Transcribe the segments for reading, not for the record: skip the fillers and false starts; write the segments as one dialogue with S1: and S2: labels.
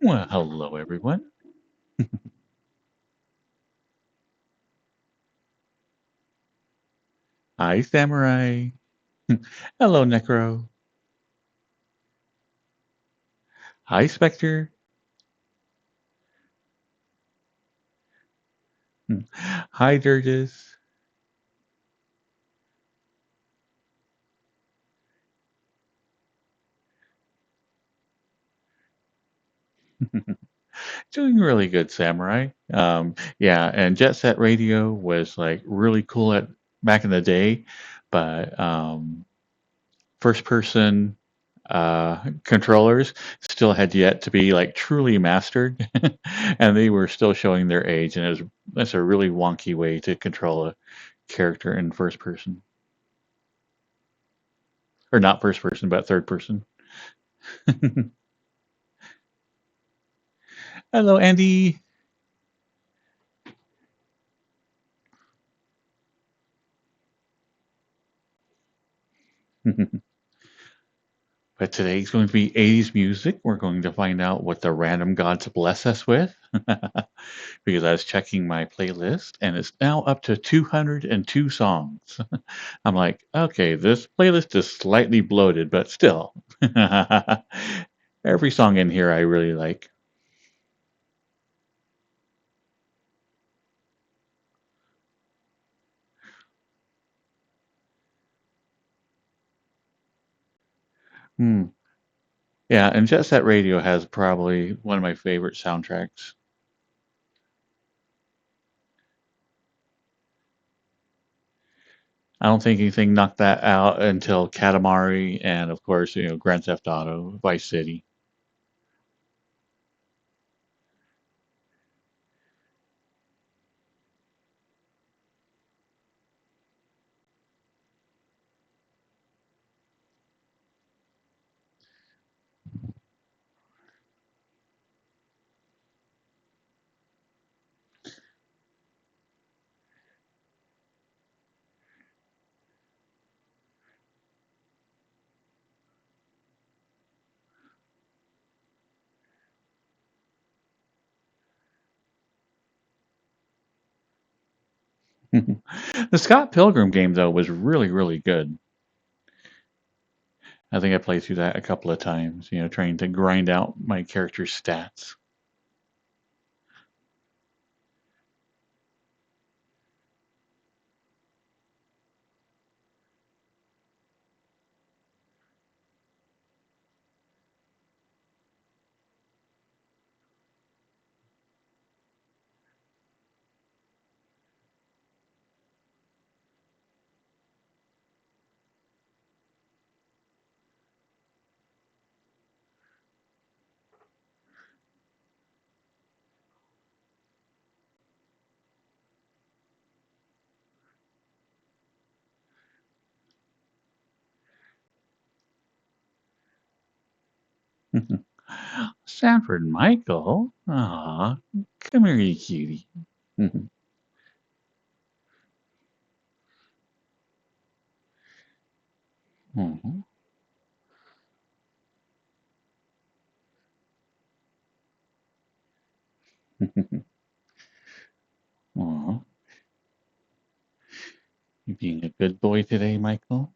S1: Well, hello, everyone. Hi, Samurai. Hello, Necro. Hi, Spectre. Hi, Durges. Doing really good, Samurai. Yeah, and Jet Set Radio was like really cool at back in the day, but first person controllers still had yet to be like truly mastered, and they were still showing their age, and that's a really wonky way to control a character in first person, or not first person, but third person. Hello, Andy. But today's going to be 80s music. We're going to find out what the random gods bless us with. Because I was checking my playlist and it's now up to 202 songs. I'm like, okay, this playlist is slightly bloated, but still. Every song in here I really like. Hmm. Yeah, and Jet Set Radio has probably one of my favorite soundtracks. I don't think anything knocked that out until Katamari and, of course, Grand Theft Auto, Vice City. The Scott Pilgrim game, though, was really, really good. I think I played through that a couple of times, trying to grind out my character's stats. Sanford Michael? Aw, come here, you cutie. Mhm. Aw, you being a good boy today, Michael?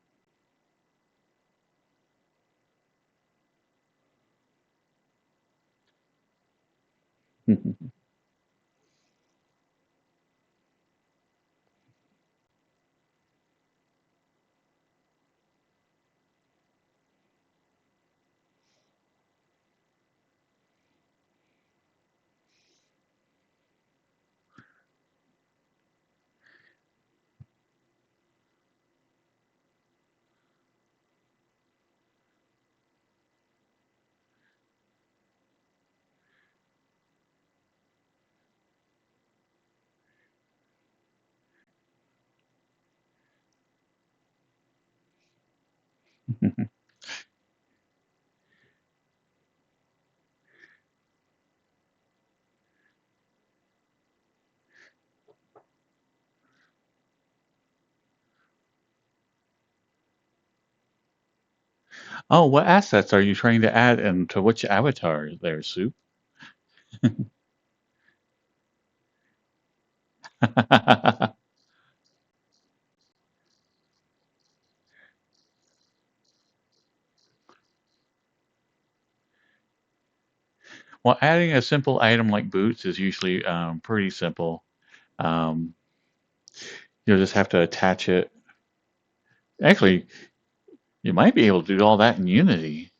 S1: Oh, what assets are you trying to add into which avatar there, Soup? Well, adding a simple item like boots is usually pretty simple. Um, you'll just have to attach it. Actually, you might be able to do all that in Unity.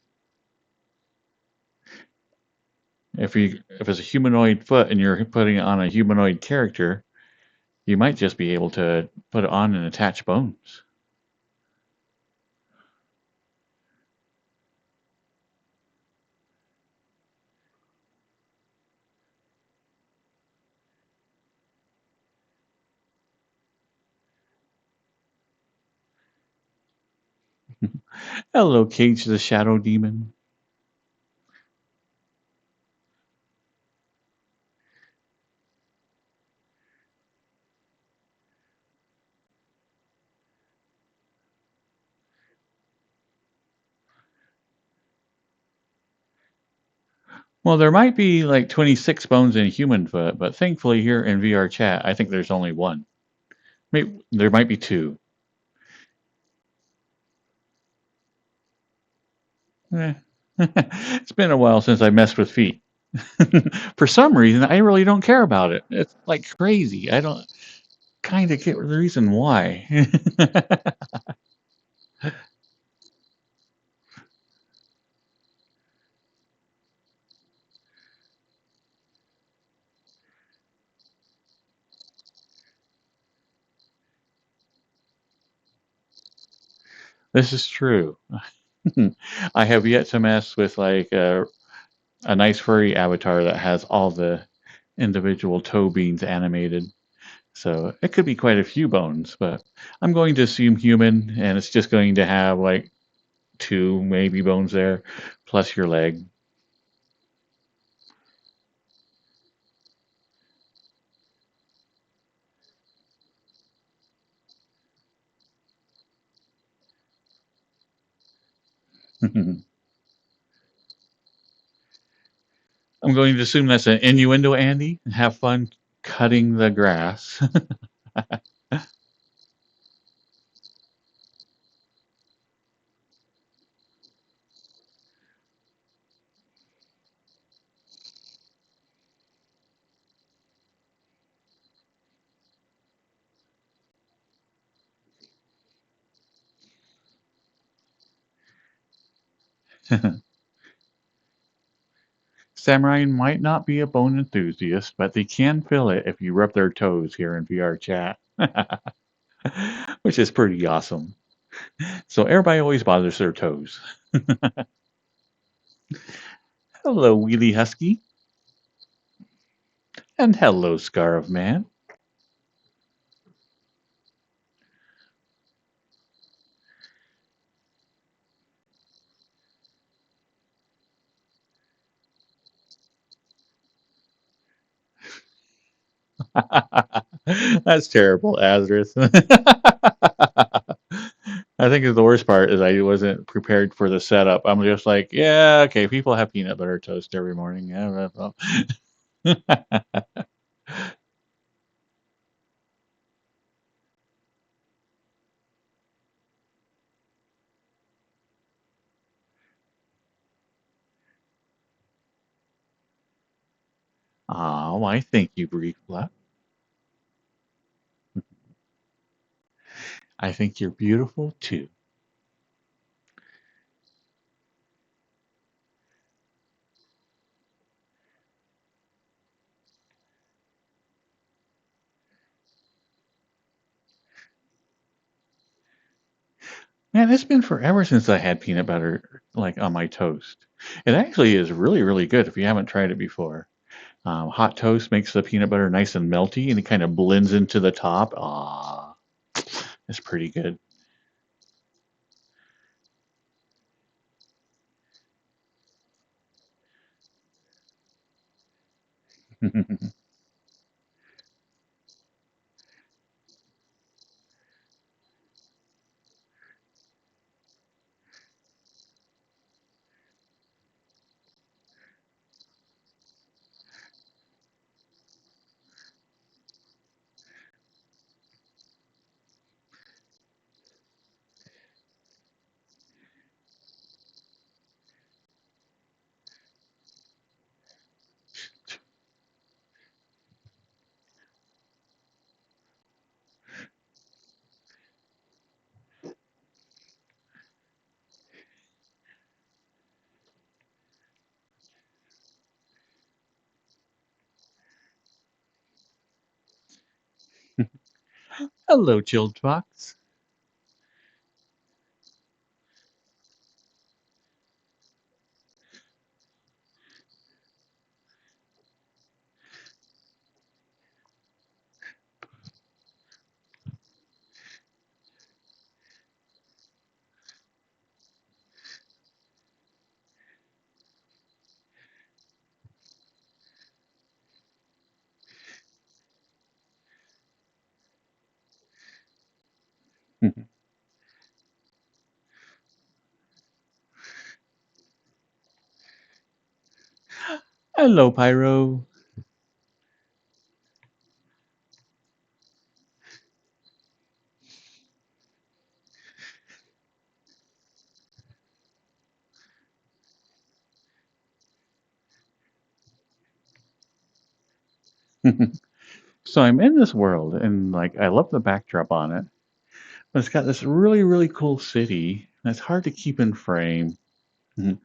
S1: If it's a humanoid foot and you're putting it on a humanoid character, you might just be able to put it on and attach bones. Hello, Cage the Shadow Demon. Well, there might be like 26 bones in a human foot, but thankfully here in VRChat, I think there's only one. Maybe there might be two. Eh. It's been a while since I messed with feet. For some reason, I really don't care about it. It's like crazy. I don't kind of get the reason why. This is true. I have yet to mess with like a nice furry avatar that has all the individual toe beans animated. So it could be quite a few bones, but I'm going to assume human, and it's just going to have like two maybe bones there, plus your leg. I'm going to assume that's an innuendo, Andy. Have fun cutting the grass. Samurai might not be a bone enthusiast, but they can feel it if you rub their toes here in VR chat, which is pretty awesome. So everybody always bothers their toes. Hello, Wheelie Husky, and hello, Scar of Man. That's terrible, Azareth. I think the worst part is I wasn't prepared for the setup. I'm just like, yeah, okay, people have peanut butter toast every morning. Yeah, well. Oh, I thank you, Brief Left. I think you're beautiful too. Man, it's been forever since I had peanut butter like on my toast. It actually is really, really good if you haven't tried it before. Hot toast makes the peanut butter nice and melty, and it kind of blends into the top. Ah, it's pretty good. Hello, chilled fox. Hello, Pyro. So I'm in this world, and like I love the backdrop on it, but it's got this really, really cool city that's hard to keep in frame. Mhm.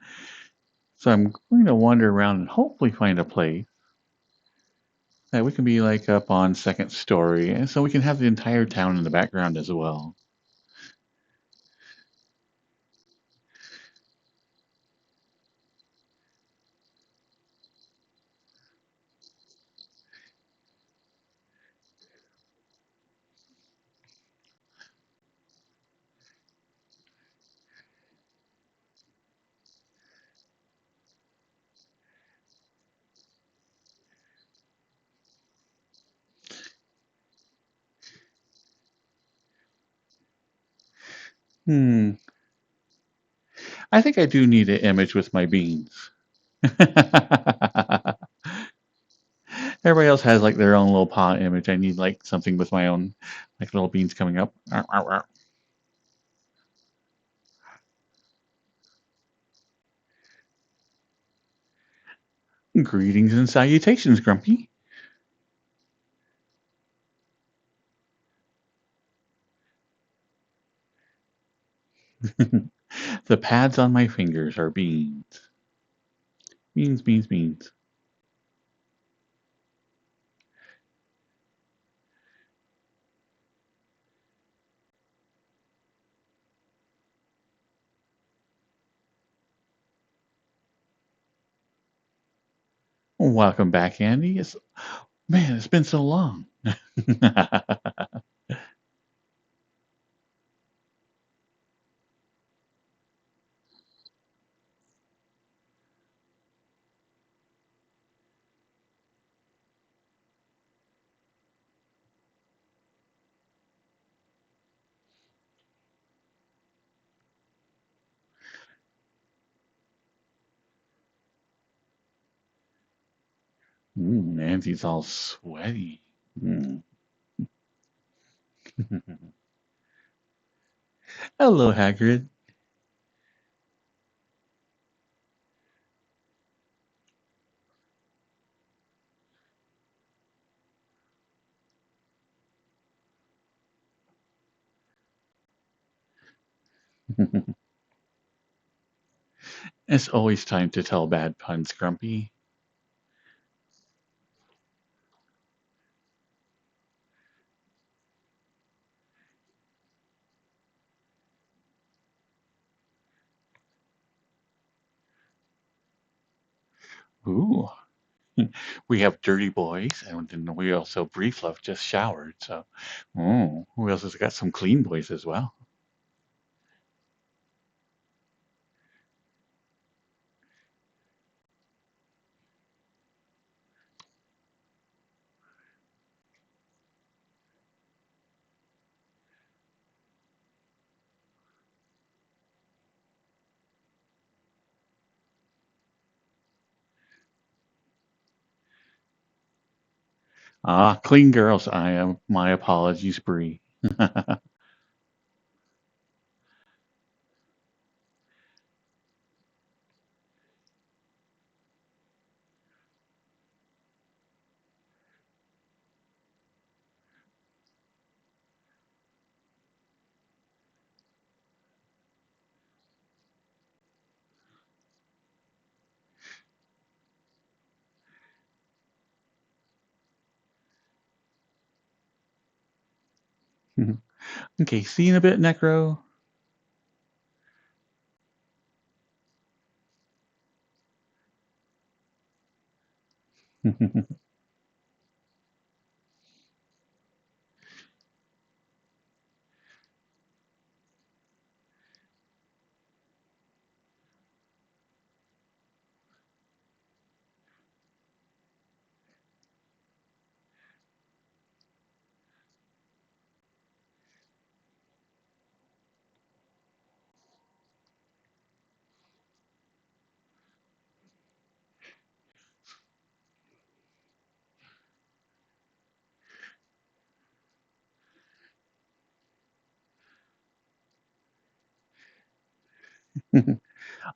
S1: So I'm going to wander around and hopefully find a place that we can be like up on second story, and so we can have the entire town in the background as well. Hmm. I think I do need an image with my beans. Everybody else has like their own little paw image. I need like something with my own, like little beans coming up. Arr, arr, arr. Greetings and salutations, Grumpy. The pads on my fingers are beans. Beans, beans, beans. Welcome back, Andy. Man, it's been so long. Andy's all sweaty. Mm. Hello, Hagrid. It's always time to tell bad puns, Grumpy. Ooh. We have dirty boys, and then we also brief love just showered. So, who else has got some clean boys as well? Ah, clean girls. I am. My apologies, Bree. Okay, see you in a bit, Necro.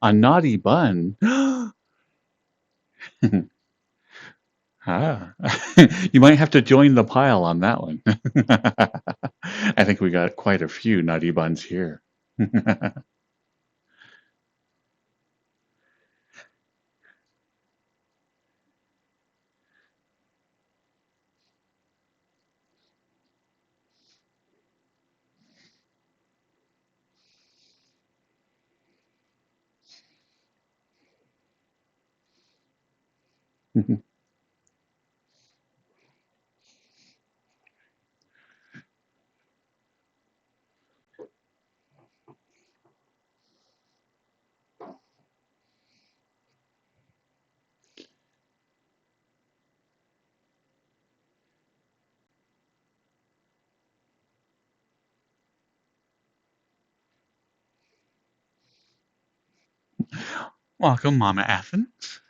S1: A naughty bun. Ah, you might have to join the pile on that one. I think we got quite a few naughty buns here. Welcome, Mama Athens.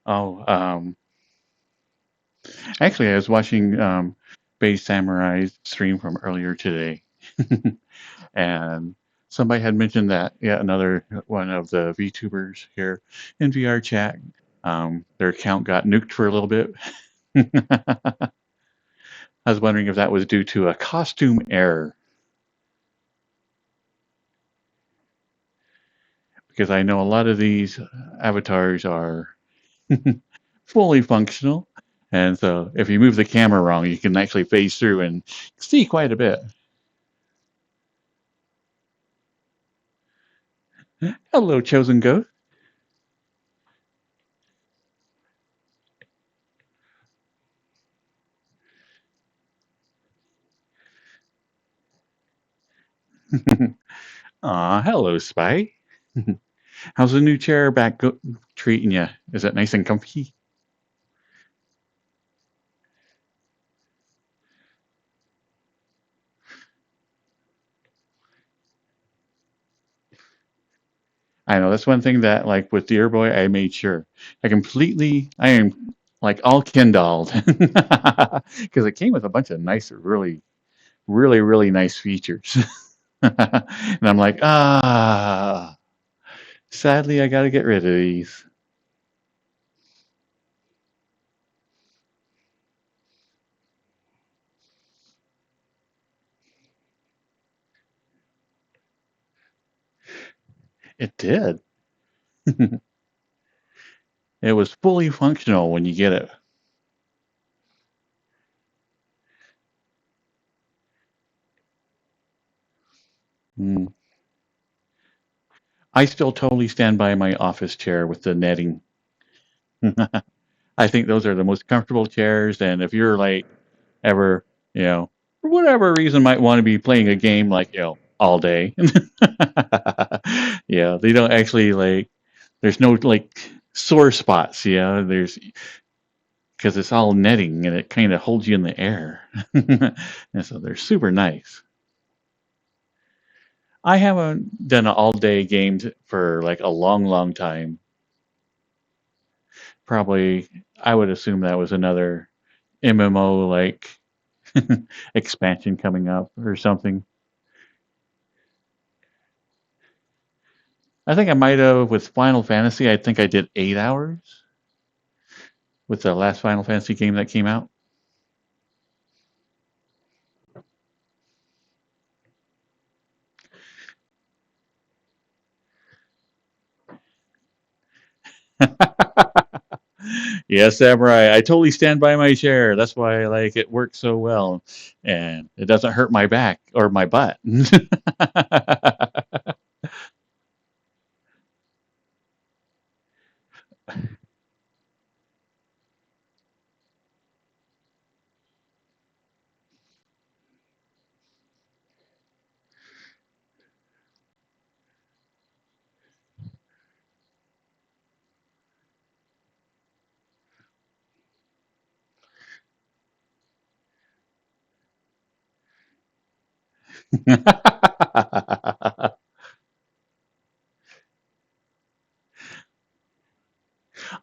S1: Oh, actually, I was watching Bay Samurai's stream from earlier today, and somebody had mentioned that, yeah, another one of the VTubers here in VR chat, their account got nuked for a little bit. I was wondering if that was due to a costume error, because I know a lot of these avatars are fully functional, and so if you move the camera wrong, you can actually phase through and see quite a bit. Hello, Chosen Ghost. Aw, hello, Spy. How's the new chair back treating you? Is it nice and comfy? I know that's one thing that, like with Dear Boy, I made sure I am like all Kindled because it came with a bunch of nice, really, really, really nice features. And I'm like, sadly, I got to get rid of these. It did. It was fully functional when you get it. Mm. I still totally stand by my office chair with the netting. I think those are the most comfortable chairs. And if you're like ever, for whatever reason, might want to be playing a game like, all day, yeah, they don't actually like, there's no like sore spots. Yeah, there's because it's all netting and it kind of holds you in the air. And so they're super nice. I haven't done an all-day game for like a long, long time. Probably, I would assume that was another MMO like expansion coming up or something. I think I might have with Final Fantasy. I think I did 8 hours with the last Final Fantasy game that came out. Yes, Samurai. I totally stand by my chair. That's why like it works so well, and it doesn't hurt my back or my butt.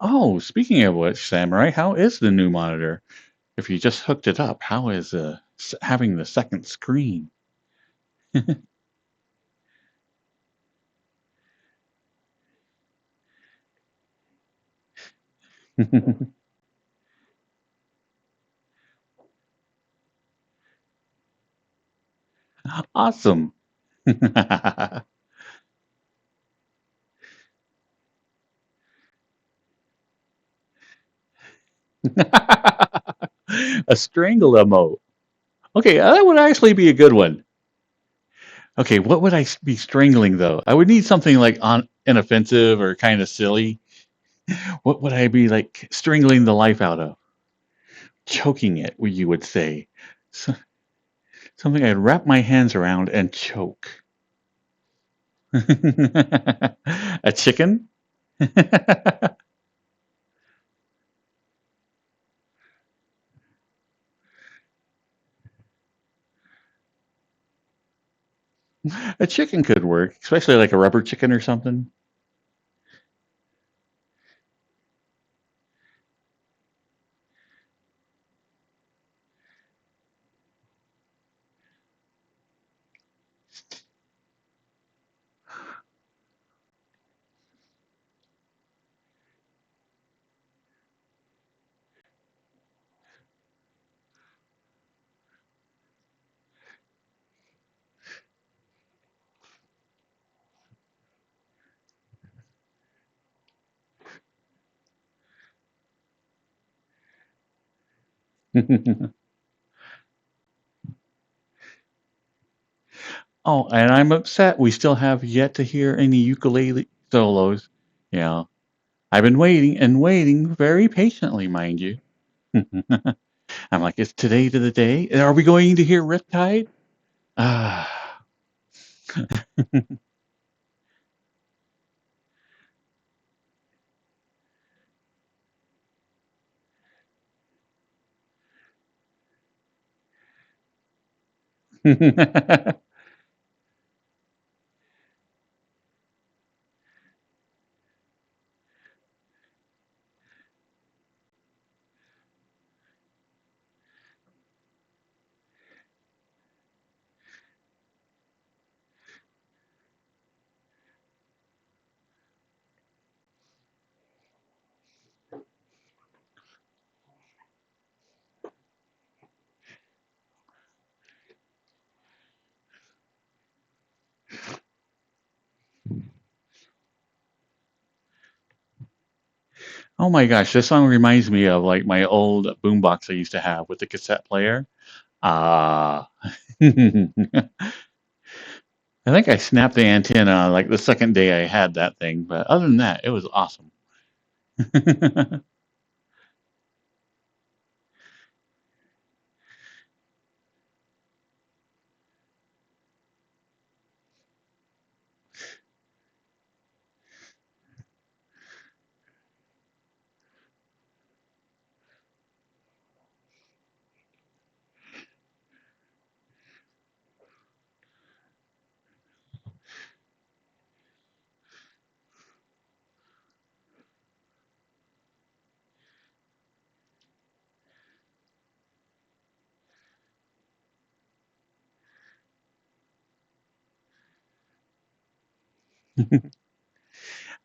S1: Oh, speaking of which, Samurai, how is the new monitor? If you just hooked it up, how is having the second screen? Awesome. A strangle emote. Okay, that would actually be a good one. Okay, what would I be strangling though? I would need something like on inoffensive or kind of silly. What would I be like strangling the life out of? Choking it, you would say. So, something I'd wrap my hands around and choke. A chicken? A chicken could work, especially like a rubber chicken or something. Oh, and I'm upset we still have yet to hear any ukulele solos. Yeah, I've been waiting and waiting very patiently, mind you. I'm like, is today to the day? Are we going to hear Riptide? Ah. Oh my gosh, this song reminds me of like my old boombox I used to have with the cassette player. Ah. I think I snapped the antenna like the second day I had that thing, but other than that, it was awesome. I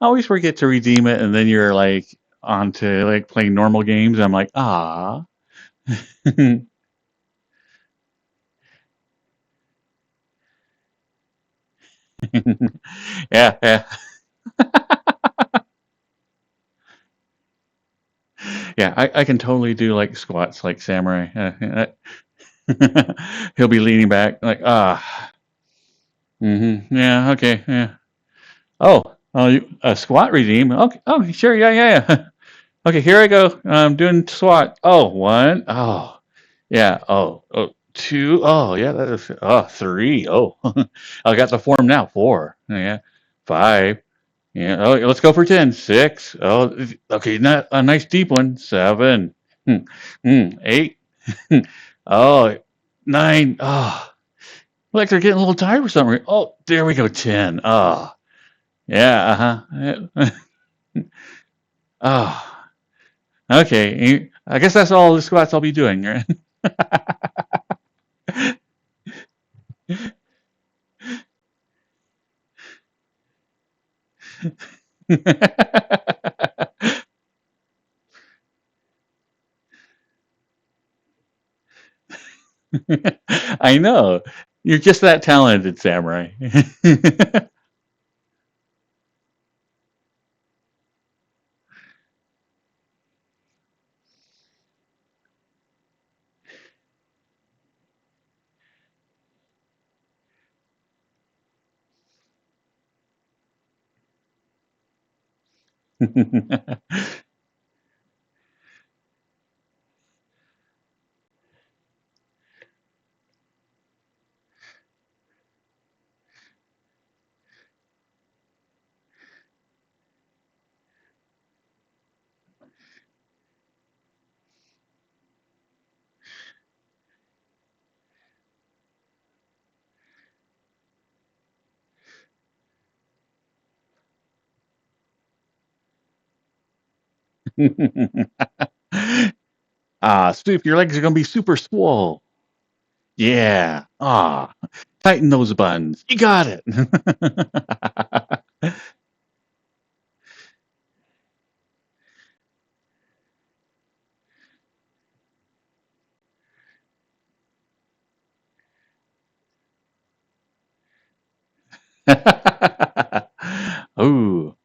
S1: always forget to redeem it, and then you're like on to like playing normal games. I'm like, ah. Yeah, yeah, yeah. I can totally do like squats like samurai. He'll be leaning back like, ah. Yeah, okay, yeah. Oh, a squat redeem. Okay, oh, sure, yeah, yeah, yeah. Okay, here I go. I'm doing SWAT. Oh, one. Oh, yeah. Oh, two. Oh, yeah. That is. Oh, three. Oh, I got the form now. Four. Yeah. Five. Yeah. Oh, let's go for 10. Six. Oh, okay. Not a nice deep one. Seven. Eight. Oh, nine. Oh, like they're getting a little tired for some reason. Oh, there we go. 10. Oh, yeah. Uh-huh. Oh, okay. I guess that's all the squats I'll be doing. Right? I know. You're just that talented, Samurai. Ah, Stoop, your legs are gonna be super swole. Yeah. Ah, tighten those buns. You got it. Ooh,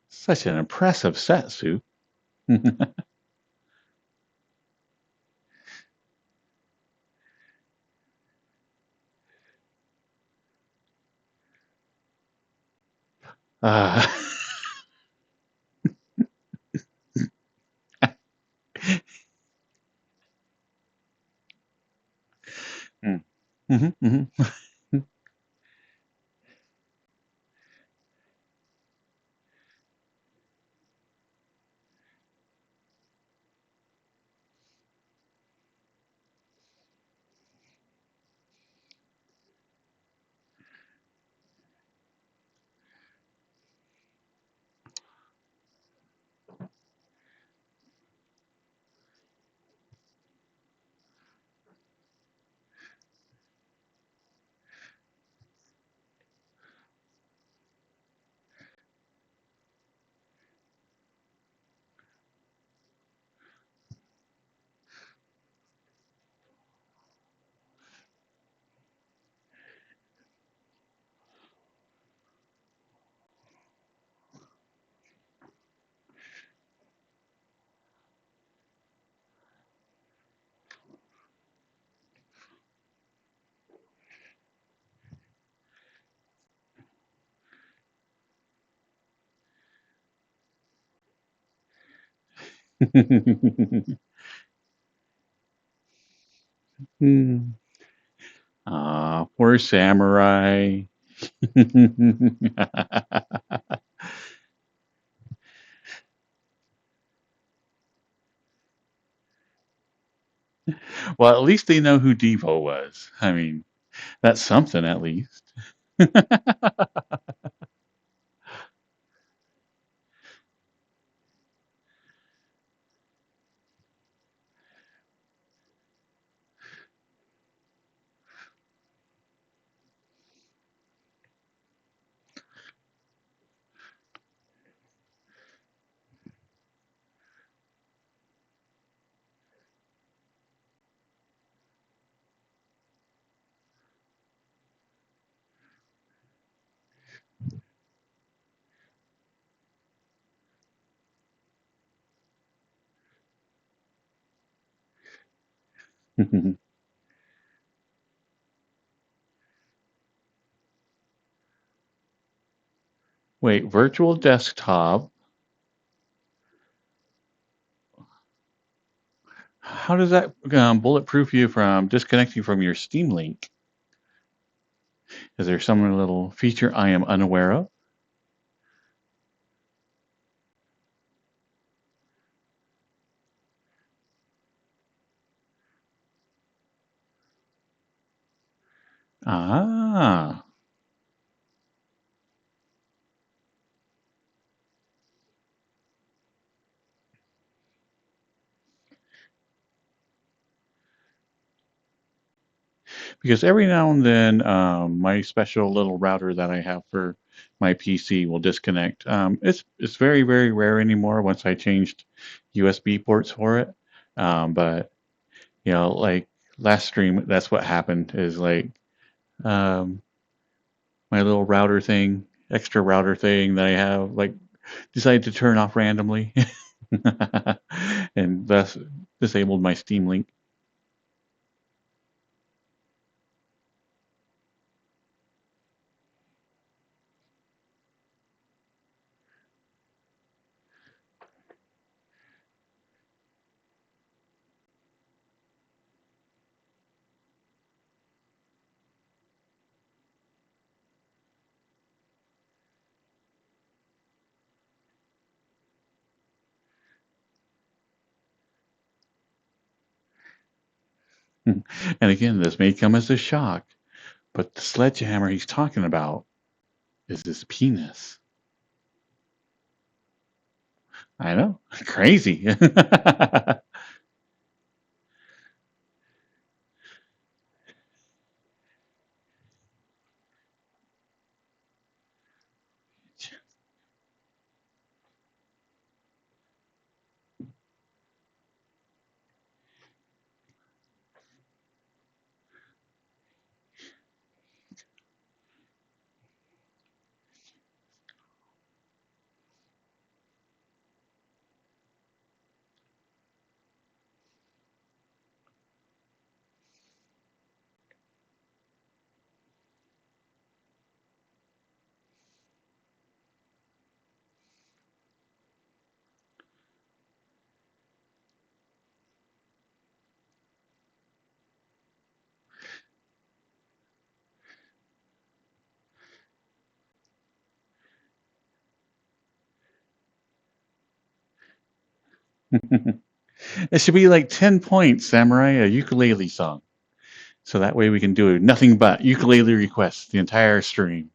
S1: such an impressive set, Sue. uh, mm. Mhm, mhm. Ah, poor samurai. Well, at least they know who Devo was. I mean, that's something at least. Wait, virtual desktop. How does that bulletproof you from disconnecting from your Steam Link? Is there some little feature I am unaware of? Ah, because every now and then my special little router that I have for my PC will disconnect. It's very very rare anymore once I changed USB ports for it. But like last stream, that's what happened. Is like um, my little router thing, extra router thing that I have, like decided to turn off randomly, and thus disabled my Steam Link. And again, this may come as a shock, but the sledgehammer he's talking about is his penis. I know, crazy. It should be like 10 points, Samurai, a ukulele song. So that way we can do nothing but ukulele requests the entire stream.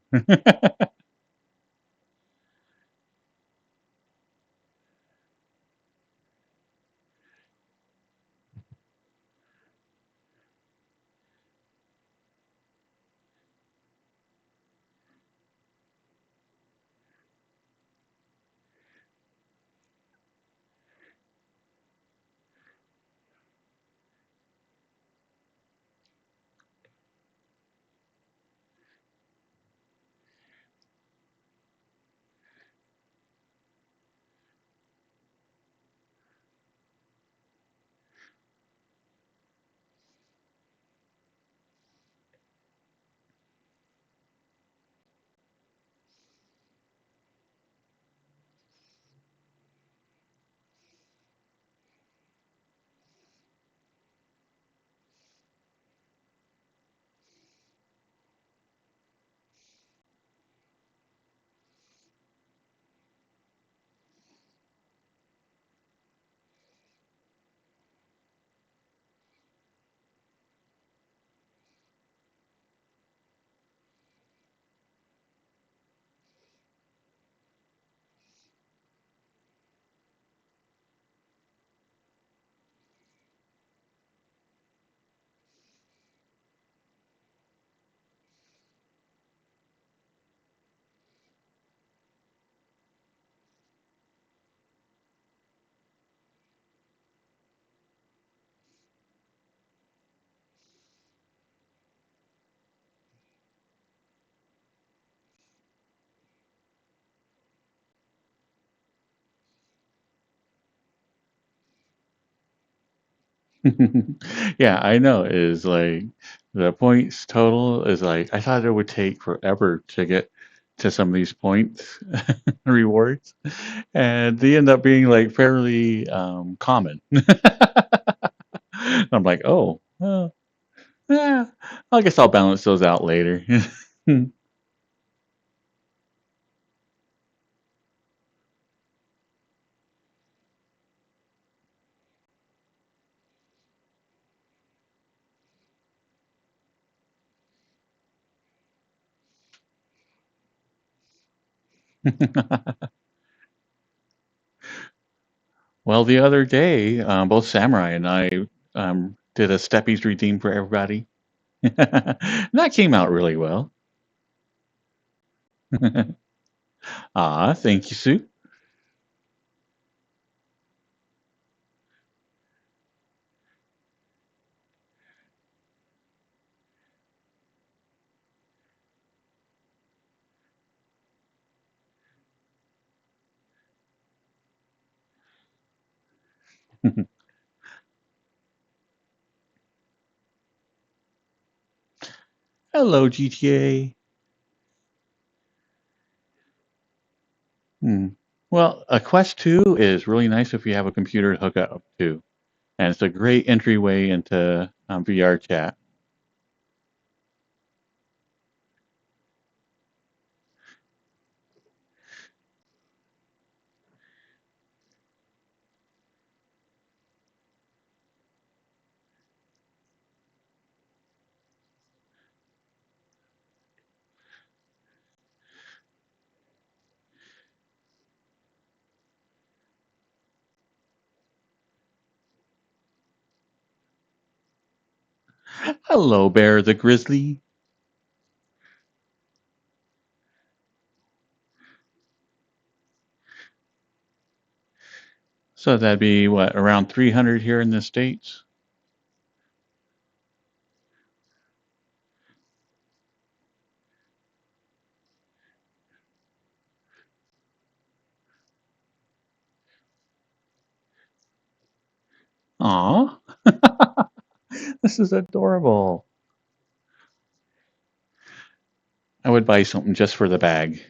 S1: Yeah, I know. Is like the points total is like I thought it would take forever to get to some of these points rewards, and they end up being like fairly common. I'm like, oh, well, yeah, I guess I'll balance those out later. Well, the other day, both Samurai and I did a Steppies redeem for everybody. That came out really well. Ah, thank you, Sue. Hello, GTA. Hmm. Well, a Quest 2 is really nice if you have a computer to hook up to, and it's a great entryway into VR chat. Hello, Bear the Grizzly. So that'd be what, around 300 here in the States? Aw, this is adorable. I would buy something just for the bag.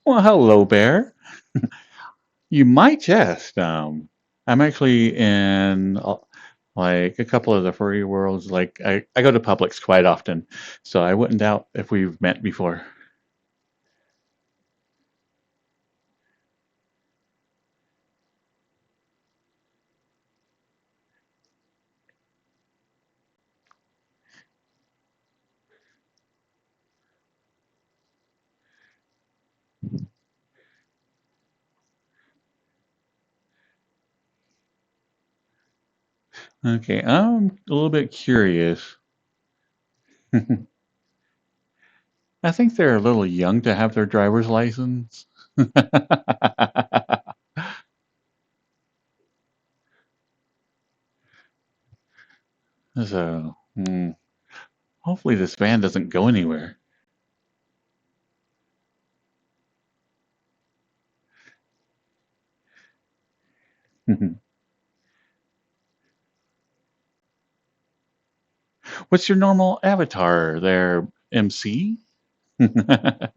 S1: Well, hello, Bear. You might just. I'm actually in like a couple of the furry worlds. Like I go to Publix quite often, so I wouldn't doubt if we've met before. Okay, I'm a little bit curious. I think they're a little young to have their driver's license. So, hopefully this van doesn't go anywhere. What's your normal avatar there, MC? This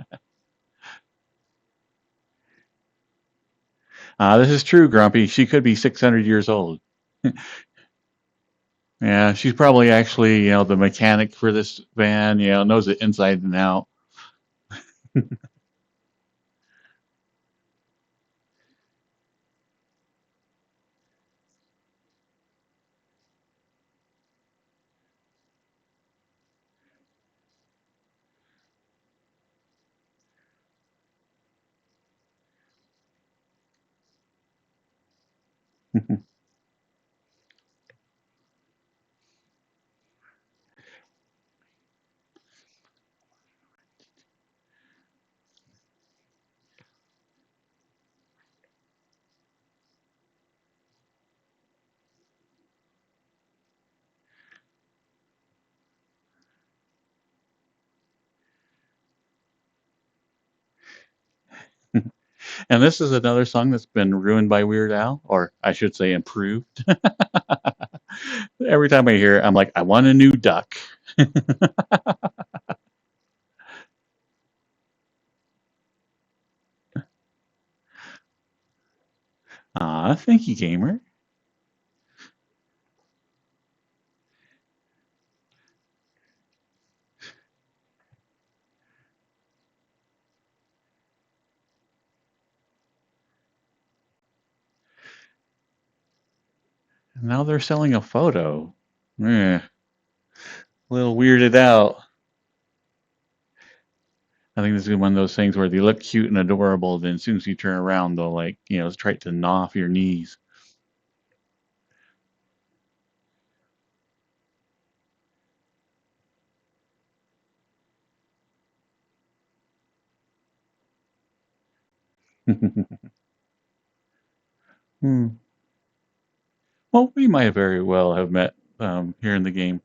S1: is true, Grumpy. She could be 600 years old. Yeah, she's probably actually, the mechanic for this van, knows it inside and out. And this is another song that's been ruined by Weird Al, or I should say improved. Every time I hear it, I'm like, I want a new duck. Thank you, gamer. Now they're selling a photo. A little weirded out. I think this is one of those things where they look cute and adorable, then as soon as you turn around, they'll try to gnaw off your knees. Hmm. Well, we might very well have met here in the game.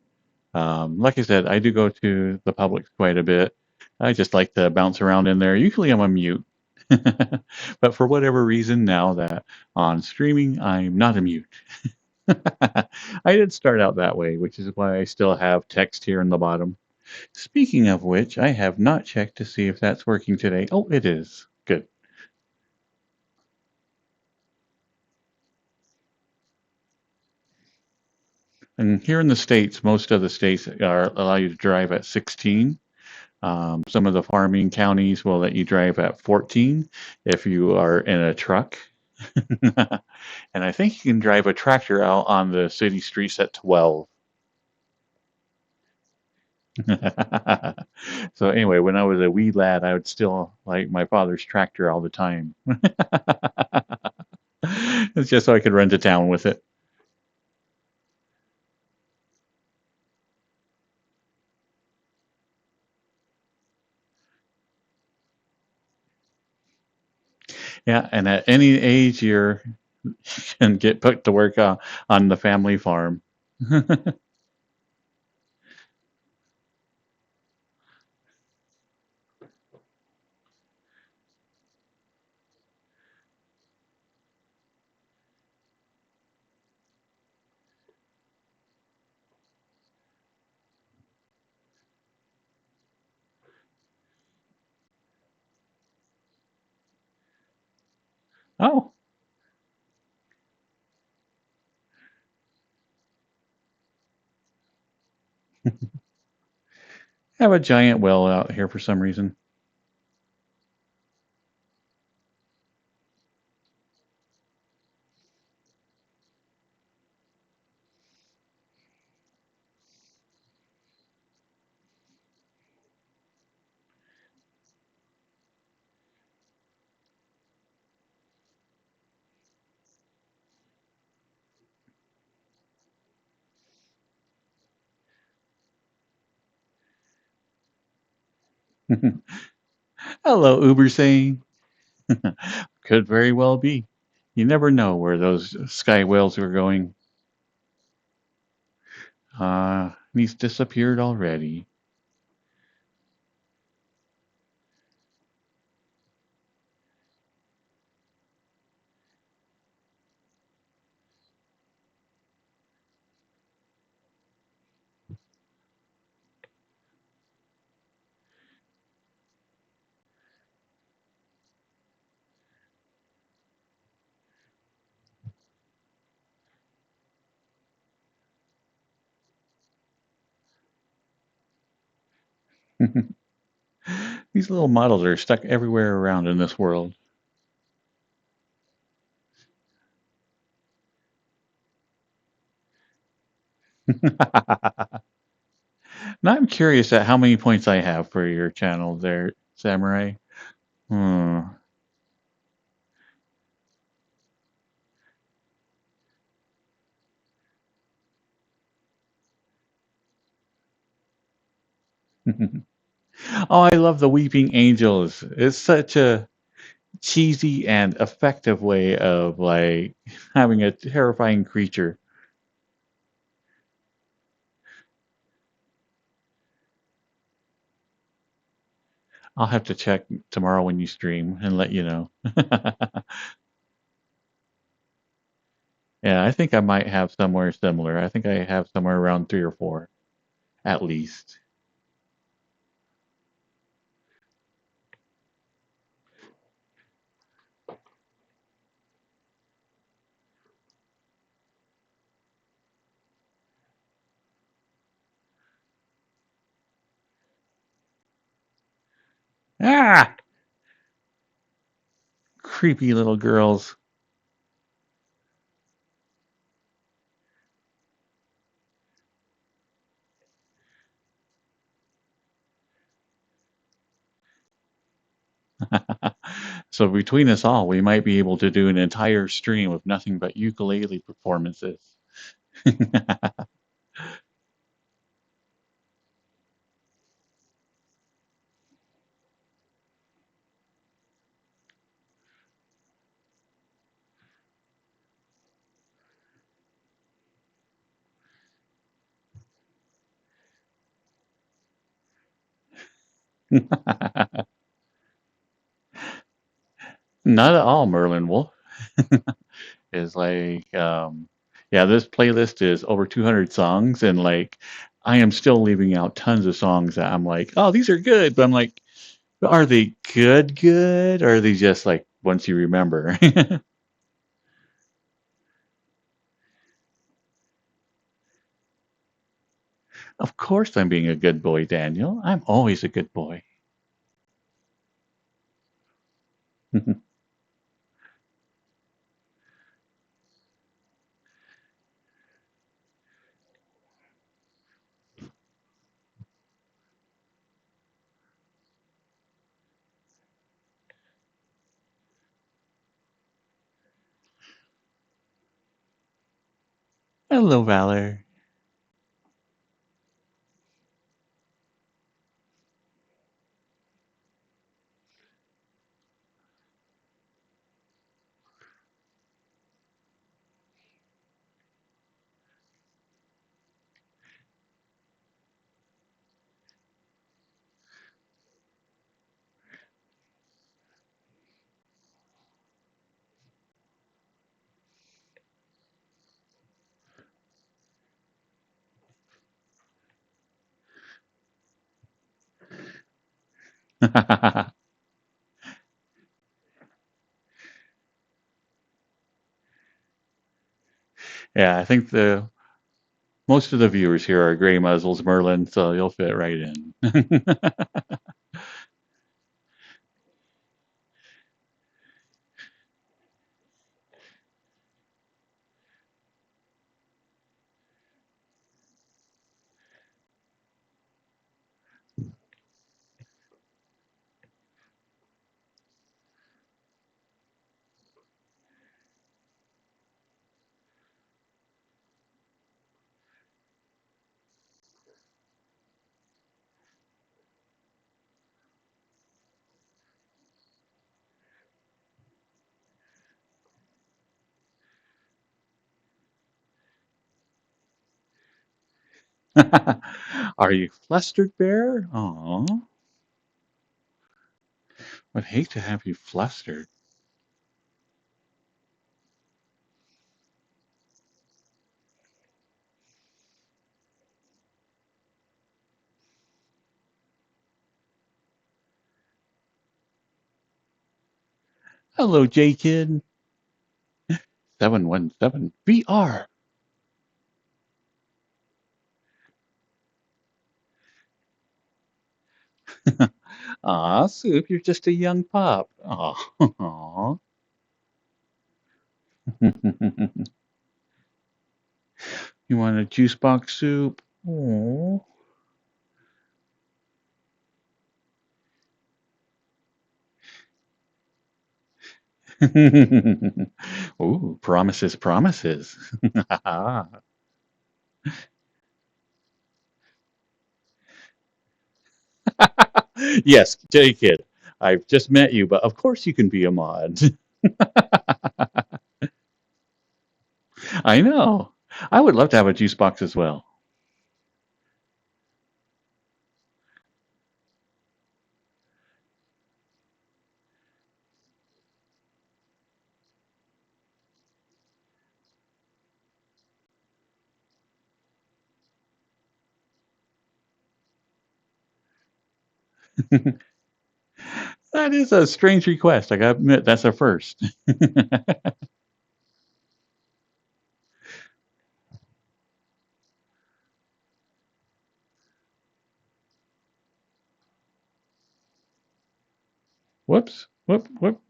S1: Like I said, I do go to the Publix quite a bit. I just like to bounce around in there. Usually I'm a mute. But for whatever reason, now that on streaming, I'm not a mute. I did start out that way, which is why I still have text here in the bottom. Speaking of which, I have not checked to see if that's working today. Oh, it is. Good. And here in the States, most of the states allow you to drive at 16. Some of the farming counties will let you drive at 14 if you are in a truck. And I think you can drive a tractor out on the city streets at 12. So anyway, when I was a wee lad, I would still like my father's tractor all the time. It's just so I could run to town with it. Yeah, and at any age you can get put to work on the family farm. Oh, I have a giant well out here for some reason. Hello, Uber saying. Could very well be. You never know where those sky whales are going. He's disappeared already. These little models are stuck everywhere around in this world. Now I'm curious at how many points I have for your channel there, Samurai. Hmm. Oh, I love the Weeping Angels. It's such a cheesy and effective way of like having a terrifying creature. I'll have to check tomorrow when you stream and let you know. Yeah, I think I might have somewhere similar. I think I have somewhere around 3 or 4 at least. Ah! Creepy little girls. So between us all, we might be able to do an entire stream of nothing but ukulele performances. Not at all, Merlin Wolf. Is like, yeah, this playlist is over 200 songs, and like, I am still leaving out tons of songs that I'm like, oh, these are good, but I'm like, are they good, good, or are they just like ones you remember? Of course, I'm being a good boy, Daniel. I'm always a good boy. Hello, Valor. Yeah, I think the most of the viewers here are gray muzzles, Merlin, so you'll fit right in. Are you flustered, Bear? Aw, would hate to have you flustered. Hello, J-Kid. 717 VR. Aw, Soup, you're just a young pup. Aw. You want a juice box soup? Aw. Ooh, promises, promises. Yes, J-Kid. I've just met you, but of course you can be a mod. I know. I would love to have a juice box as well. That is a strange request. I gotta admit, that's a first. Whoops. Whoop, whoop.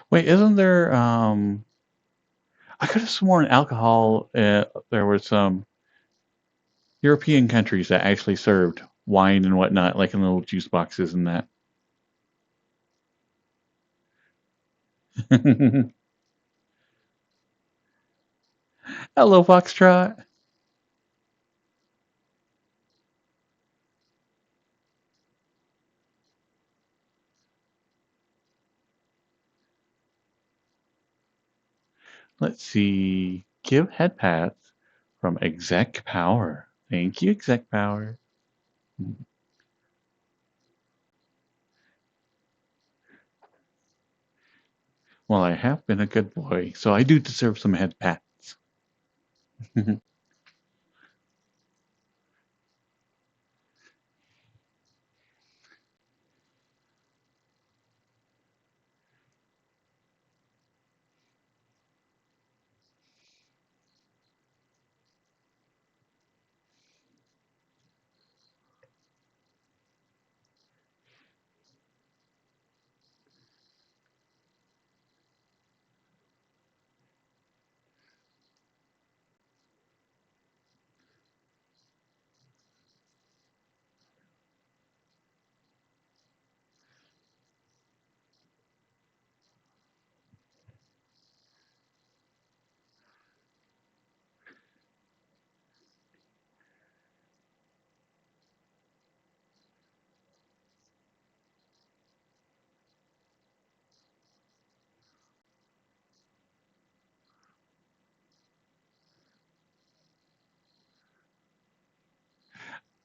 S1: Wait, isn't there, I could have sworn alcohol, there were some European countries that actually served wine and whatnot, like in little juice boxes and that. Hello, Foxtrot. Let's see. Give head pats from Exec Power. Thank you, Exec Power. Well, I have been a good boy, so I do deserve some head pats.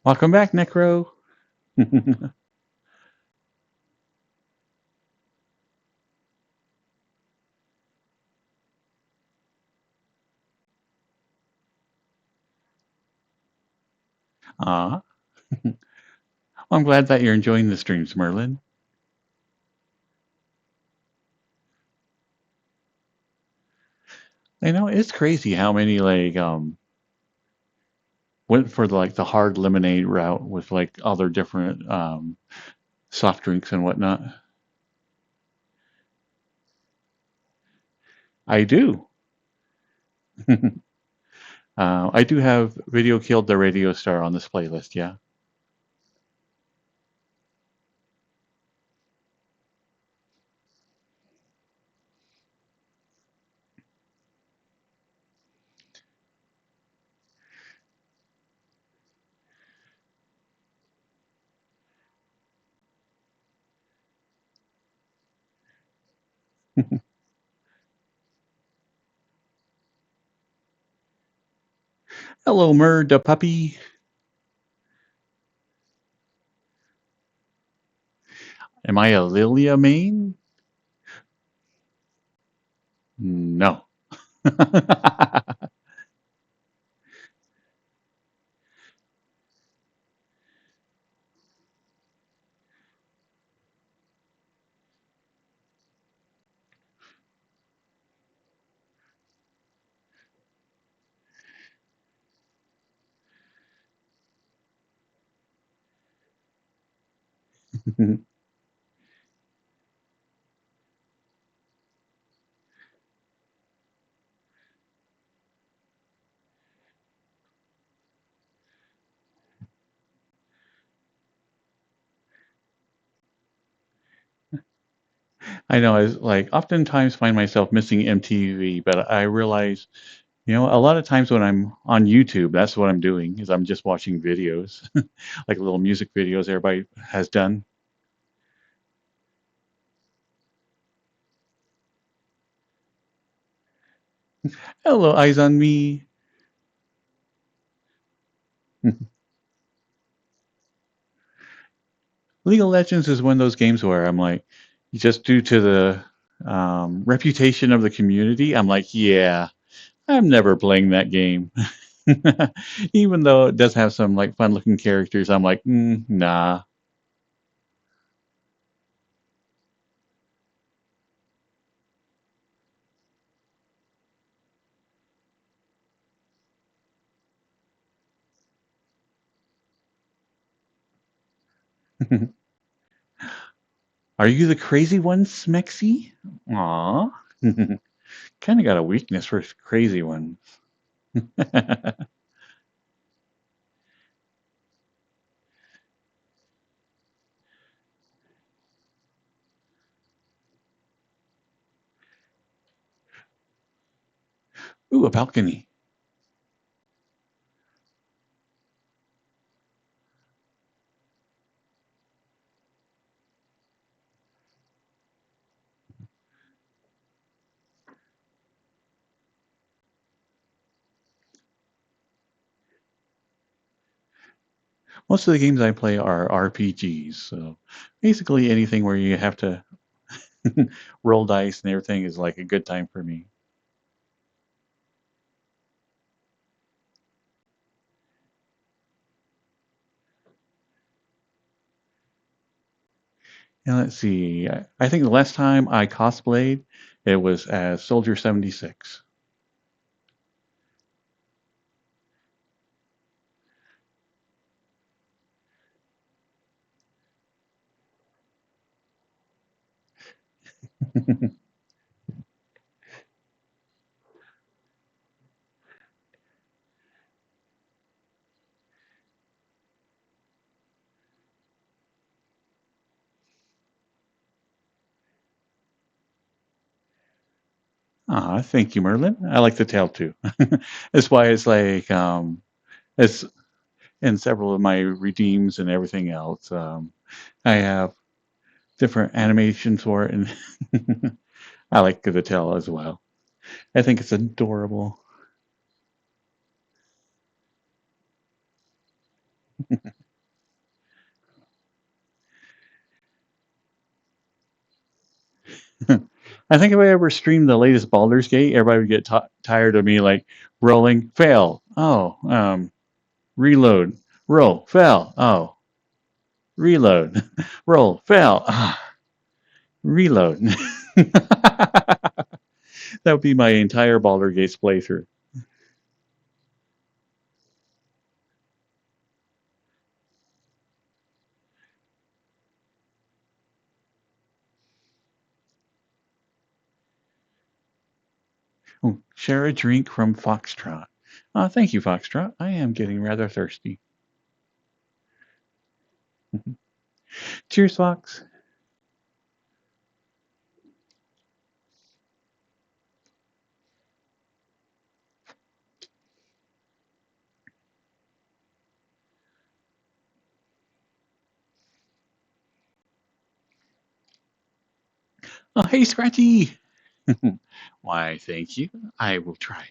S1: Welcome back, Necro. Ah, I'm glad that you're enjoying the streams, Merlin. I know it's crazy how many went for the hard lemonade route with like other different soft drinks and whatnot. I do. I do have Video Killed the Radio Star on this playlist, yeah. Hello, Murd the puppy. Am I a Lilia main? No. I know. I like oftentimes find myself missing MTV, but I realize, a lot of times when I'm on YouTube, that's what I'm doing is I'm just watching videos, like little music videos everybody has done. Hello, eyes on me. League of Legends is one of those games where I'm like, just due to the reputation of the community, I'm like, yeah, I'm never playing that game. Even though it does have some like fun looking characters, I'm like, nah. Are you the crazy one, Smexy? Aw. Kind of got a weakness for crazy ones. Ooh, a balcony. Most of the games I play are RPGs, so basically anything where you have to roll dice and everything is like a good time for me. And let's see, I think the last time I cosplayed, it was as Soldier 76. Ah, thank you, Merlin. I like the tail too. That's why it's like it's in several of my redeems and everything else. I have different animations for it, and I like the tail as well. I think it's adorable. I think if I ever streamed the latest Baldur's Gate, everybody would get tired of me like rolling, fail, oh, reload, roll, fail, oh, reload, roll, fail, reload. That would be my entire Baldur's Gate playthrough. Oh, share a drink from Foxtrot. Thank you, Foxtrot. I am getting rather thirsty. Cheers, Fox. Oh, hey, Scratchy. Why, thank you. I will try.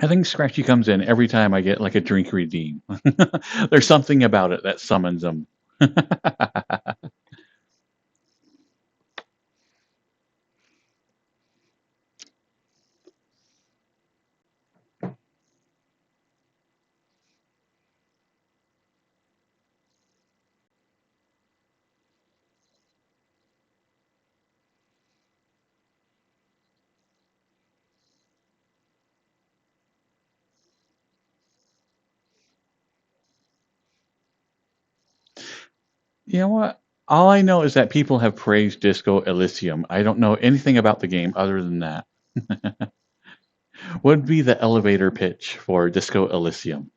S1: I think Scratchy comes in every time I get like a drink redeem. There's something about it that summons him. You know what? All I know is that people have praised Disco Elysium. I don't know anything about the game other than that. What would be the elevator pitch for Disco Elysium?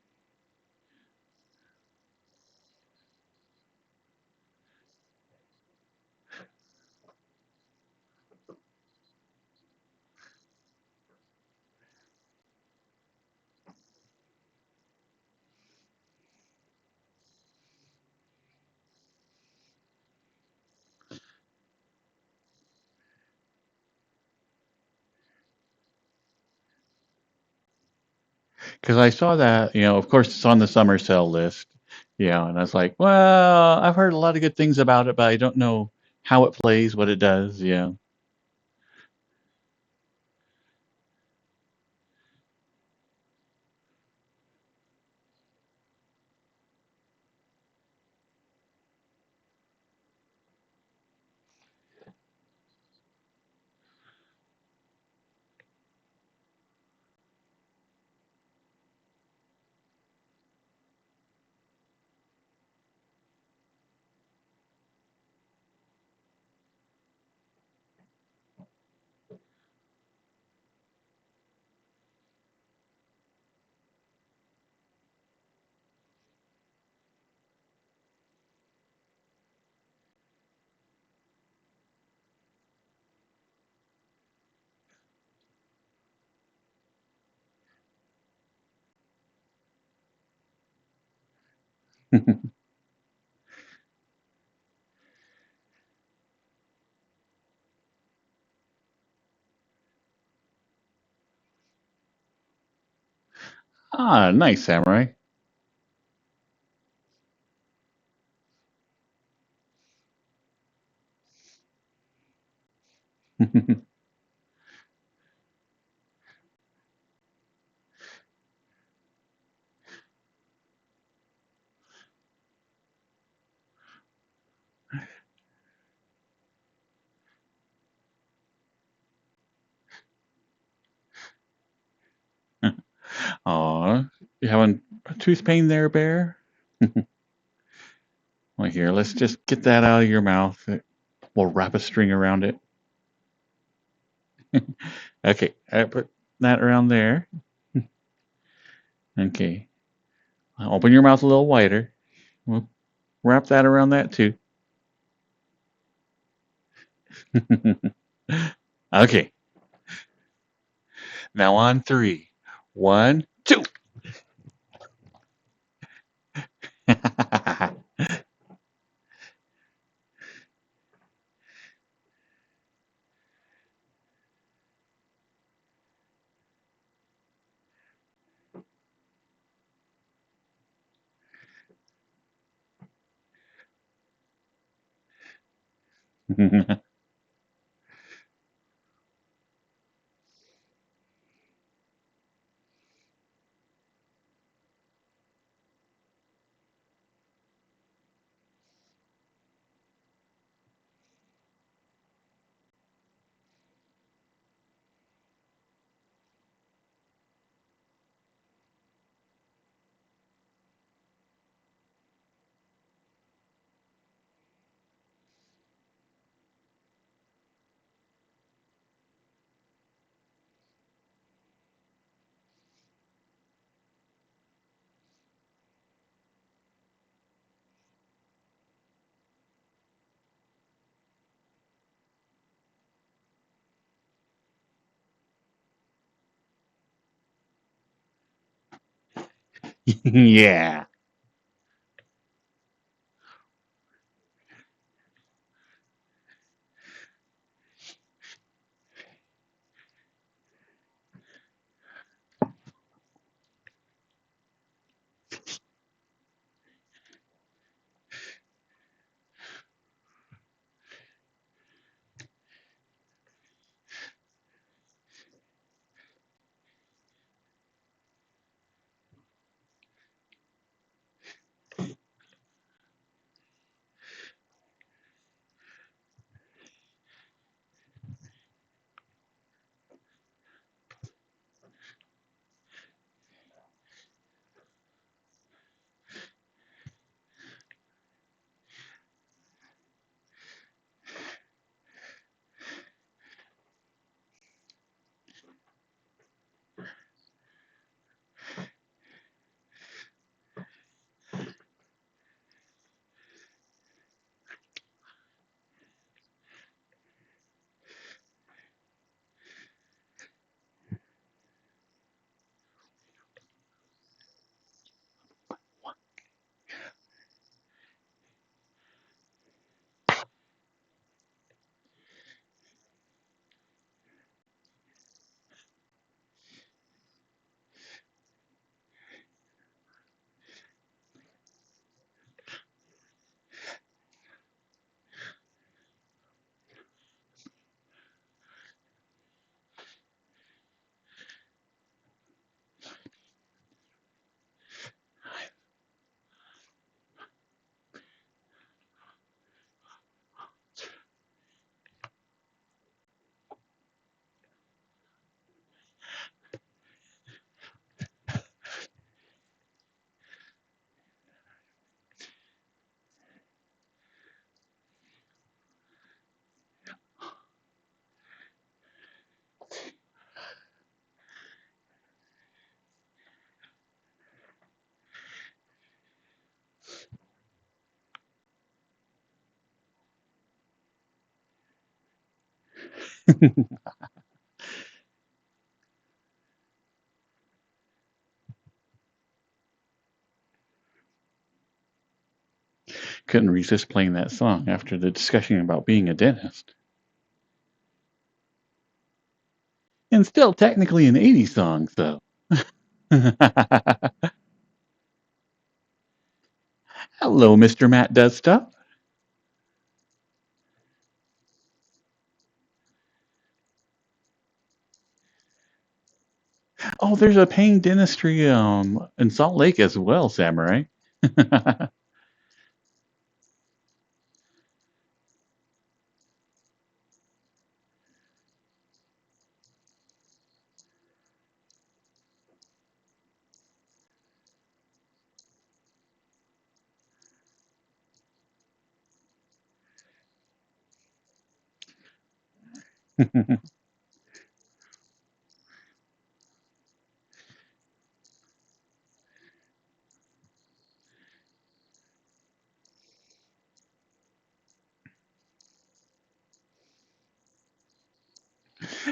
S1: because I saw that, of course, it's on the summer sale list, and I was like, well, I've heard a lot of good things about it, but I don't know how it plays, what it does. Yeah. Ah, nice, Samurai. Aw, you having a tooth pain there, Bear? Well, here, let's just get that out of your mouth. We'll wrap a string around it. Okay, I put that around there. Okay, open your mouth a little wider. We'll wrap that around that too. Okay, now on three. One, two. Yeah. Couldn't resist playing that song after the discussion about being a dentist. And still technically an 80s song, so. Hello, Mr. Matt Does Stuff. Oh, there's a Payne Dentistry in Salt Lake as well, Samurai.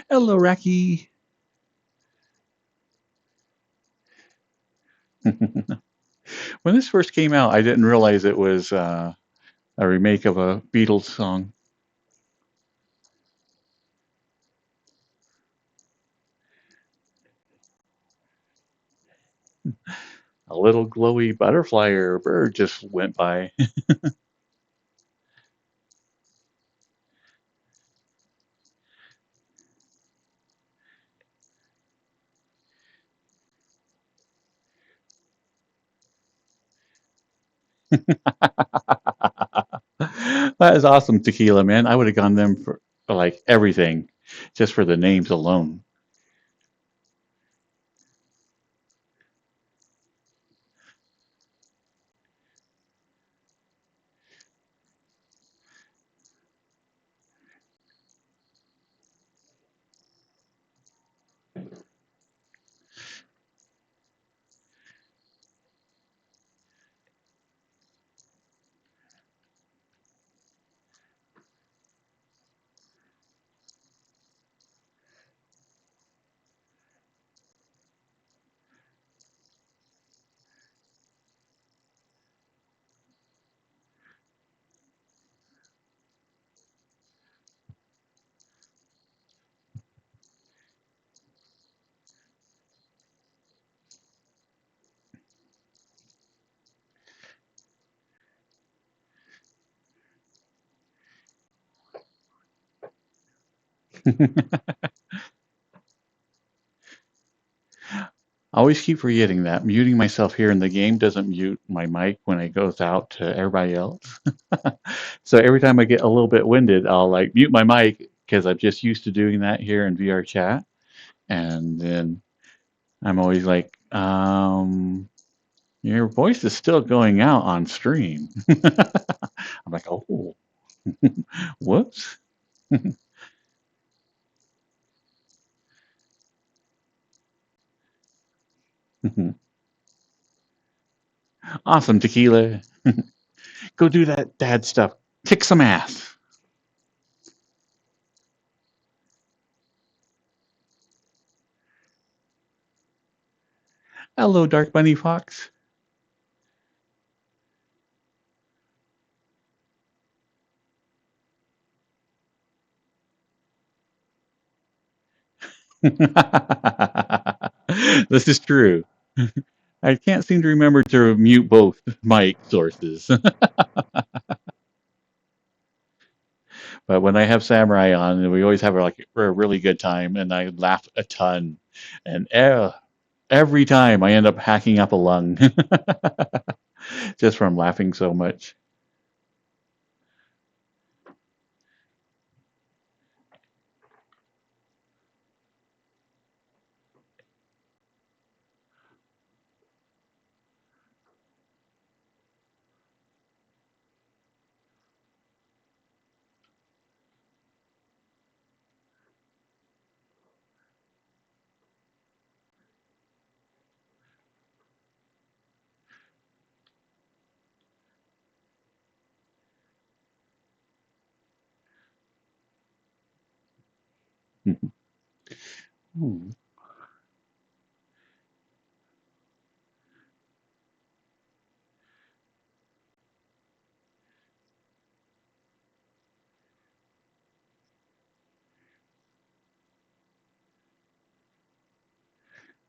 S1: Hello, Raki. When this first came out, I didn't realize it was a remake of a Beatles song. A little glowy butterfly or bird just went by. That is awesome, Tequila, man. I would have gone them for like everything, just for the names alone. I always keep forgetting that muting myself here in the game doesn't mute my mic when it goes out to everybody else. So every time I get a little bit winded, I'll like mute my mic because I'm just used to doing that here in VR chat. And then I'm always like, your voice is still going out on stream. I'm like, oh, whoops. Awesome, Tequila. Go do that dad stuff. Kick some ass. Hello, Dark Bunny Fox. This is true. I can't seem to remember to mute both mic sources. But when I have Samurai on, we always have like a really good time, and I laugh a ton. And every time I end up hacking up a lung just from laughing so much. Hmm.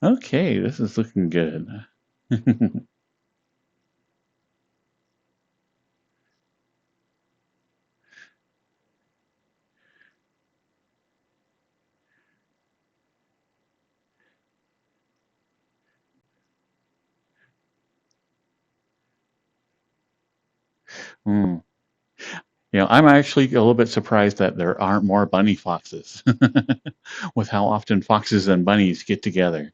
S1: Okay, this is looking good. Hmm. I'm actually a little bit surprised that there aren't more bunny foxes with how often foxes and bunnies get together.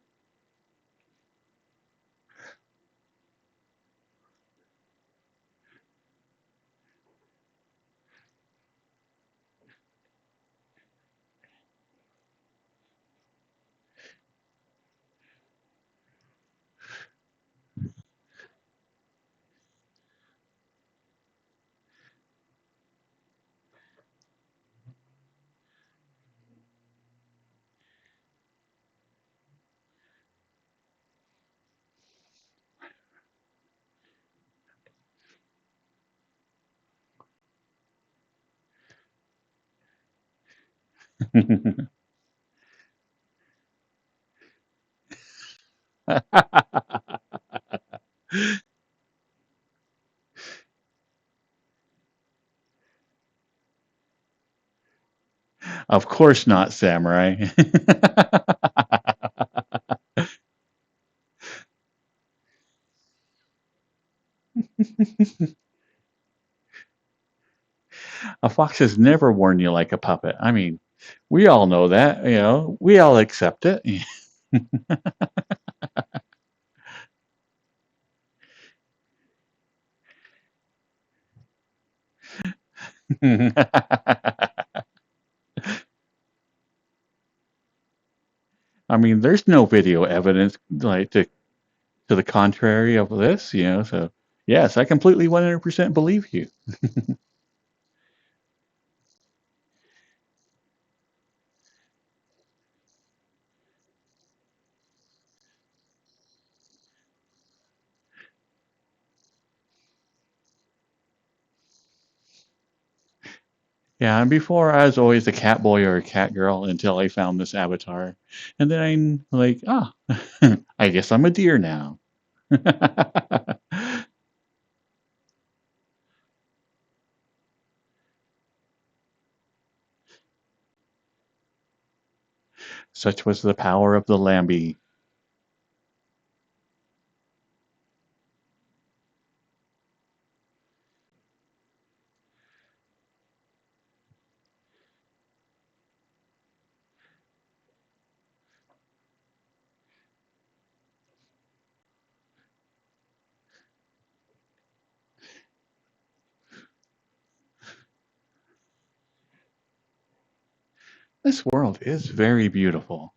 S1: Of course not, Samurai. A fox has never worn you like a puppet. I mean, we all know that, we all accept it. I mean, there's no video evidence like to the contrary of this. So yes, I completely 100% believe you. Yeah, and before I was always a cat boy or a cat girl until I found this avatar. And then I'm like, I guess I'm a deer now. Such was the power of the Lambie. This world is very beautiful.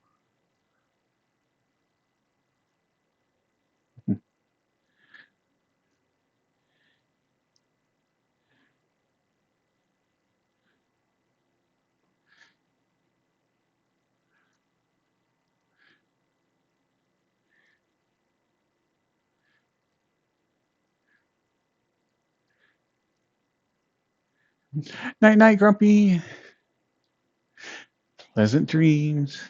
S1: Night night, Grumpy. Pleasant dreams.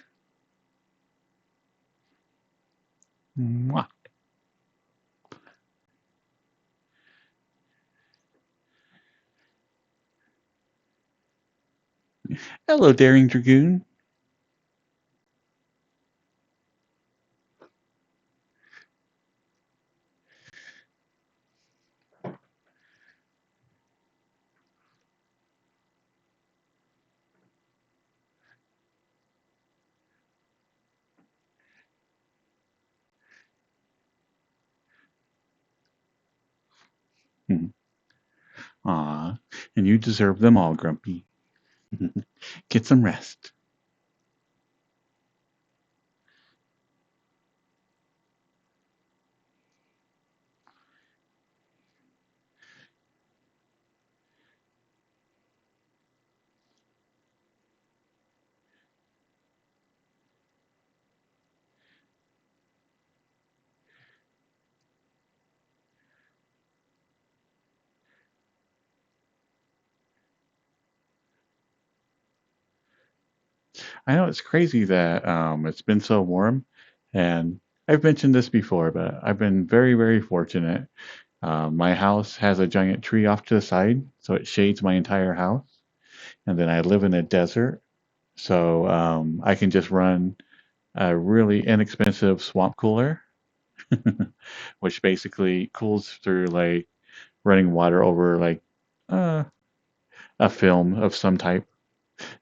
S1: Mwah. Hello, Daring Dragoon. Hmm. Aw, and you deserve them all, Grumpy. Get some rest. I know it's crazy that it's been so warm, and I've mentioned this before, but I've been very, very fortunate. My house has a giant tree off to the side, so it shades my entire house. And then I live in a desert, so I can just run a really inexpensive swamp cooler, which basically cools through like running water over like uh, a film of some type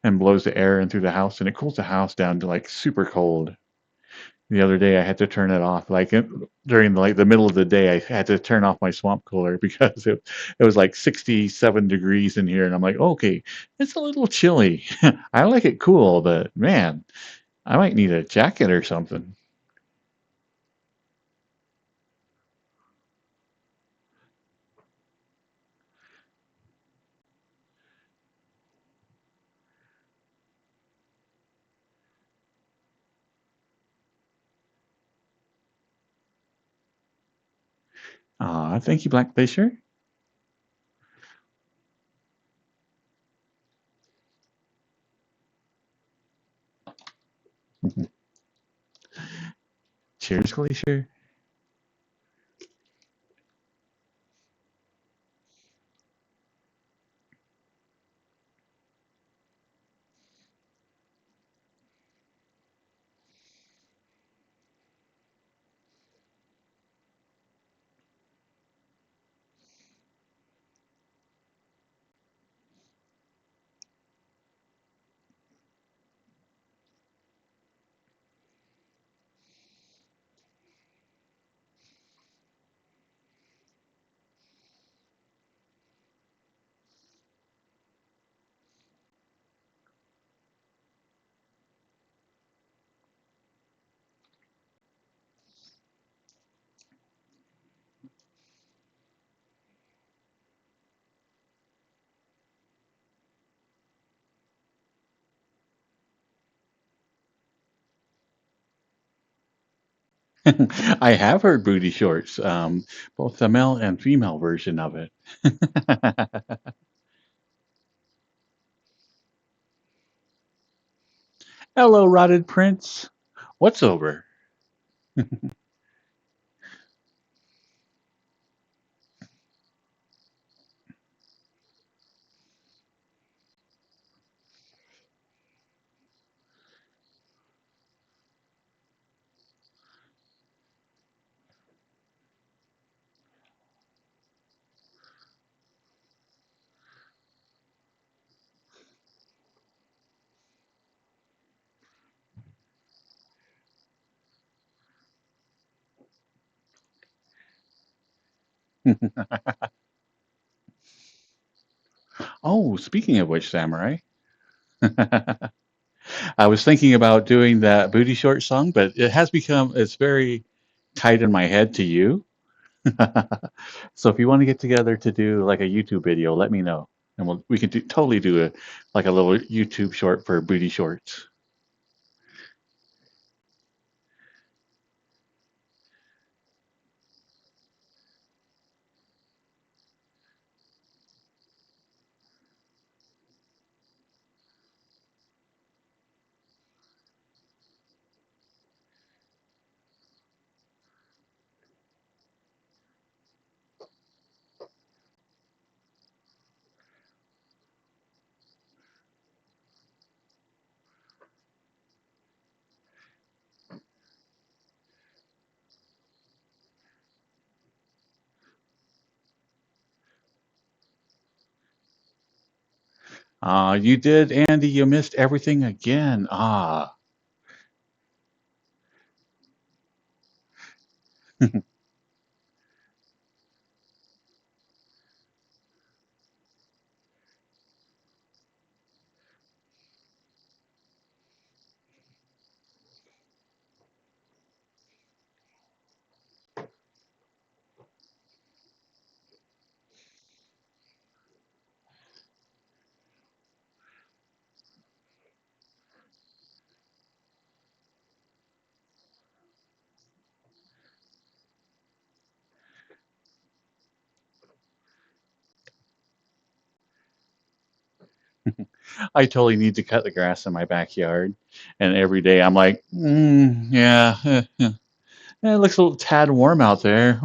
S1: and blows the air in through the house, and it cools the house down to like super cold. The other day I had to turn it off during like the middle of the day. I had to turn off my swamp cooler because it was like 67 degrees in here, and I'm like, okay, it's a little chilly. I like it cool, but man, I might need a jacket or something. Thank you, Black Fisher. Cheers, Glacier. I have heard booty shorts, both the male and female version of it. Hello, Rotted Prince. What's over? Oh, speaking of which, Samurai, I was thinking about doing that booty short song, but it's very tight in my head to you. So if you want to get together to do like a YouTube video, let me know, and we can totally do like a little YouTube short for booty shorts. You did, Andy. You missed everything again. I totally need to cut the grass in my backyard. And every day I'm like, yeah, it looks a little tad warm out there.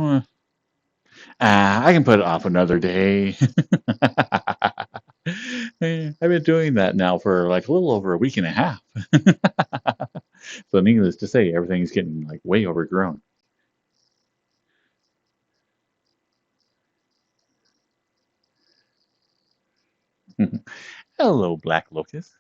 S1: I can put it off another day. I've been doing that now for like a little over a week and a half. So needless to say, everything's getting like way overgrown. Hello, Black Locust.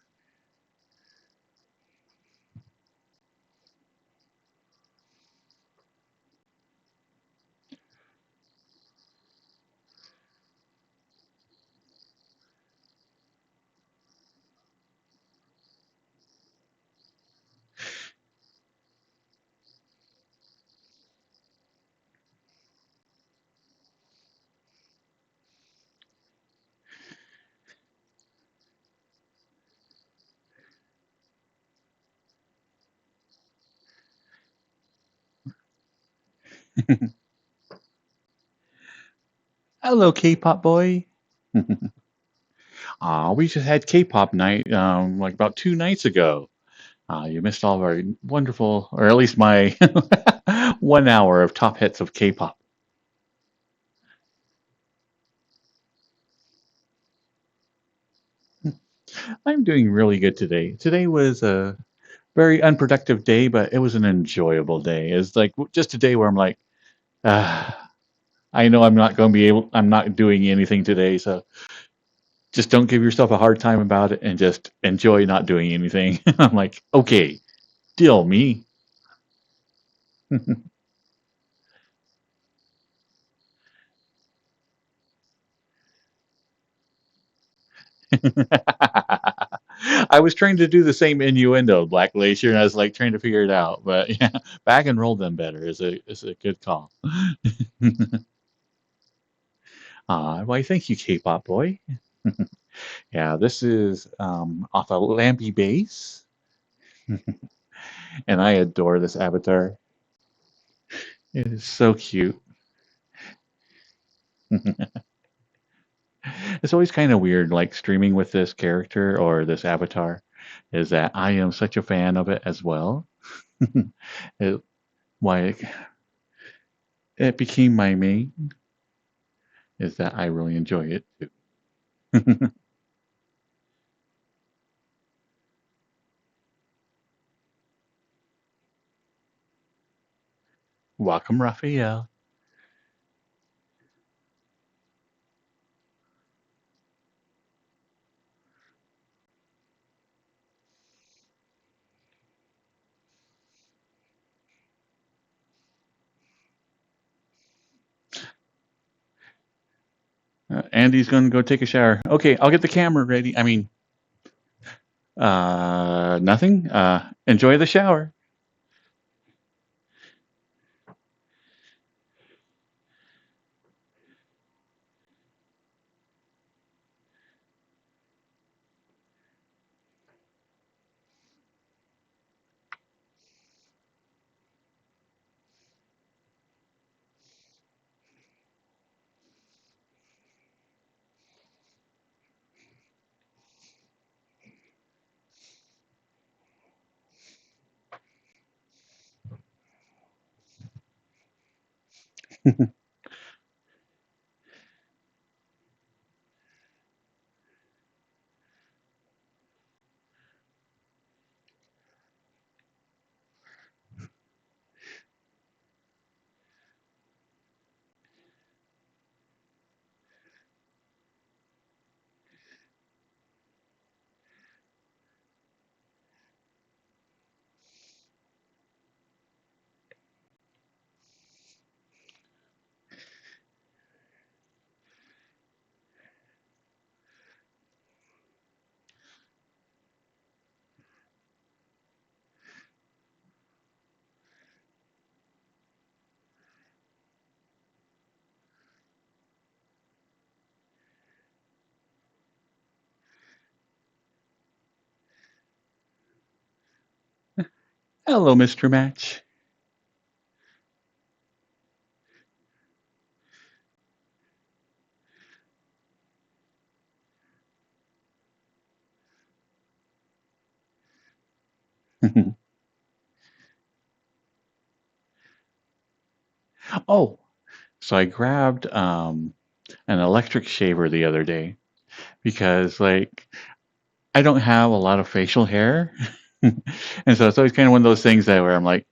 S1: Hello, K-pop boy. We just had K-pop night like about 2 nights ago. You missed all of our wonderful, or at least my 1 hour of top hits of K-pop. I'm doing really good today. Today was a very unproductive day, but it was an enjoyable day. It's like just a day where I'm like, ah, I know I'm not going to be able, I'm not doing anything today, so just don't give yourself a hard time about it and just enjoy not doing anything. I'm like, okay, deal me. I was trying to do the same innuendo, Black Glacier, and I was like trying to figure it out. But yeah, back and roll them better is a good call. Why, thank you, K-pop boy. Yeah, this is off a Lampy base, and I adore this avatar. It is so cute. It's always kind of weird, like streaming with this character or this avatar, is that I am such a fan of it as well. it, why it became my main is that I really enjoy it too. Welcome, Raphael. Andy's going to go take a shower. Okay, I'll get the camera ready. I mean, nothing. Enjoy the shower. Hello, Mr. Match. Oh, so I grabbed an electric shaver the other day because, like, I don't have a lot of facial hair. And so it's always kind of one of those things that where I'm like,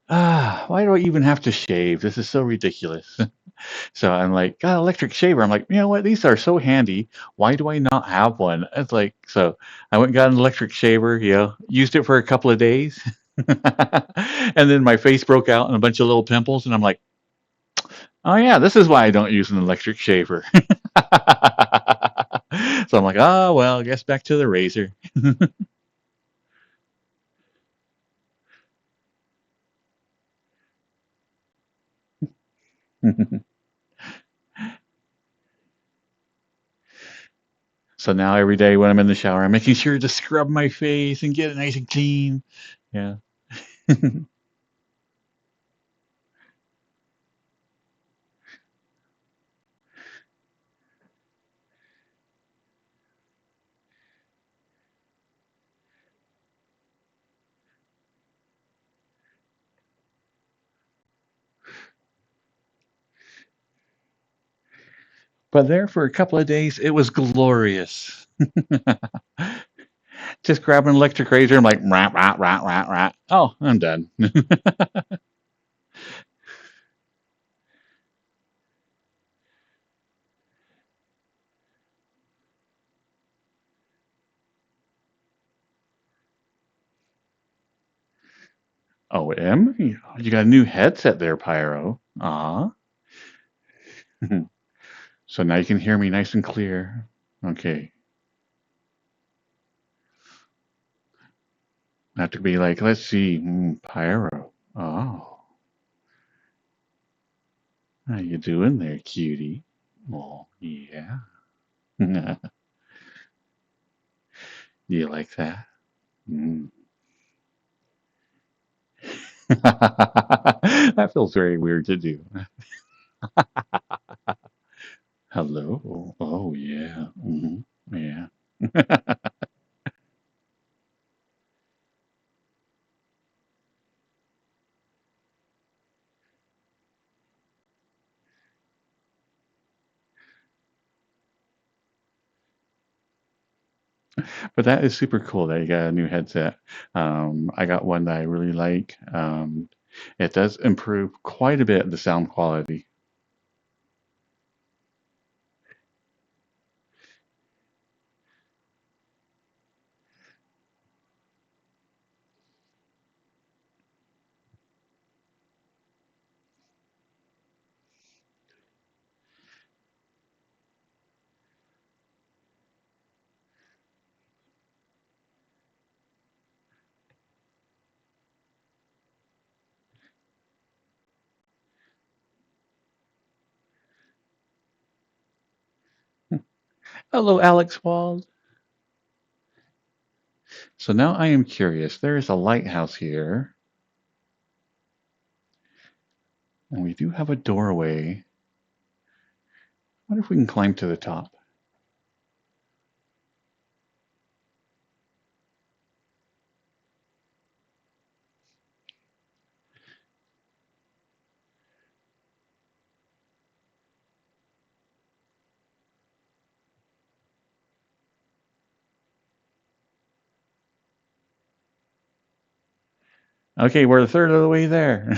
S1: why do I even have to shave? This is so ridiculous. So I'm like, got an electric shaver. I'm like, you know what? These are so handy. Why do I not have one? It's like, so I went and got an electric shaver, used it for a couple of days. And then my face broke out in a bunch of little pimples. And I'm like, oh, yeah, this is why I don't use an electric shaver. So I'm like, oh, well, I guess back to the razor. So now every day when I'm in the shower, I'm making sure to scrub my face and get it nice and clean. Yeah. But there for a couple of days, it was glorious. Just grab an electric razor. I'm like, rat, rat, rat, rat, rat. Oh, I'm done. Oh, M? You got a new headset there, Pyro. Aw. So now you can hear me nice and clear. Okay. I have to be like, let's see, Pyro. Oh, how you doing there, cutie? Oh, yeah. Do you like that? Mm. That feels very weird to do. Hello. Oh, yeah. Yeah. But that is super cool that you got a new headset. I got one that I really like. It does improve quite a bit the sound quality. Hello, Alex Wald. So now I am curious. There is a lighthouse here, and we do have a doorway. I wonder if we can climb to the top. Okay, we're a third of the way there.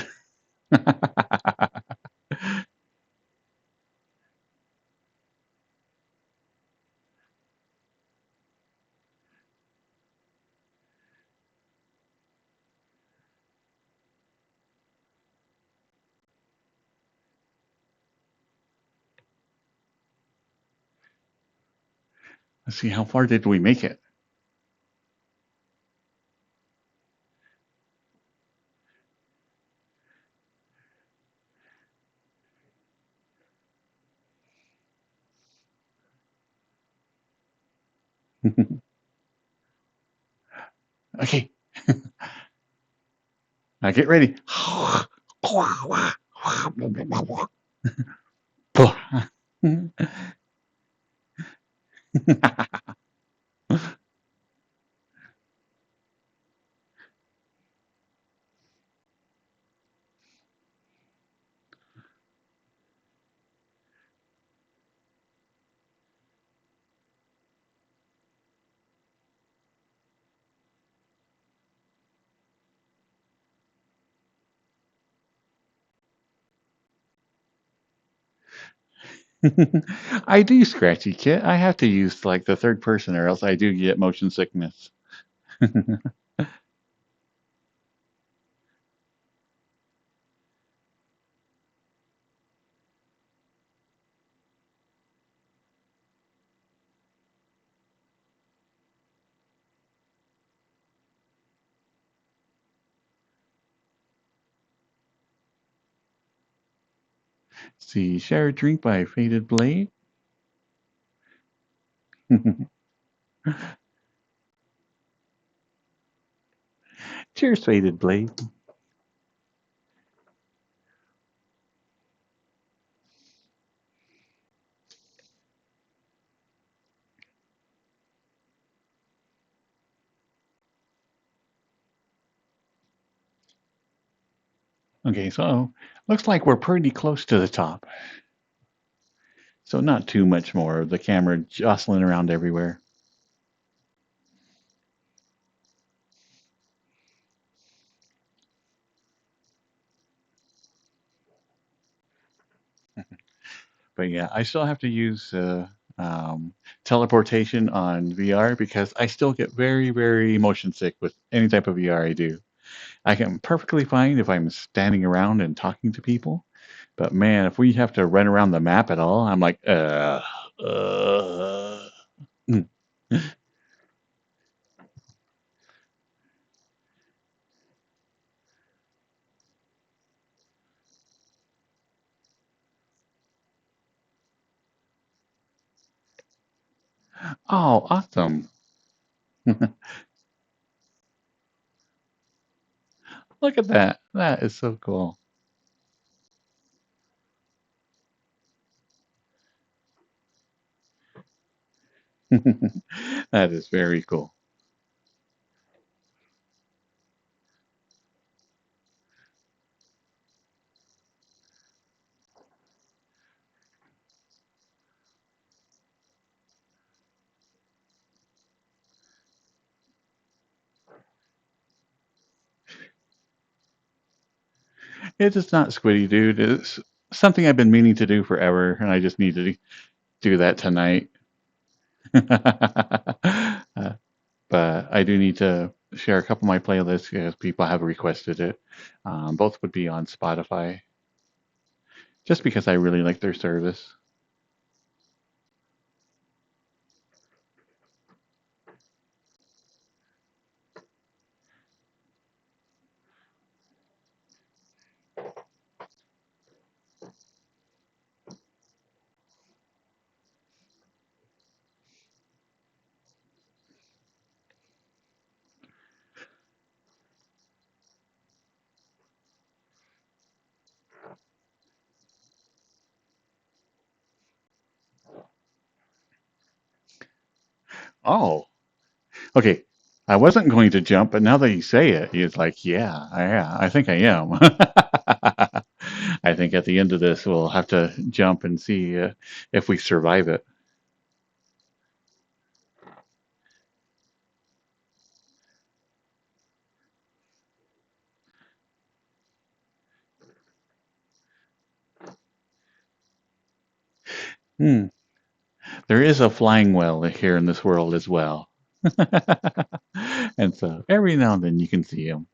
S1: Let's see, how far did we make it? Okay, now get ready. I do scratchy kit. I have to use like the third person or else I do get motion sickness. See, share a drink by Faded Blade. Cheers, Faded Blade. Okay, so looks like we're pretty close to the top. So not too much more of the camera jostling around everywhere. But yeah, I still have to use teleportation on VR because I still get very, very motion sick with any type of VR I do. I can perfectly fine if I'm standing around and talking to people, but man, if we have to run around the map at all, I'm like, uh. Mm. Oh, awesome. Look at that. That is so cool. That is very cool. It is not Squiddy, dude. It's something I've been meaning to do forever, and I just need to do that tonight. But I do need to share a couple of my playlists because people have requested it. Both would be on Spotify, just because I really like their service. Oh, okay. I wasn't going to jump, but now that you say it, it's like, yeah, I think I am. I think at the end of this, we'll have to jump and see if we survive it. Hmm. There is a flying whale here in this world as well. And so every now and then you can see him.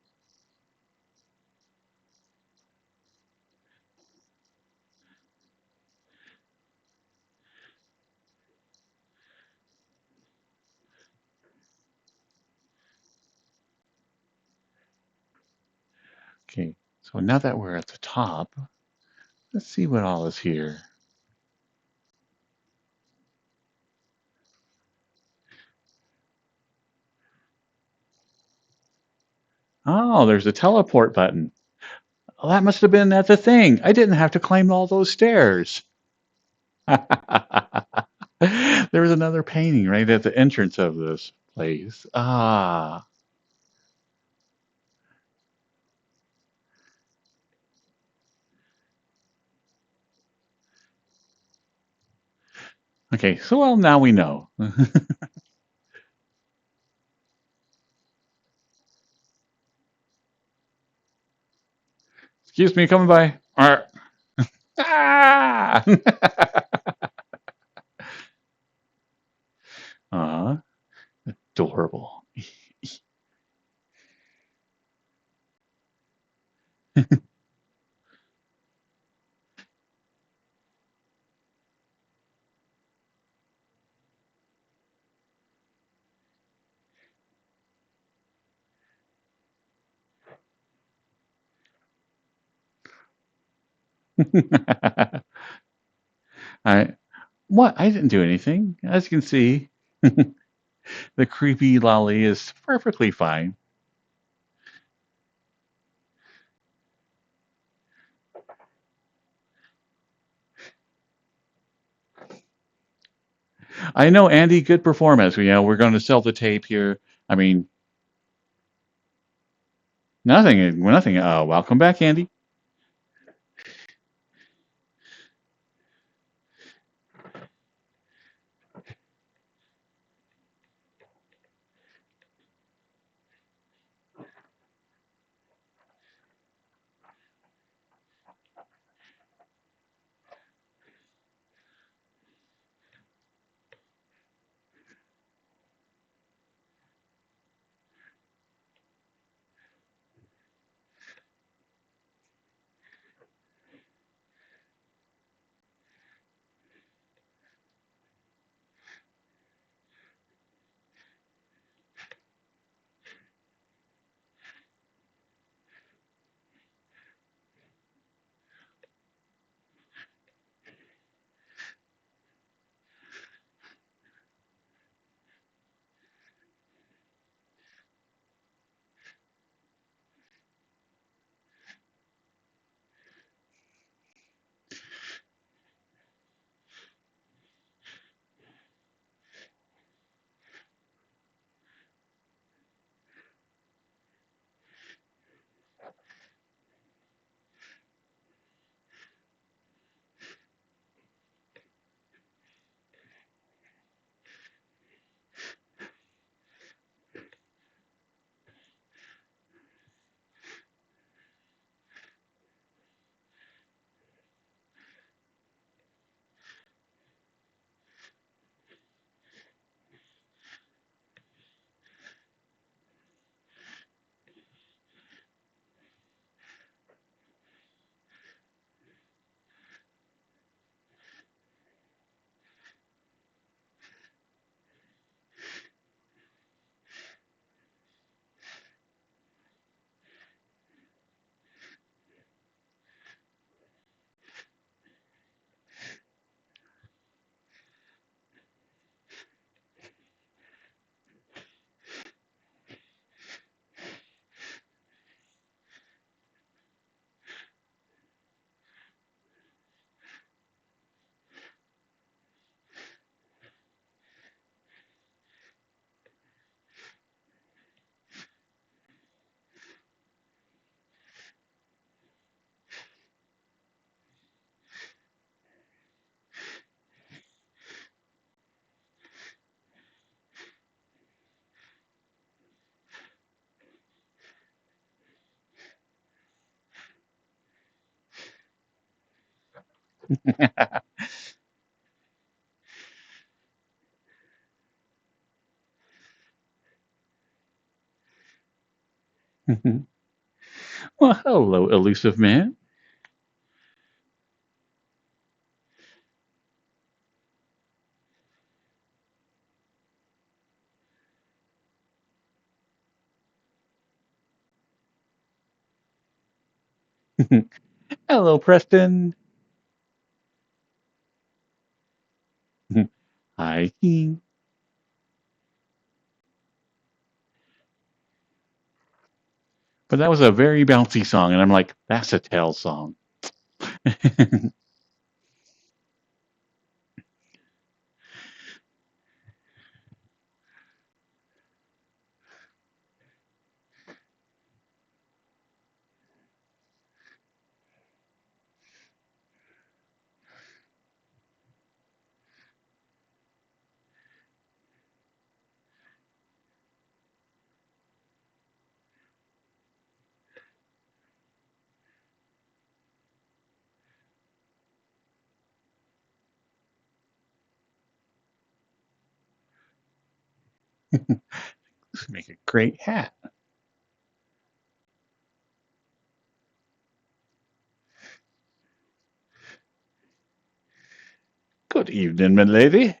S1: Okay, so now that we're at the top, let's see what all is here. Oh, there's a teleport button. Oh, that must have been at the thing. I didn't have to climb all those stairs. There was another painting right at the entrance of this place. Ah. Okay, so well now we know. Excuse me, coming by. Ah! I what? I didn't do anything. As you can see, the creepy lolly is perfectly fine. I know, Andy, good performance. We're going to sell the tape here. I mean, nothing. Welcome back, Andy. Well, hello, elusive man. Hello, Preston. Hi. But that was a very bouncy song, and I'm like, that's a Tail song. This would make a great hat. Good evening, my lady.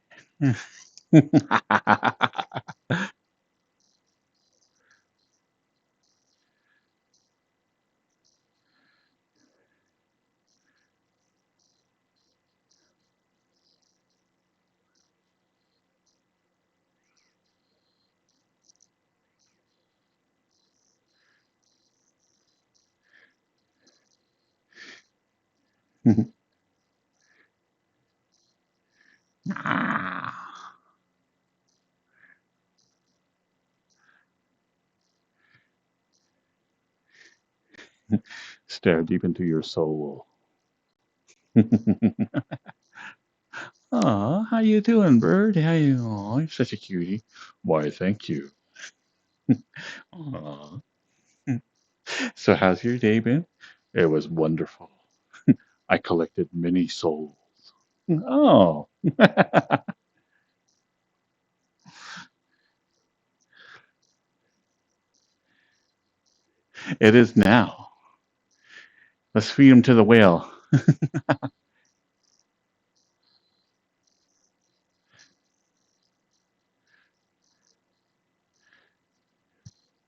S1: Stare deep into your soul. Aw, how you doing, bird? How you? Aw, you're such a cutie. Why, thank you. Aw. So how's your day been? It was wonderful. I collected many souls. Oh, it is now. Let's feed him to the whale.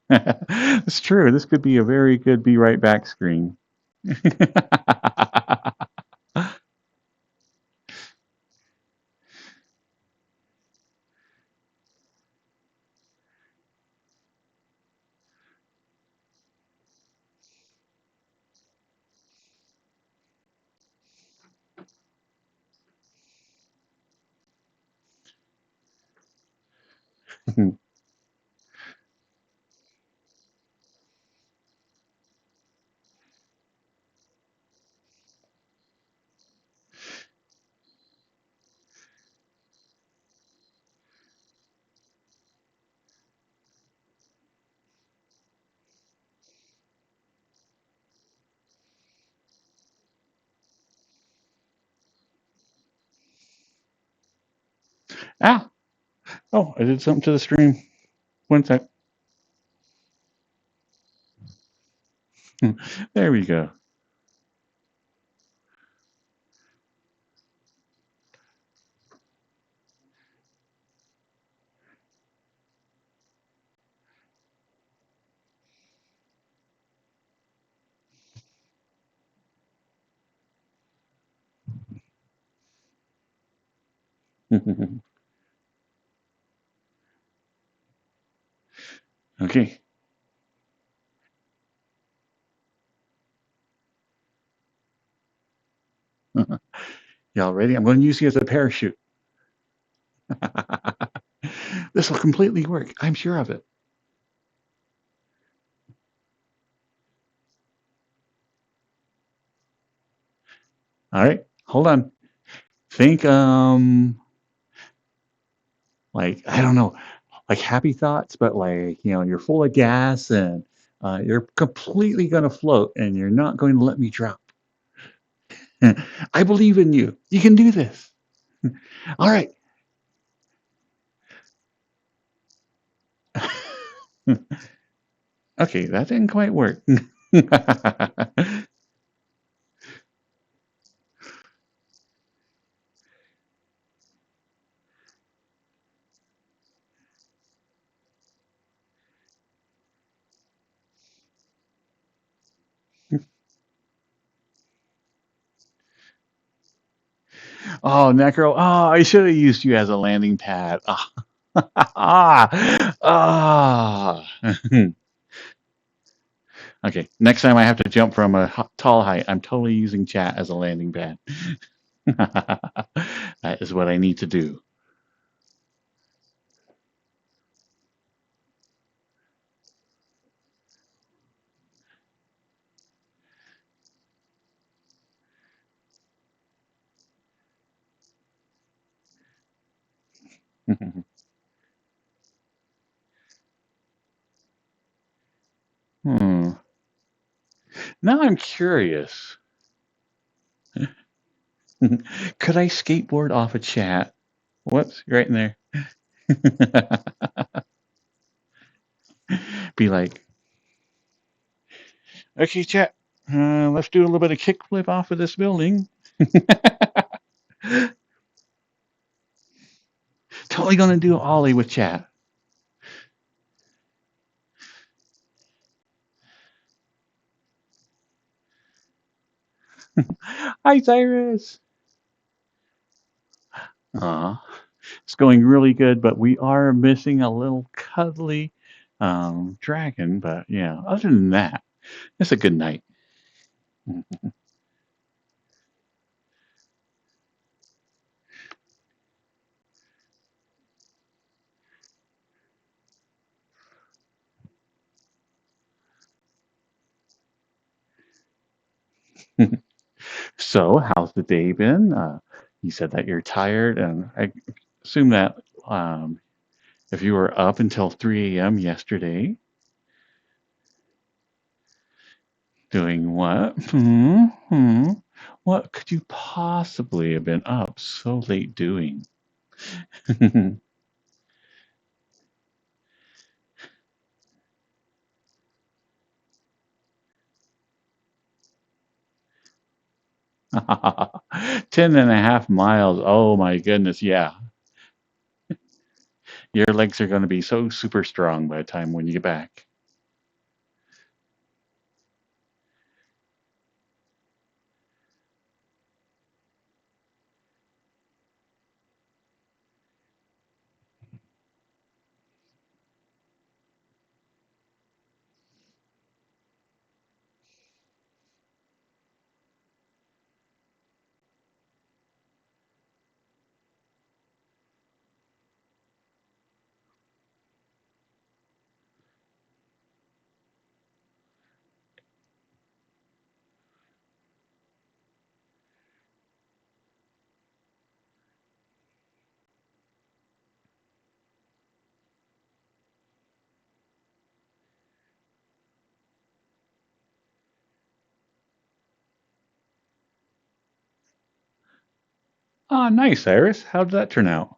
S1: It's true. This could be a very good be right back screen. Ah! Oh, I did something to the stream. One sec. There we go. Okay. Y'all ready? I'm going to use you as a parachute. This will completely work. I'm sure of it. All right. Hold on. Think, like, I don't know, like happy thoughts, but like, you're full of gas and you're completely going to float and you're not going to let me drop. I believe in you. You can do this. All right. Okay, that didn't quite work. Oh, Necro. Oh, I should have used you as a landing pad. Ah. Ah. Okay, next time I have to jump from a tall height, I'm totally using chat as a landing pad. That is what I need to do. Hmm. Now I'm curious. Could I skateboard off a chat? Whoops, right in there. Be like, okay, chat, let's do a little bit of kickflip off of this building. definitely going to do Ollie with chat. Hi, Cyrus. It's going really good, but we are missing a little cuddly dragon. But yeah, other than that, it's a good night. So, how's the day been? You said that you're tired, and I assume that um, if you were up until 3 a.m. yesterday, doing what? What could you possibly have been up so late doing? 10.5 miles. Oh my goodness. Yeah. Your legs are going to be so super strong by the time when you get back. Oh, nice, Iris. How did that turn out?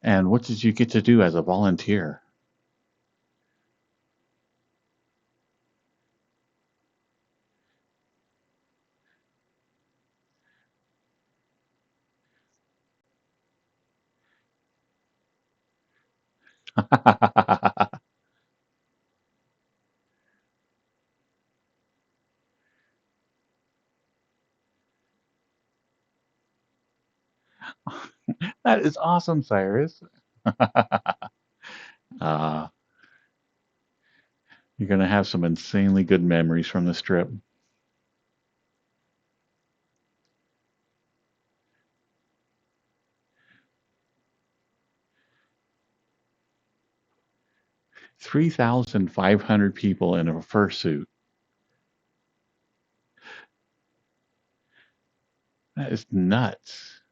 S1: And what did you get to do as a volunteer? That is awesome, Cyrus. uh, you're going to have some insanely good memories from this trip. 3,500 people in a fursuit. That is nuts.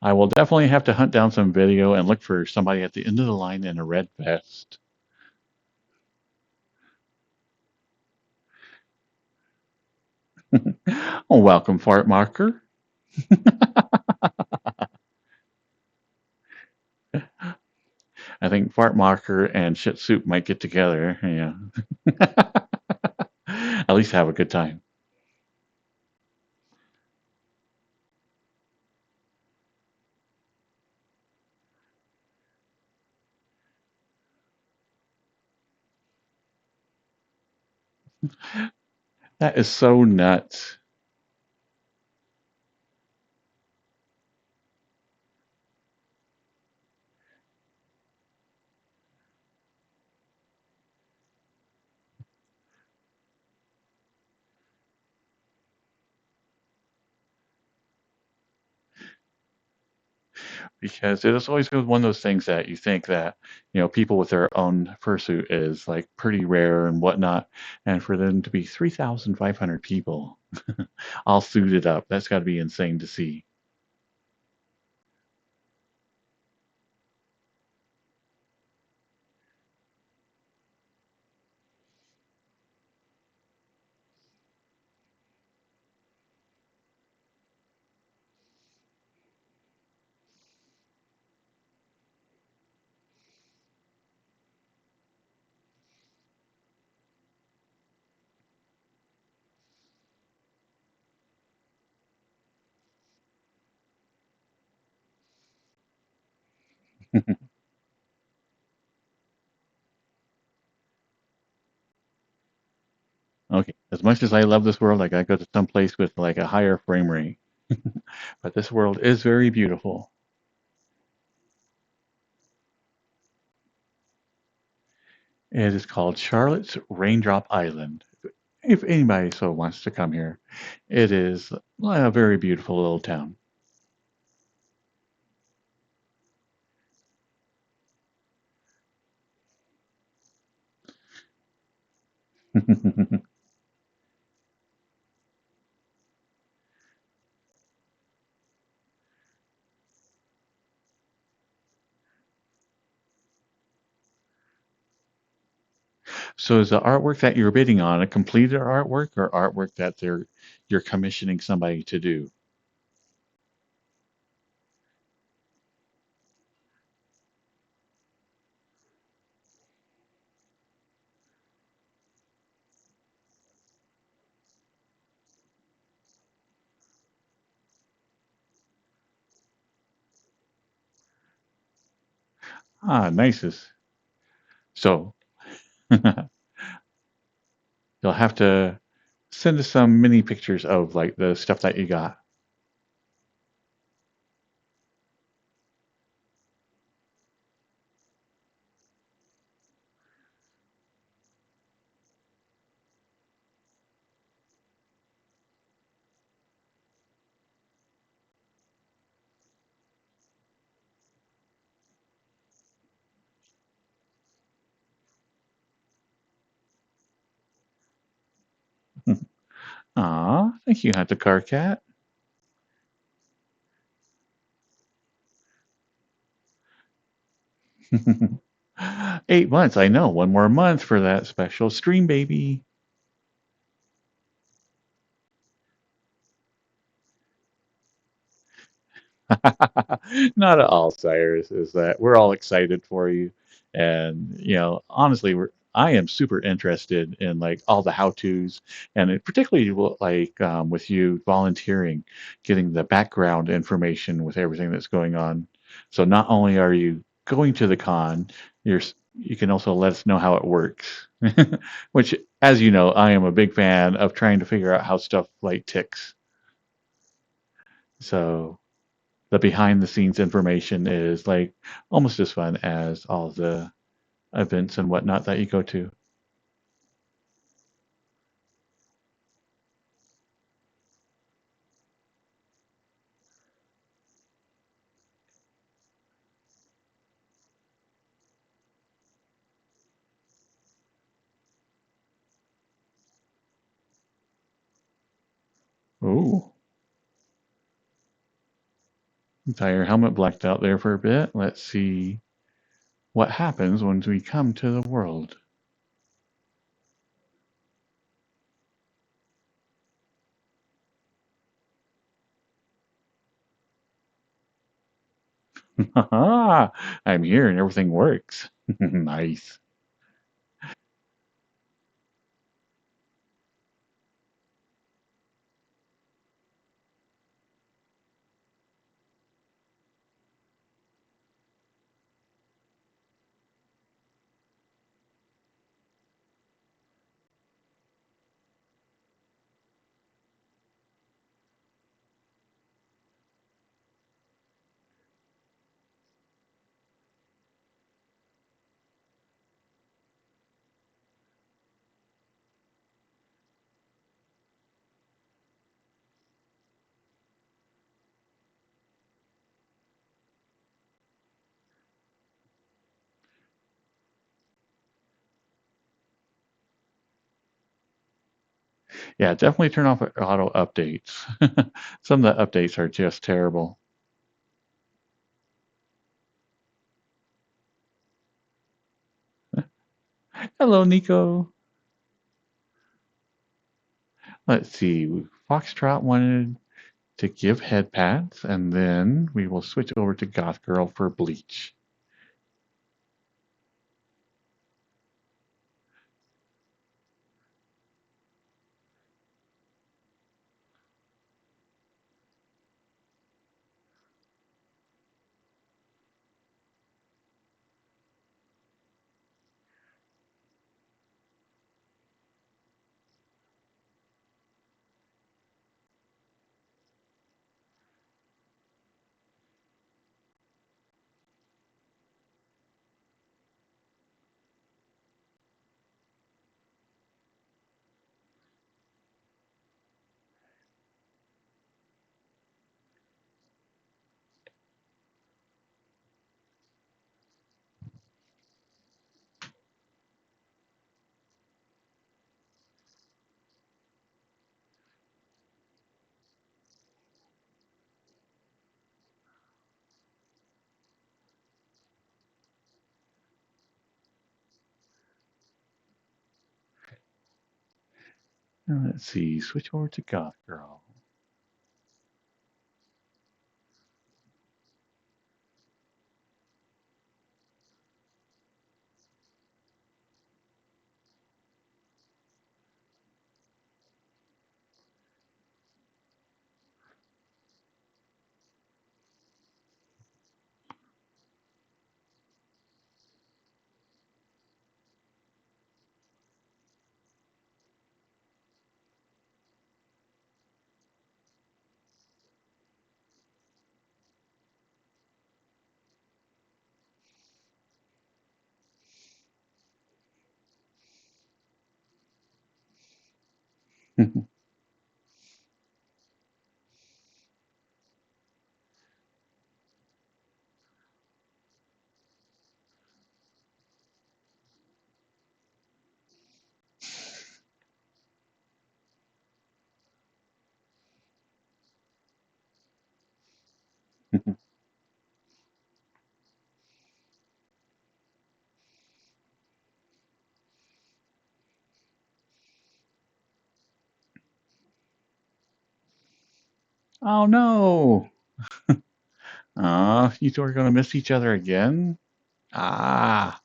S1: I will definitely have to hunt down some video and look for somebody at the end of the line in a red vest. Oh, welcome, Fart Marker. I think Fart Marker and Shit Soup might get together. Yeah. At least have a good time. That is so nuts. Because it is always one of those things that you think that, people with their own fursuit is like pretty rare and whatnot. And for them to be 3,500 people all suited up, that's got to be insane to see. Okay, as much as I love this world, I gotta go to some place with like a higher frame rate. But this world is very beautiful. It is called Charlotte's Raindrop Island. If anybody so wants to come here, it is a very beautiful little town. So is the artwork that you're bidding on a completed artwork or artwork that you're commissioning somebody to do? Ah, nice. So you'll have to send us some mini pictures of like the stuff that you got. Aw, thank you, Hunt the Car Cat. 8 months, I know. One more month for that special stream, baby. Not at all, Cyrus. Is that we're all excited for you, and honestly, I am super interested in like all the how-tos, and particularly like with you volunteering, getting the background information with everything that's going on. So not only are you going to the con, you can also let us know how it works. Which, as you know, I am a big fan of trying to figure out how stuff like ticks. So the behind the scenes information is like almost as fun as all the events and whatnot that you go to. Ooh, entire helmet blacked out there for a bit. Let's see what happens when we come to the world. I'm here and everything works. Nice. Yeah, definitely turn off auto updates. Some of the updates are just terrible. Hello, Nico. Let's see. Foxtrot wanted to give head pats, and then we will switch over to Goth Girl for bleach. Let's see. Switch over to Goth Girl. Oh no! You two are going to miss each other again? Ah.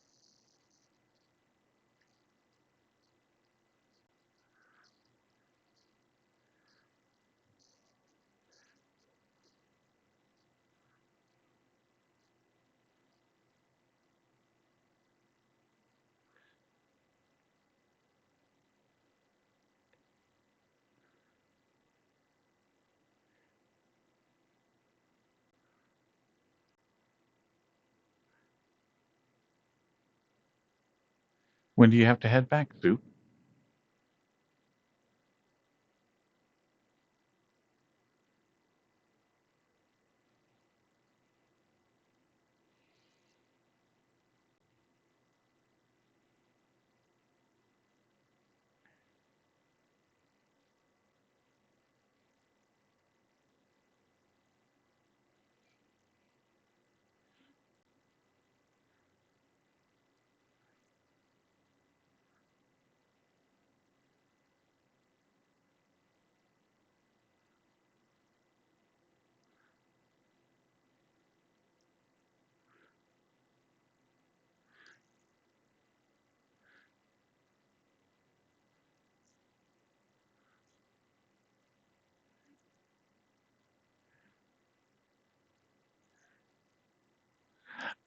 S1: When do you have to head back, Sue?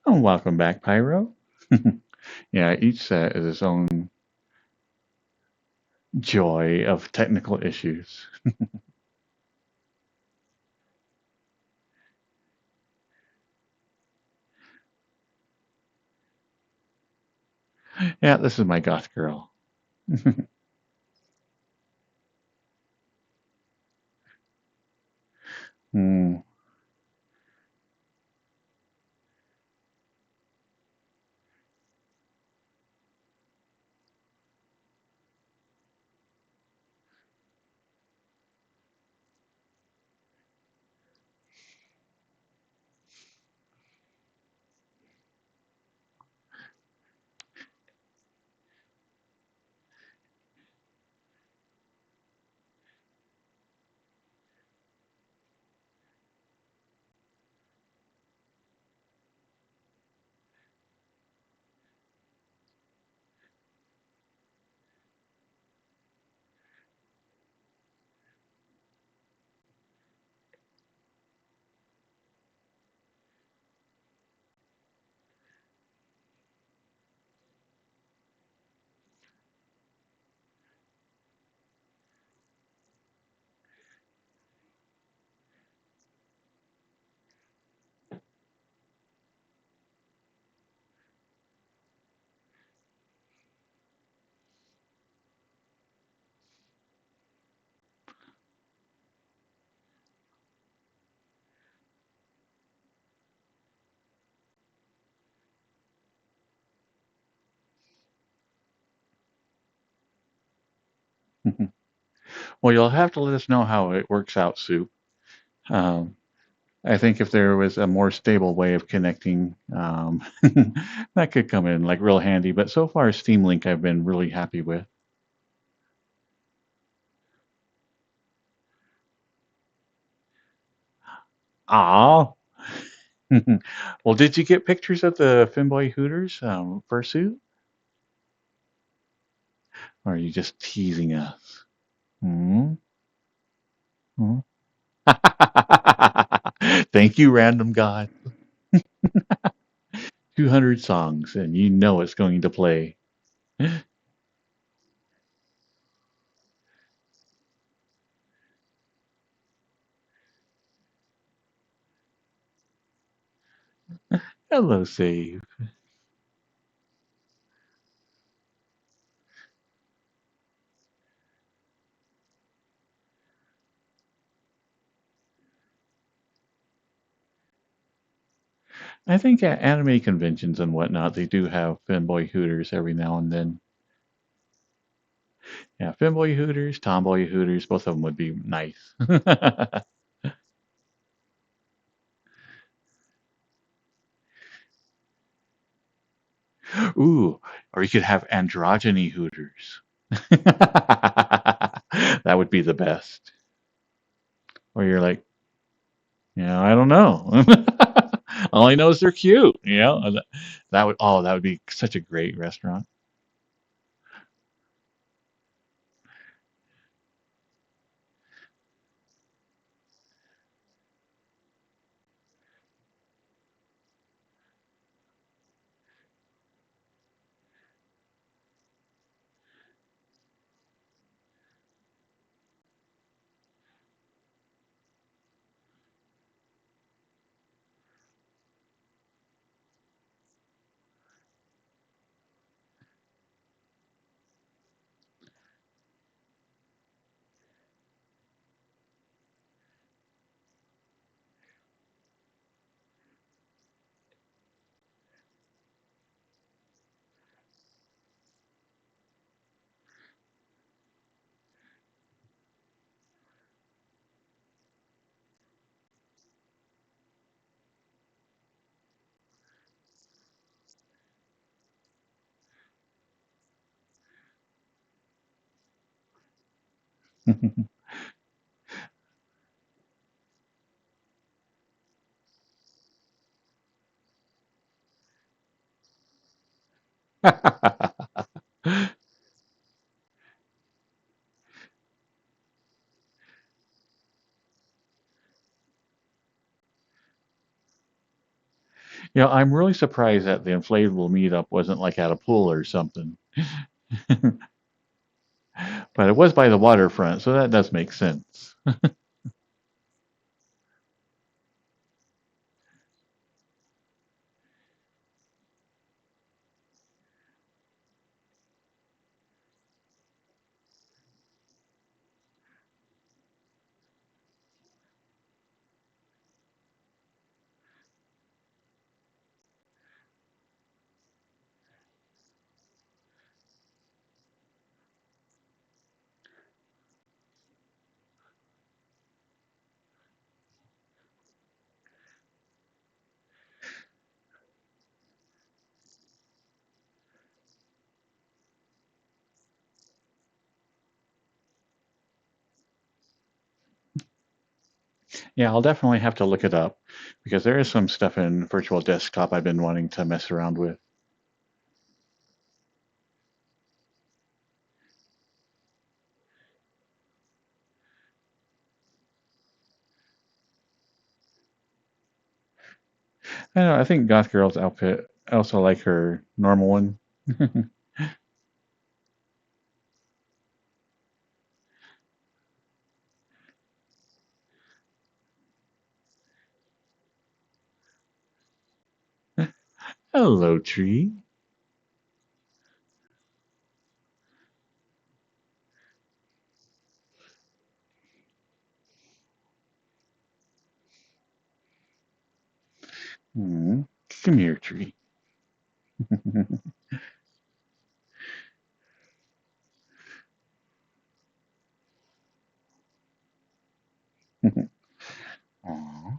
S1: Oh, welcome back, Pyro. Yeah, each set is its own joy of technical issues. Yeah, this is my Goth Girl. Hmm. Well, you'll have to let us know how it works out, Sue. Um, I think if there was a more stable way of connecting, that could come in like real handy. But so far, Steam Link I've been really happy with. Aw. Well, did you get pictures of the Finboy Hooters fursuit? Or are you just teasing us? Hmm? Hmm? Thank you, random god. 200 songs, and you know it's going to play. Hello, save. I think at anime conventions and whatnot, they do have Finboy Hooters every now and then. Yeah, Finboy Hooters, Tomboy Hooters, both of them would be nice. Ooh, or you could have androgyny Hooters. That would be the best. Where you're like, I don't know. All I know is they're cute. That would that would be such a great restaurant. I'm really surprised that the inflatable meetup wasn't like at a pool or something. But it was by the waterfront, so that does make sense. Yeah, I'll definitely have to look it up because there is some stuff in Virtual Desktop I've been wanting to mess around with. I know, I think Goth Girl's outfit, I also like her normal one. Hello, Tree. Hmm. Come here, Tree. Aw,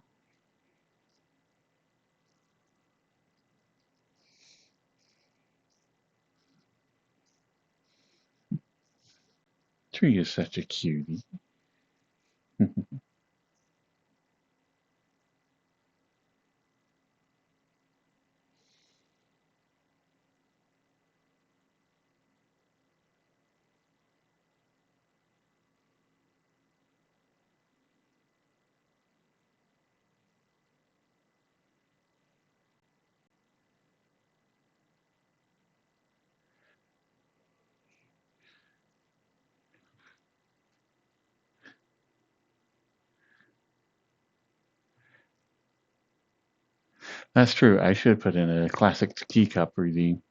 S1: Tree is such a cutie. That's true. I should put in a classic teacup redeem.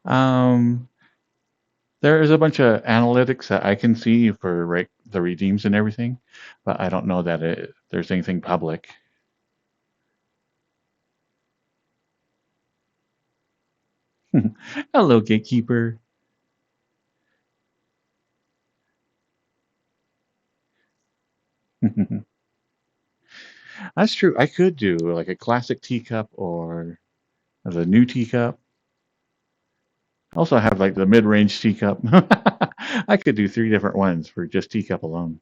S1: Um, there is a bunch of analytics that I can see for the redeems and everything, but I don't know that there's anything public. Hello, gatekeeper. That's true. I could do like a classic teacup or the new teacup. Also have like the mid-range teacup. I could do three different ones for just teacup alone.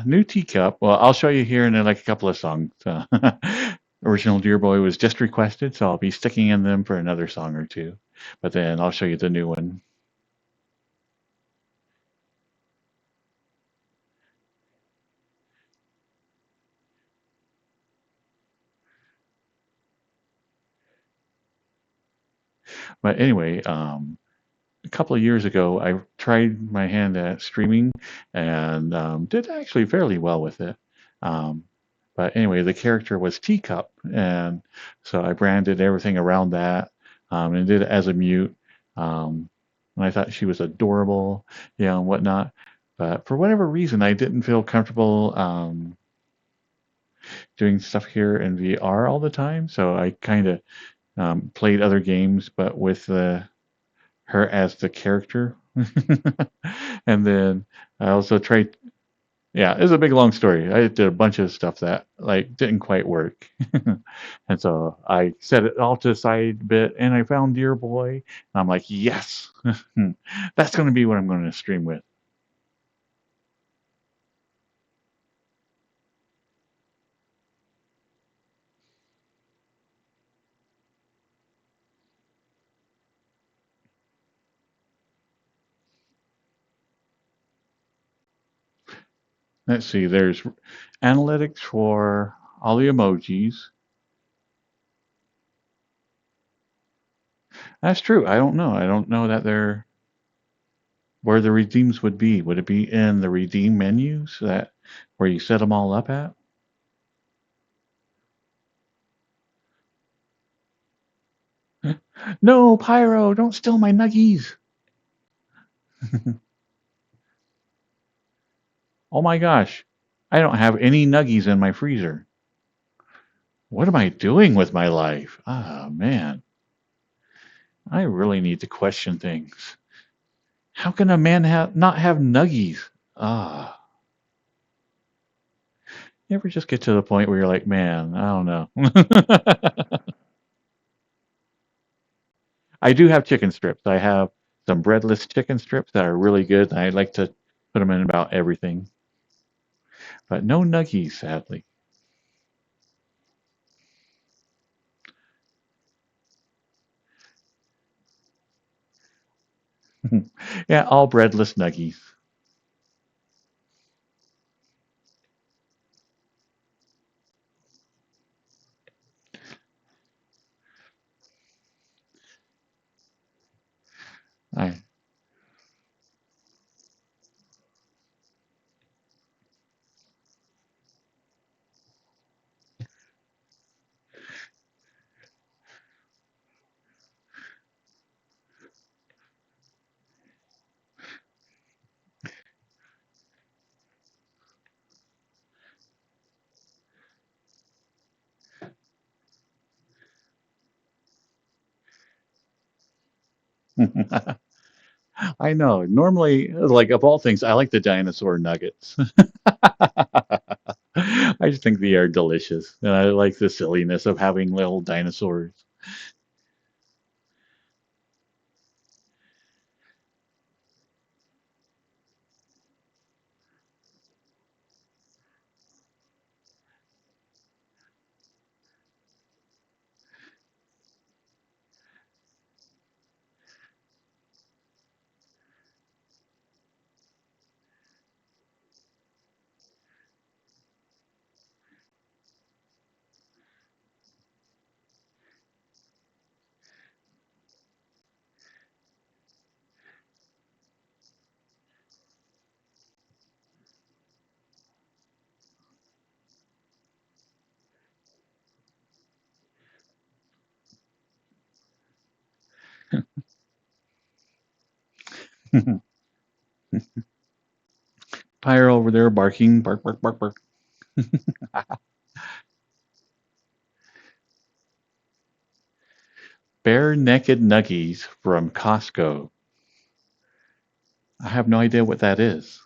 S1: New teacup. Well, I'll show you here in like a couple of songs. Original Dear Boy was just requested, so I'll be sticking in them for another song or two. But then I'll show you the new one. But anyway, a couple of years ago, I tried my hand at streaming and did actually fairly well with it. Um, but anyway, the character was Teacup, and so I branded everything around that and did it as a mute. Um, and I thought she was adorable, and whatnot. But for whatever reason, I didn't feel comfortable doing stuff here in VR all the time. So I kind of played other games, but with her as the character. And then I also tried, yeah, it's a big long story. I did a bunch of stuff that like didn't quite work. And so I set it all to the side a bit and I found Dear Boy and I'm like, yes, that's going to be what I'm going to stream with. Let's see, there's analytics for all the emojis. That's true. I don't know. I don't know that they're where the redeems would be. Would it be in the redeem menus that where you set them all up at? No, Pyro, don't steal my nuggies. Oh my gosh, I don't have any nuggies in my freezer. What am I doing with my life? Ah, man, I really need to question things. How can a man not have nuggies? Ah, you ever just get to the point where you're like, man, I don't know. I do have chicken strips. I have some breadless chicken strips that are really good. I like to put them in about everything, but no nuggies, sadly. Yeah, all breadless nuggies. I know. Normally, like of all things, I like the dinosaur nuggets. I just think they are delicious, and I like the silliness of having little dinosaurs. Pyro over there barking, bark, bark, bark, bark. Bare naked nuggies from Costco. I have no idea what that is.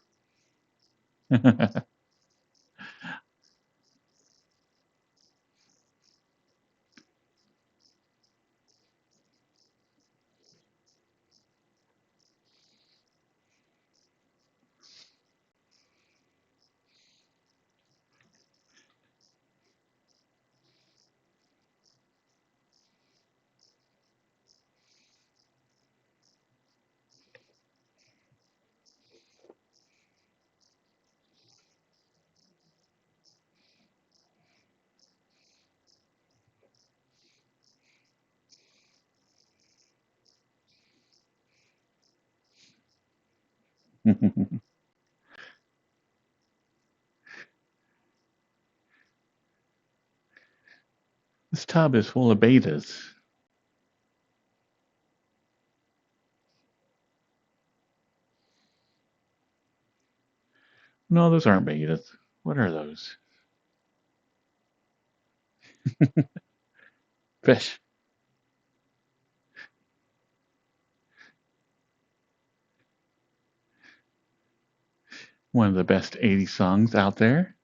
S1: This tub is full of betas. No, those aren't betas. What are those? Fish. One of the best 80s songs out there.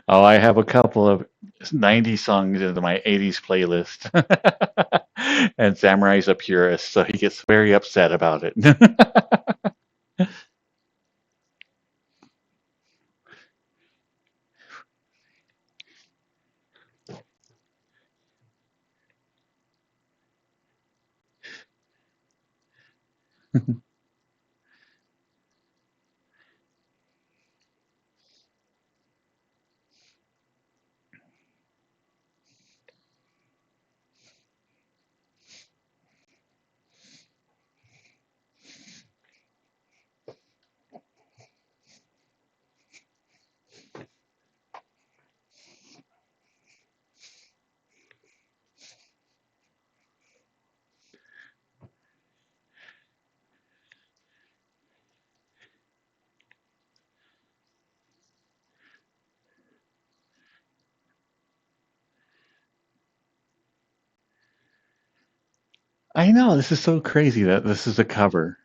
S1: Oh, I have a couple of 90s songs into my 80s playlist. And Samurai's a purist, so he gets very upset about it. I know, this is so crazy that this is a cover.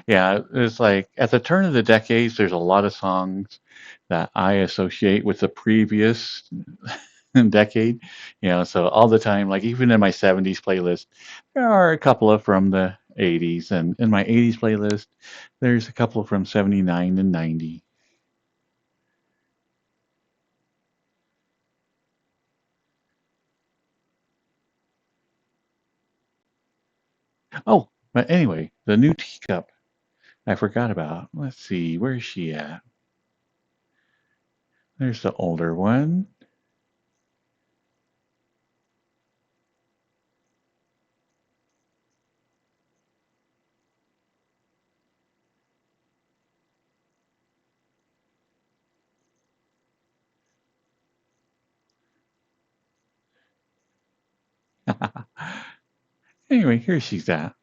S1: Yeah, it's like at the turn of the decades, there's a lot of songs that I associate with the previous decade. So all the time, like even in my 70s playlist, there are a couple of from the 80s, and in my 80s playlist, there's a couple from 79 and 90. Oh, but anyway, the new teacup I forgot about. Let's see, where's she at? There's the older one. Anyway, here she's at.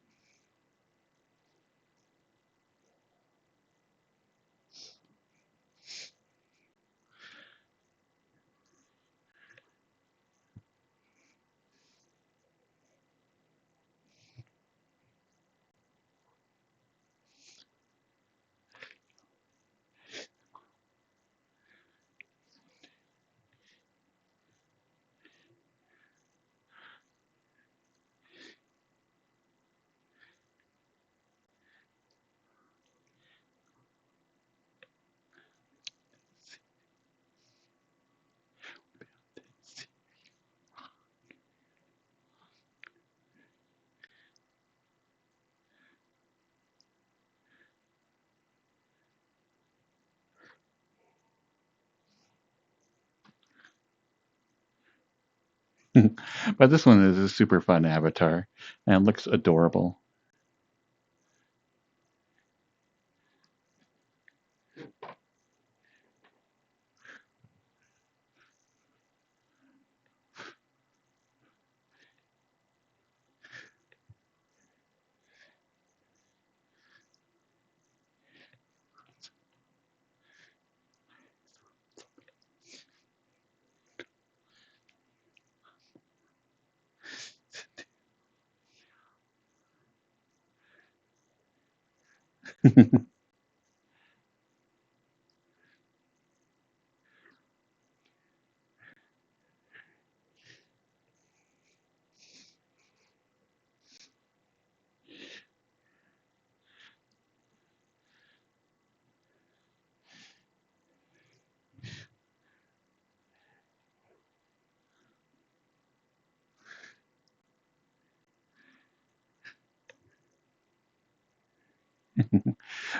S1: But this one is a super fun avatar and looks adorable.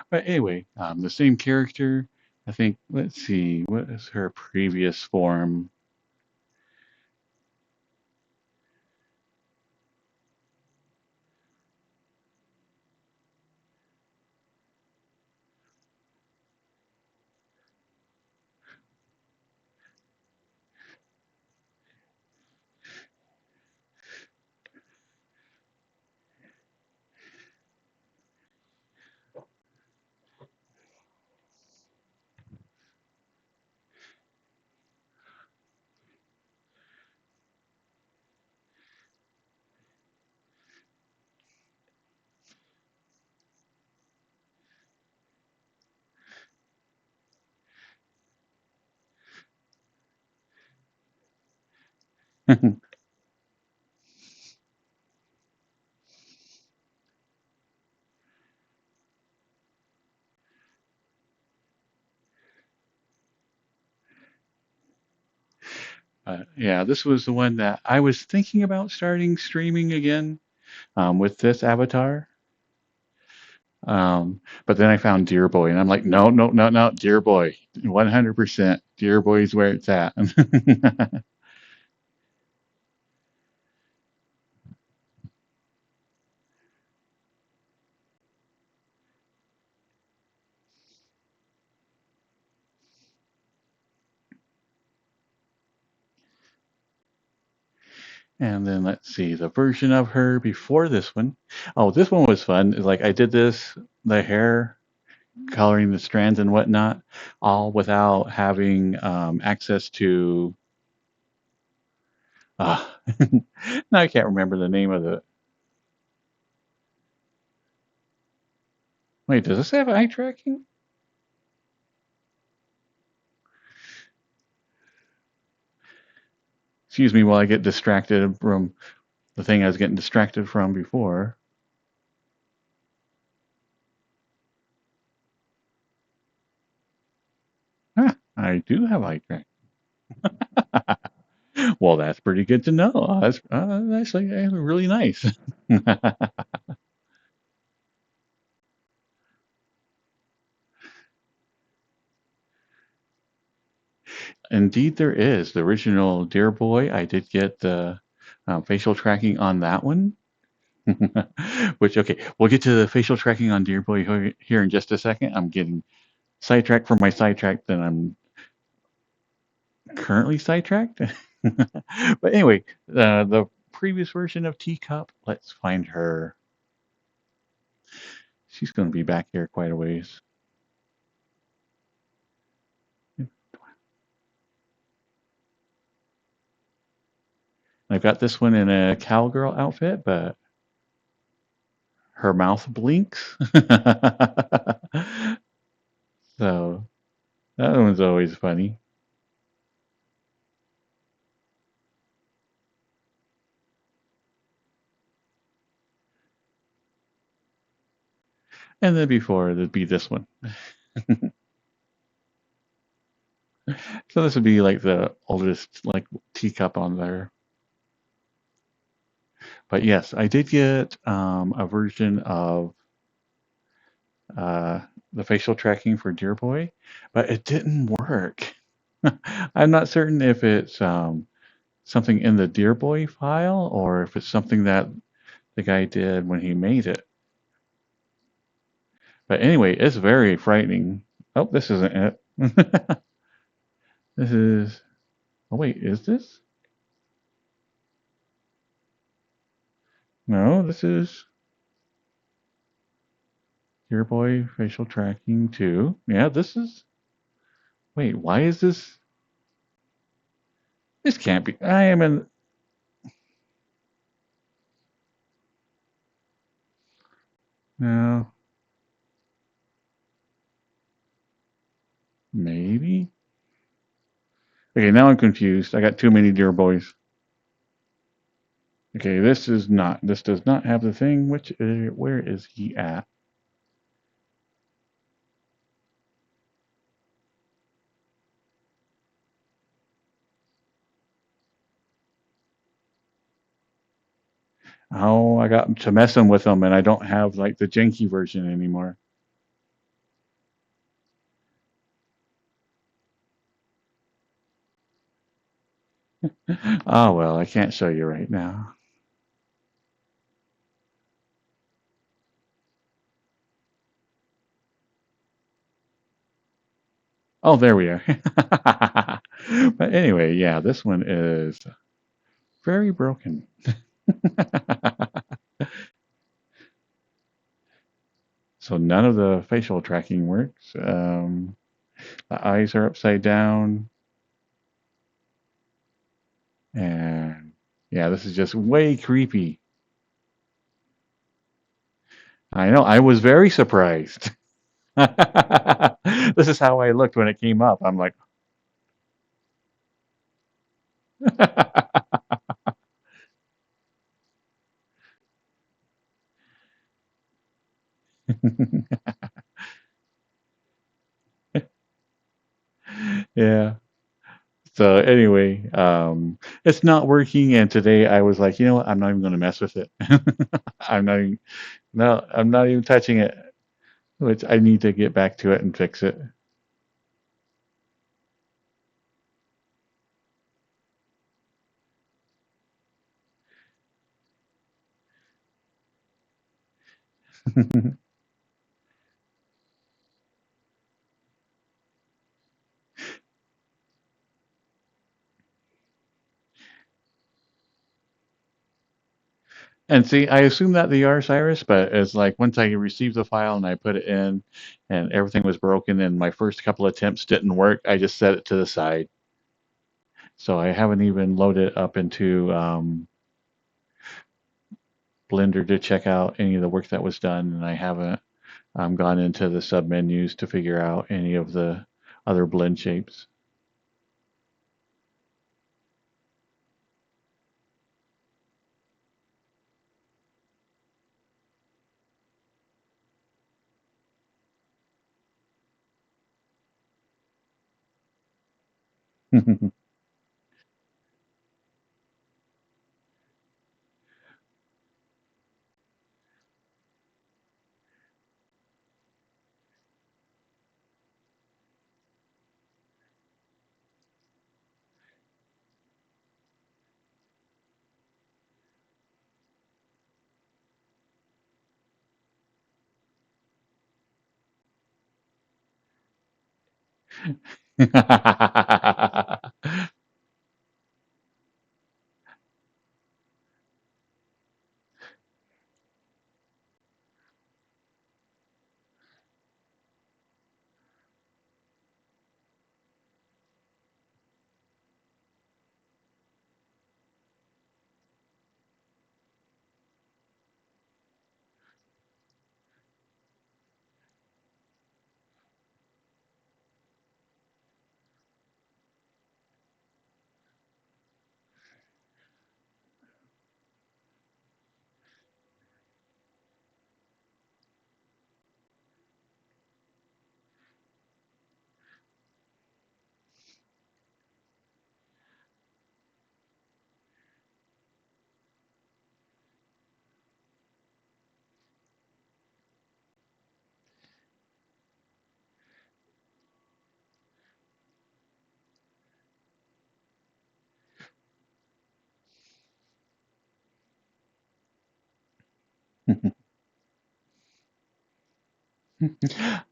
S1: But anyway, the same character. I think, let's see, what is her previous form? Yeah, this was the one that I was thinking about starting streaming again with this avatar. But then I found Deer Boy, and I'm like, no, no, no, no, Deer Boy, 100%. Deer Boy's where it's at. And then let's see the version of her before this one. Oh, this one was fun. Like I did this, the hair, coloring the strands and whatnot, all without having access to. Uh, now I can't remember the name of the. Wait, does this have eye tracking? Excuse me while I get distracted from the thing I was getting distracted from before. Ah, I do have eye tracking. Well, that's pretty good to know. That's actually really nice. Indeed, there is. The original Dear Boy, I did get the facial tracking on that one. Which, okay, we'll get to the facial tracking on Dear Boy here in just a second. I'm getting sidetracked from my sidetrack that I'm currently sidetracked. But anyway, the previous version of Teacup, let's find her. She's going to be back here quite a ways. I've got this one in a cowgirl outfit, but her mouth blinks. So that one's always funny. And then before, there'd be this one. So this would be like the oldest like teacup on there. But yes, I did get a version of uh, the facial tracking for Dear Boy, but it didn't work. I'm not certain if it's something in the Dear Boy file or if it's something that the guy did when he made it. But anyway, it's very frightening. Oh, this isn't it. This is. Oh, wait, is this? No, this is Dear Boy facial tracking 2. Yeah, this is. Wait, why is this? This can't be. I am in. No, maybe. Okay, now I'm confused. I got too many Dear Boys. Okay, this is not. This does not have the thing. Where is he at? Oh, I got to messing with them, and I don't have like the janky version anymore. Oh well, I can't show you right now. Oh, there we are. But anyway, yeah, this one is very broken. So none of the facial tracking works. The eyes are upside down. And yeah, this is just way creepy. I know, I was very surprised. This is how I looked when it came up. I'm like, yeah. So anyway, it's not working, and today I was like, you know what? I'm not even going to mess with it. I'm not even, no, I'm not even touching it. Which I need to get back to it and fix it. And see, I assume that they are Cyrus, but it's like once I received the file and I put it in, and everything was broken, and my first couple attempts didn't work, I just set it to the side. So I haven't even loaded it up into Blender to check out any of the work that was done, and I haven't gone into the submenus to figure out any of the other blend shapes.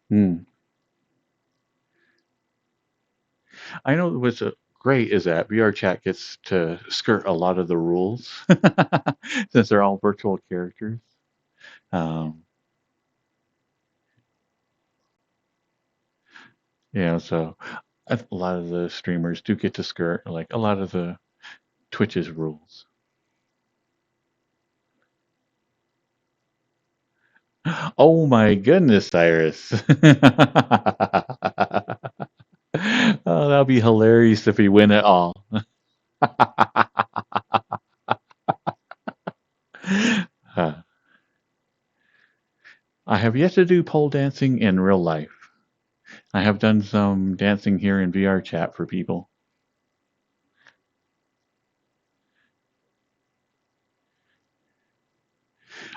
S1: Hmm. I know what's great is that VRChat gets to skirt a lot of the rules since they're all virtual characters. Um, so a lot of the streamers do get to skirt like a lot of the Twitch's rules. Oh my goodness, Cyrus. Oh, that'll be hilarious if we win it all. Uh, I have yet to do pole dancing in real life. I have done some dancing here in VR chat for people.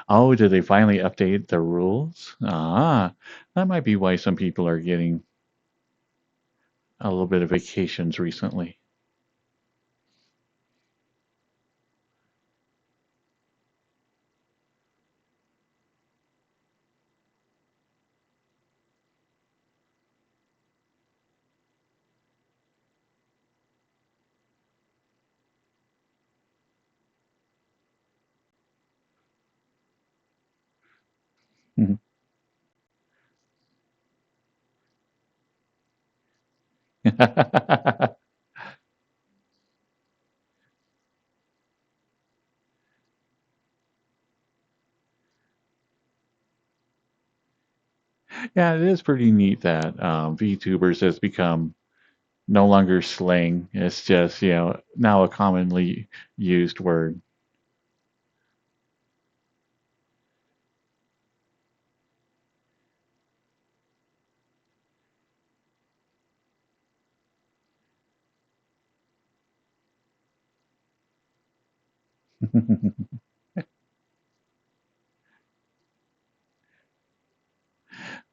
S1: Oh, did they finally update the rules? Ah, that might be why some people are getting a little bit of vacations recently. Yeah, it is pretty neat that VTubers has become no longer slang. It's just, now a commonly used word.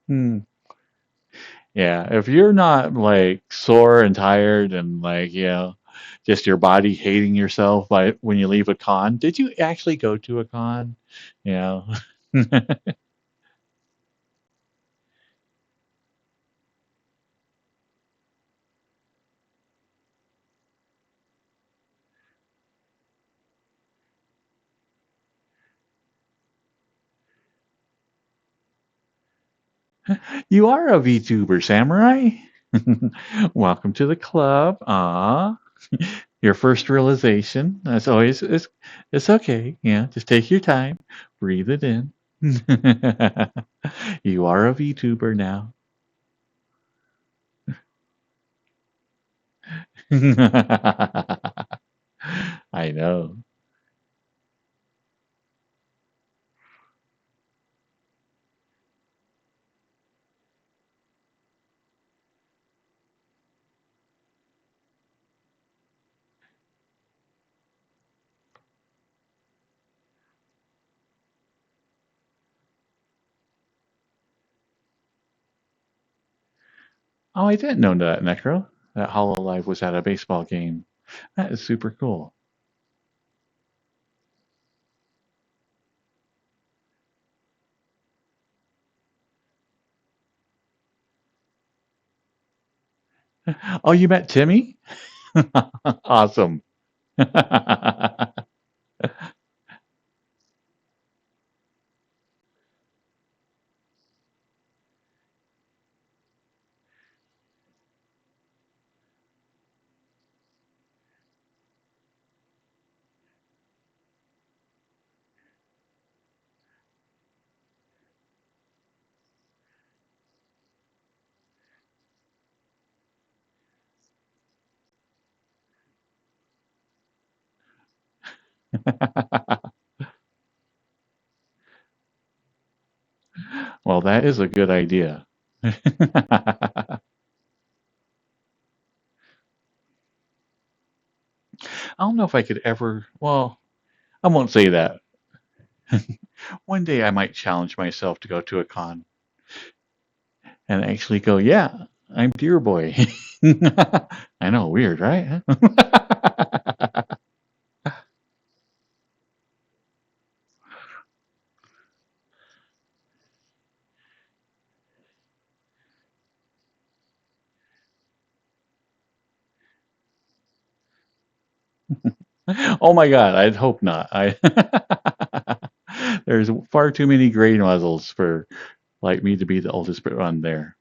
S1: Hmm. Yeah, if you're not like sore and tired and like, just your body hating yourself by when you leave a con, did you actually go to a con? Yeah. You are a VTuber, Samurai. Welcome to the club. Ah, your first realization. That's always it's okay. Yeah, just take your time, breathe it in. You are a VTuber now. I know. Oh, I didn't know that, Necro. That Hololive was at a baseball game. That is super cool. Oh, you met Timmy? Awesome. Well, that is a good idea. I don't know if I could ever, well, I won't say that. One day I might challenge myself to go to a con and actually go, yeah, I'm Deer Boy. I know, weird, right? Oh my God, I'd hope not. There's far too many gray muzzles for like me to be the oldest one there.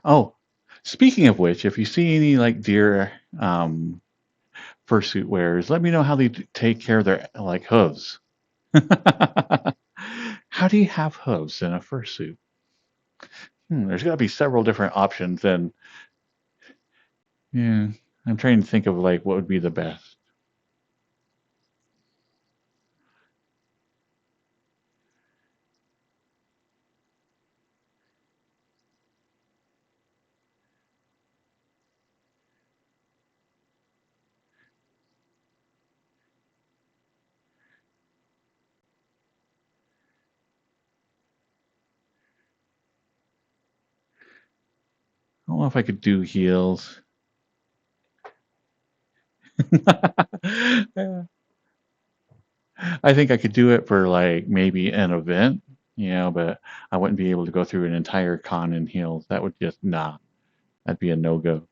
S1: Oh, speaking of which, if you see any like deer fursuit wearers, let me know how they take care of their like hooves. How do you have hooves in a fursuit? There's got to be several different options, and yeah, I'm trying to think of like what would be the best. I don't know if I could do heels. I think I could do it for like maybe an event, but I wouldn't be able to go through an entire con in heels. That would just nah, that'd be a no go.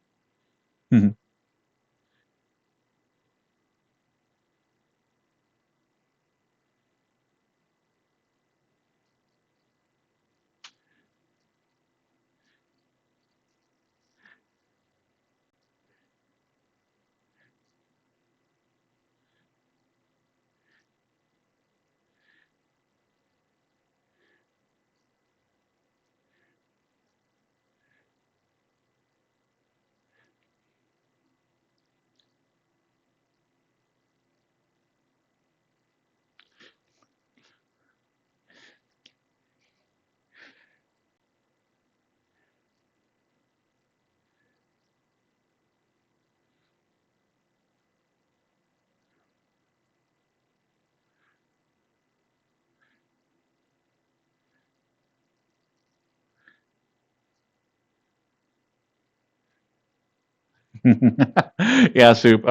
S1: Yeah, Soup.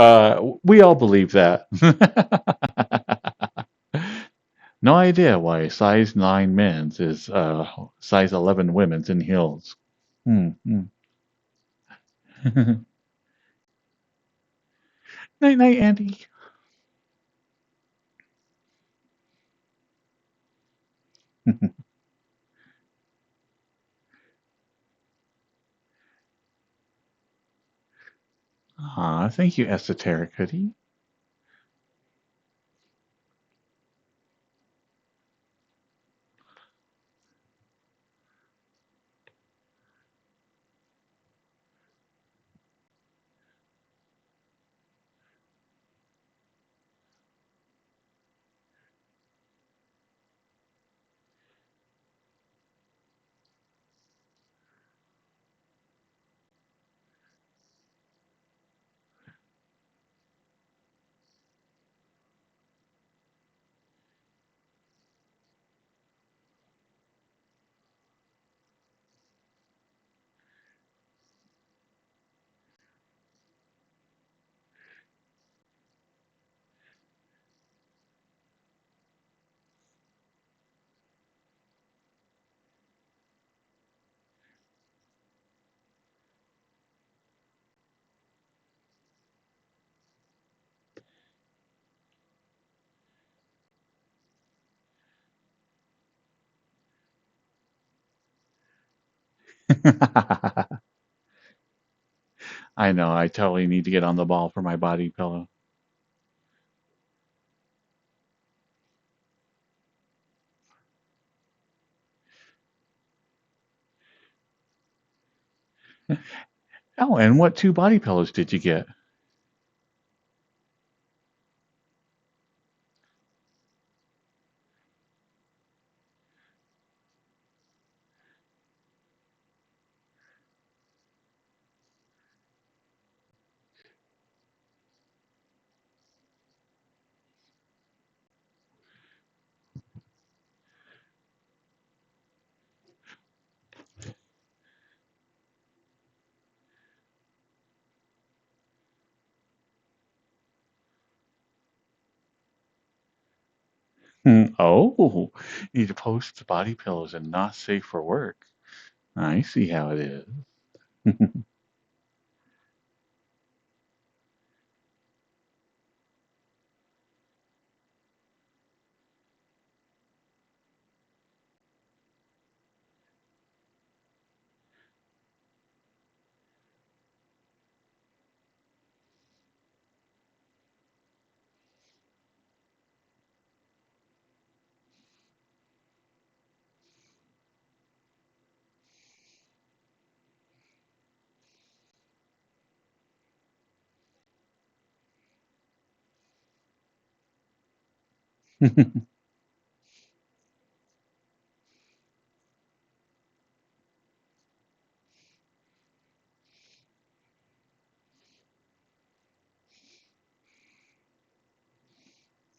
S1: We all believe that. No idea why size 9 men's is size 11 women's in heels. Hmm. Night night, Andy. Thank you, Esoteric Hoodie. I know. I totally need to get on the ball for my body pillow. Oh, and what two body pillows did you get? Oh, you need to post body pillows and not safe for work. I see how it is.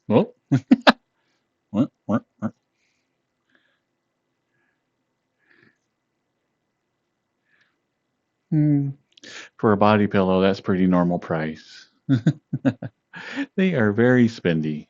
S1: Oh, what? Hmm. For a body pillow, that's pretty normal price. They are very spendy.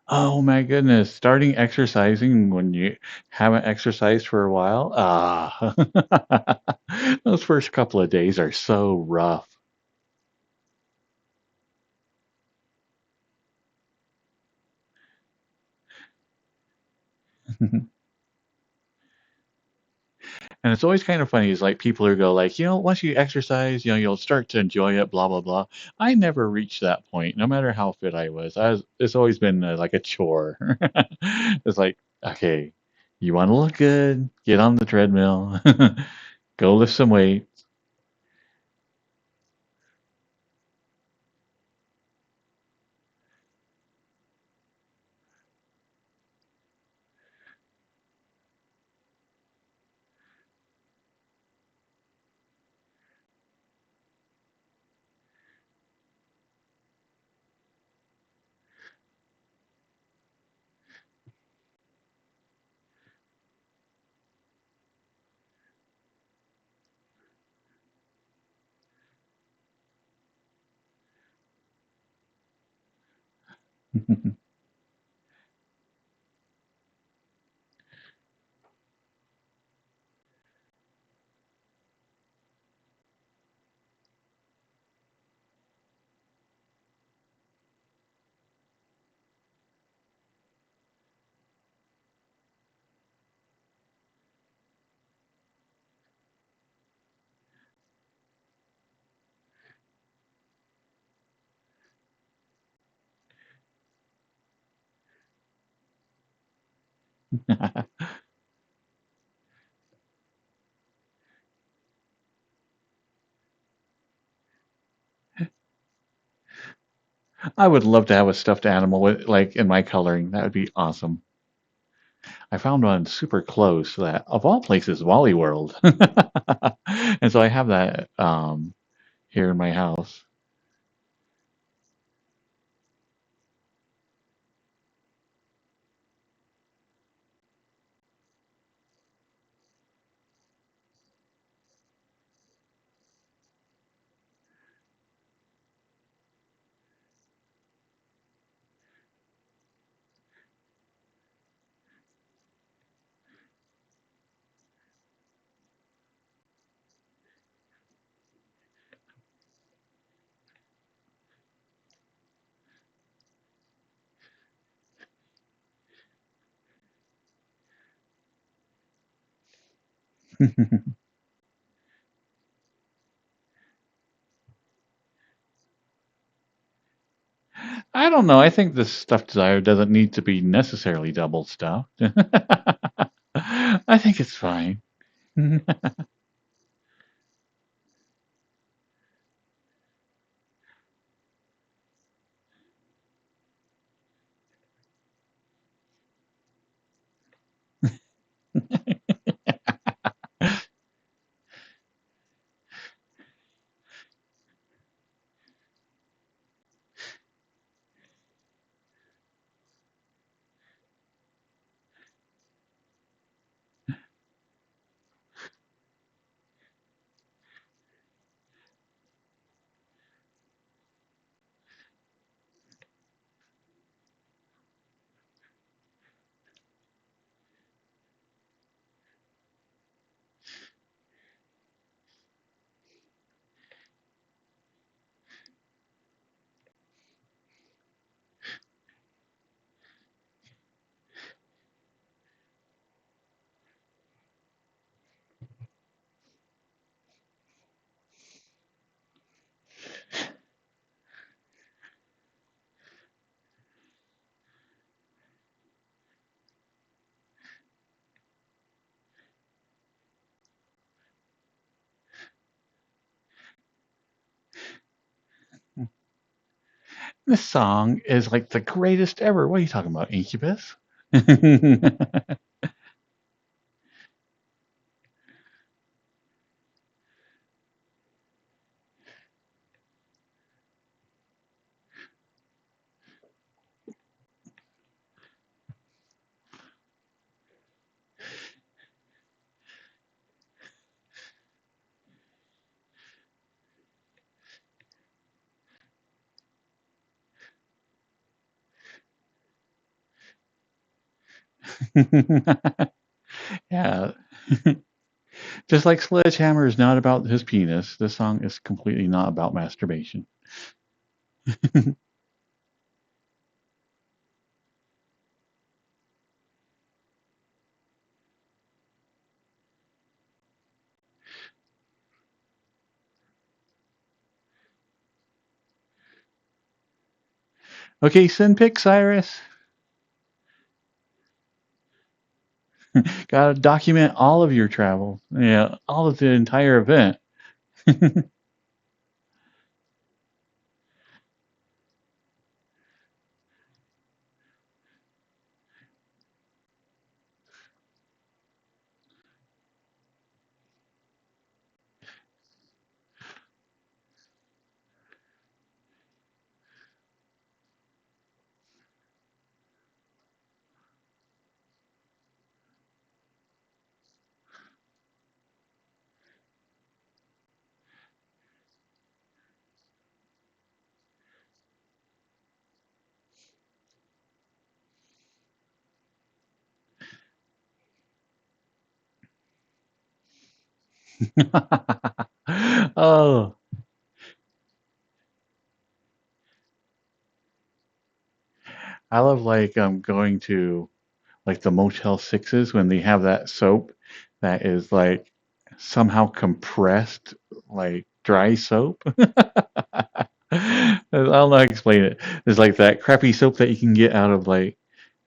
S1: Oh my goodness, starting exercising when you haven't exercised for a while. Ah, those first couple of days are so rough. And it's always kind of funny is like people who go like, once you exercise, you'll start to enjoy it, blah blah blah. I never reached that point, no matter how fit I was. It's always been like a chore. It's like, okay, you want to look good, get on the treadmill, go lift some weights. I would love to have a stuffed animal with, like in my coloring. That would be awesome. I found one super close that, of all places, Wally World. And so I have that here in my house. I don't know. I think the stuffed desire doesn't need to be necessarily double stuffed. I think it's fine. This song is like the greatest ever. What are you talking about, Incubus? Yeah. Just like Sledgehammer is not about his penis, this song is completely not about masturbation. Okay, send pics, Cyrus. Gotta document all of your travels. Yeah, all of the entire event. Oh, I love like going to like the Motel Sixes when they have that soap that is like somehow compressed, like dry soap. I don't know how to explain it. It's like that crappy soap that you can get out of like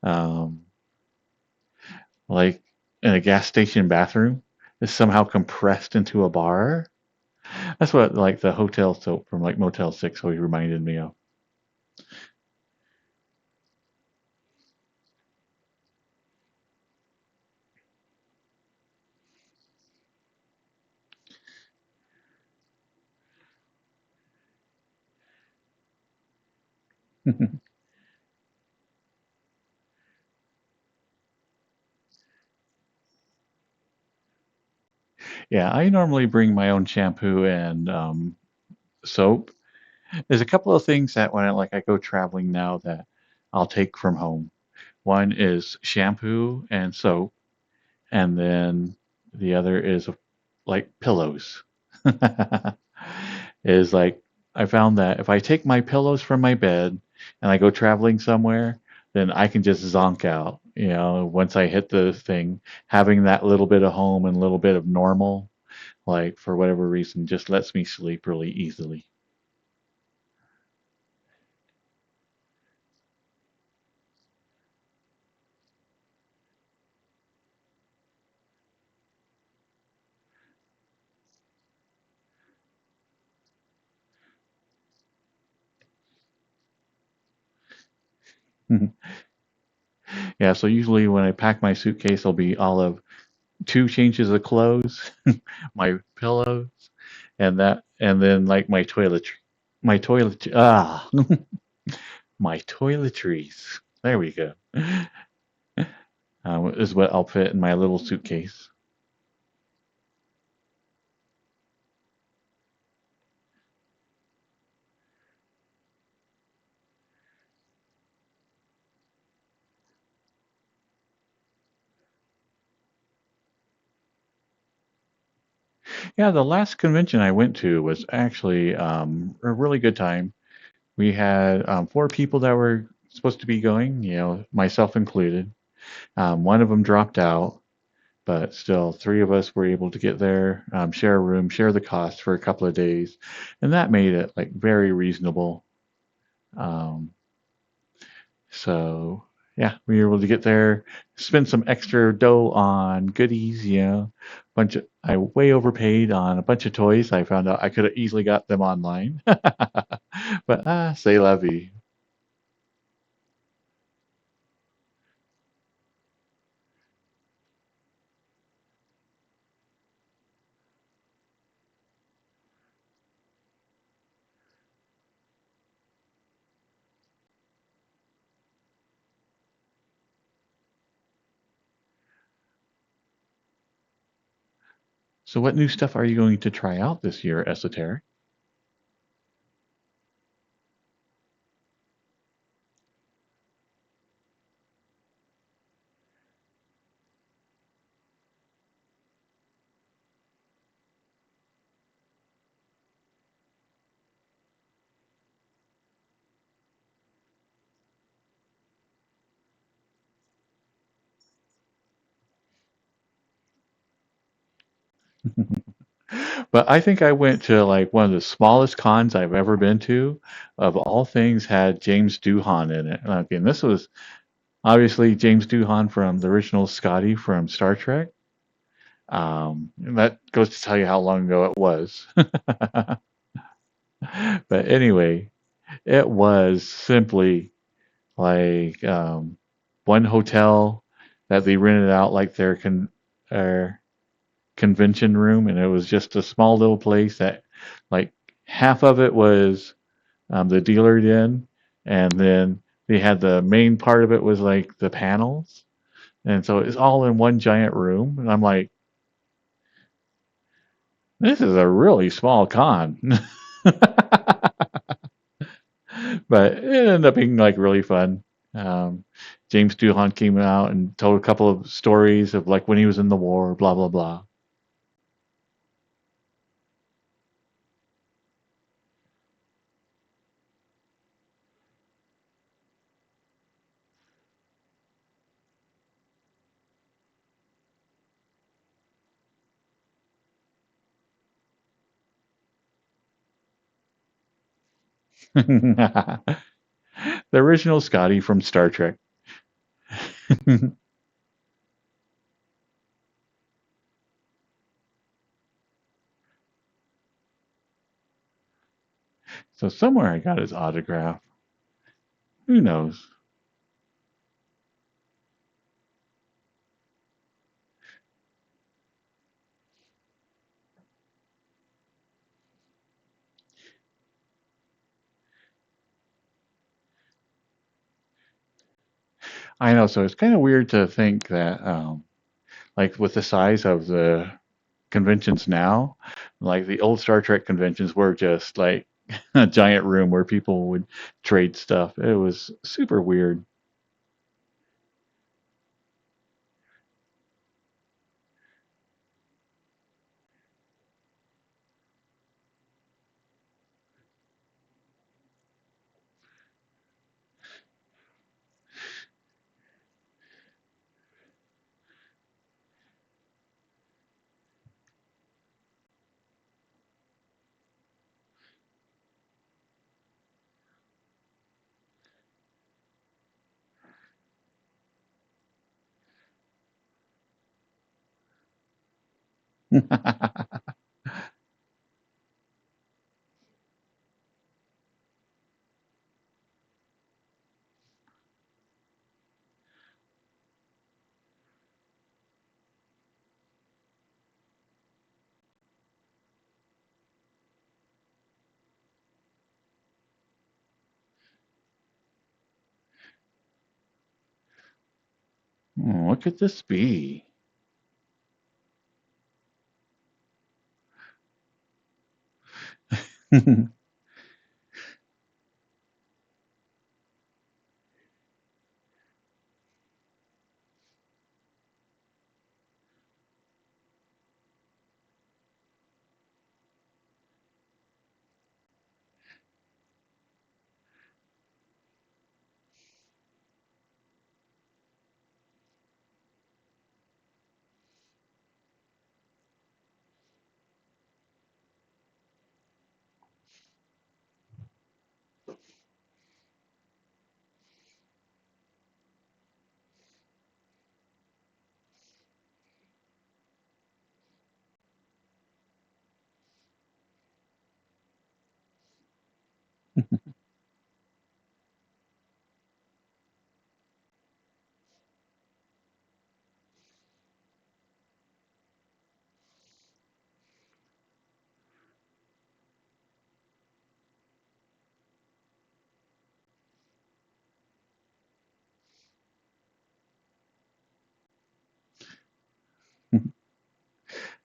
S1: um like in a gas station bathroom is somehow compressed into a bar. That's what like the hotel soap from like Motel 6 always reminded me of. Yeah, I normally bring my own shampoo and soap. There's a couple of things that when I go traveling now that I'll take from home. One is shampoo and soap, and then the other is like pillows. Is like I found that if I take my pillows from my bed and I go traveling somewhere, then I can just zonk out. You know, once I hit the thing, having that little bit of home and a little bit of normal, like for whatever reason, just lets me sleep really easily. Yeah, so usually when I pack my suitcase, I'll be all of two changes of clothes, my pillows, and then like my toilet, my toiletries. There we go. Is what I'll fit in my little suitcase. Yeah, the last convention I went to was actually a really good time. We had four people that were supposed to be going, you know, myself included. One of them dropped out, but still, three of us were able to get there, share a room, share the cost for a couple of days, and that made it like very reasonable. Um, so yeah, we were able to get there, spend some extra dough on goodies, you know, I way overpaid on a bunch of toys. I found out I could have easily got them online, but c'est la vie. So what new stuff are you going to try out this year, Esoteric? But I think I went to like one of the smallest cons I've ever been to. Of all things, had James Doohan in it. Okay, and this was obviously James Doohan from the original Scotty from Star Trek. And that goes to tell you how long ago it was. But anyway, it was simply like one hotel that they rented out like their convention room, and it was just a small little place that like half of it was the dealer den, and then they had the main part of it was like the panels, and so it's all in one giant room. And I'm like, this is a really small con, but it ended up being like really fun. Um, James Doohan came out and told a couple of stories of like when he was in the war, blah blah blah. The original Scotty from Star Trek. So somewhere I got his autograph. Who knows? I know. So it's kind of weird to think that, like, with the size of the conventions now, like the old Star Trek conventions were just like a giant room where people would trade stuff. It was super weird. What could this be? I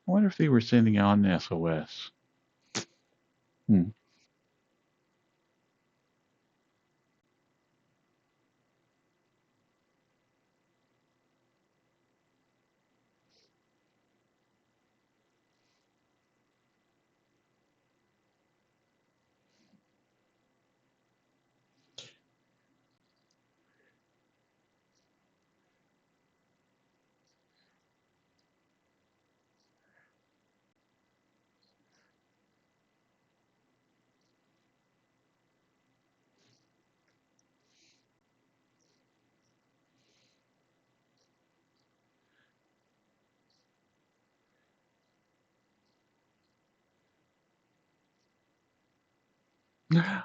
S1: wonder if they were sending on SOS. Hmm.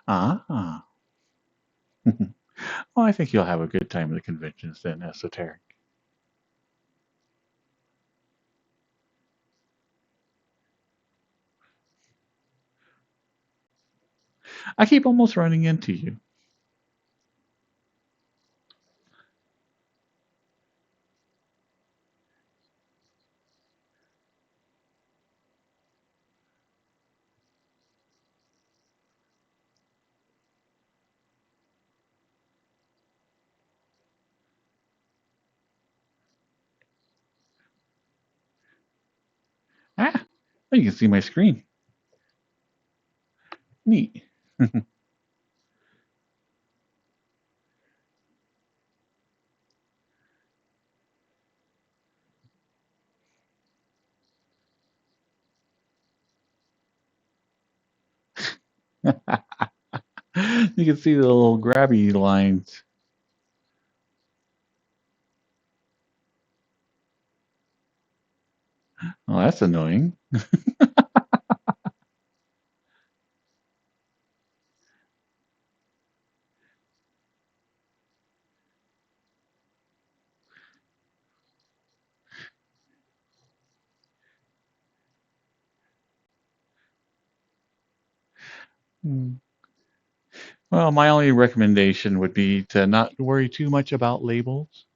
S1: Ah. Well, I think you'll have a good time at the conventions then, Esoteric. I keep almost running into you. Ah, oh, you can see my screen. Neat. You can see the little grabby lines. Oh, that's annoying. Hmm. Well, my only recommendation would be to not worry too much about labels.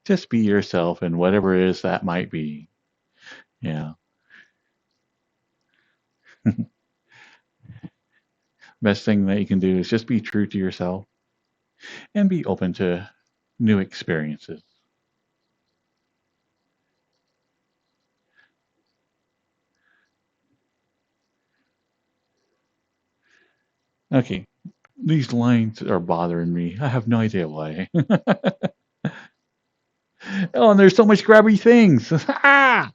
S1: Just be yourself and whatever it is that might be. Yeah. Best thing that you can do is just be true to yourself and be open to new experiences. Okay, these lines are bothering me. I have no idea why. Oh, and there's so much grabby things. Ah!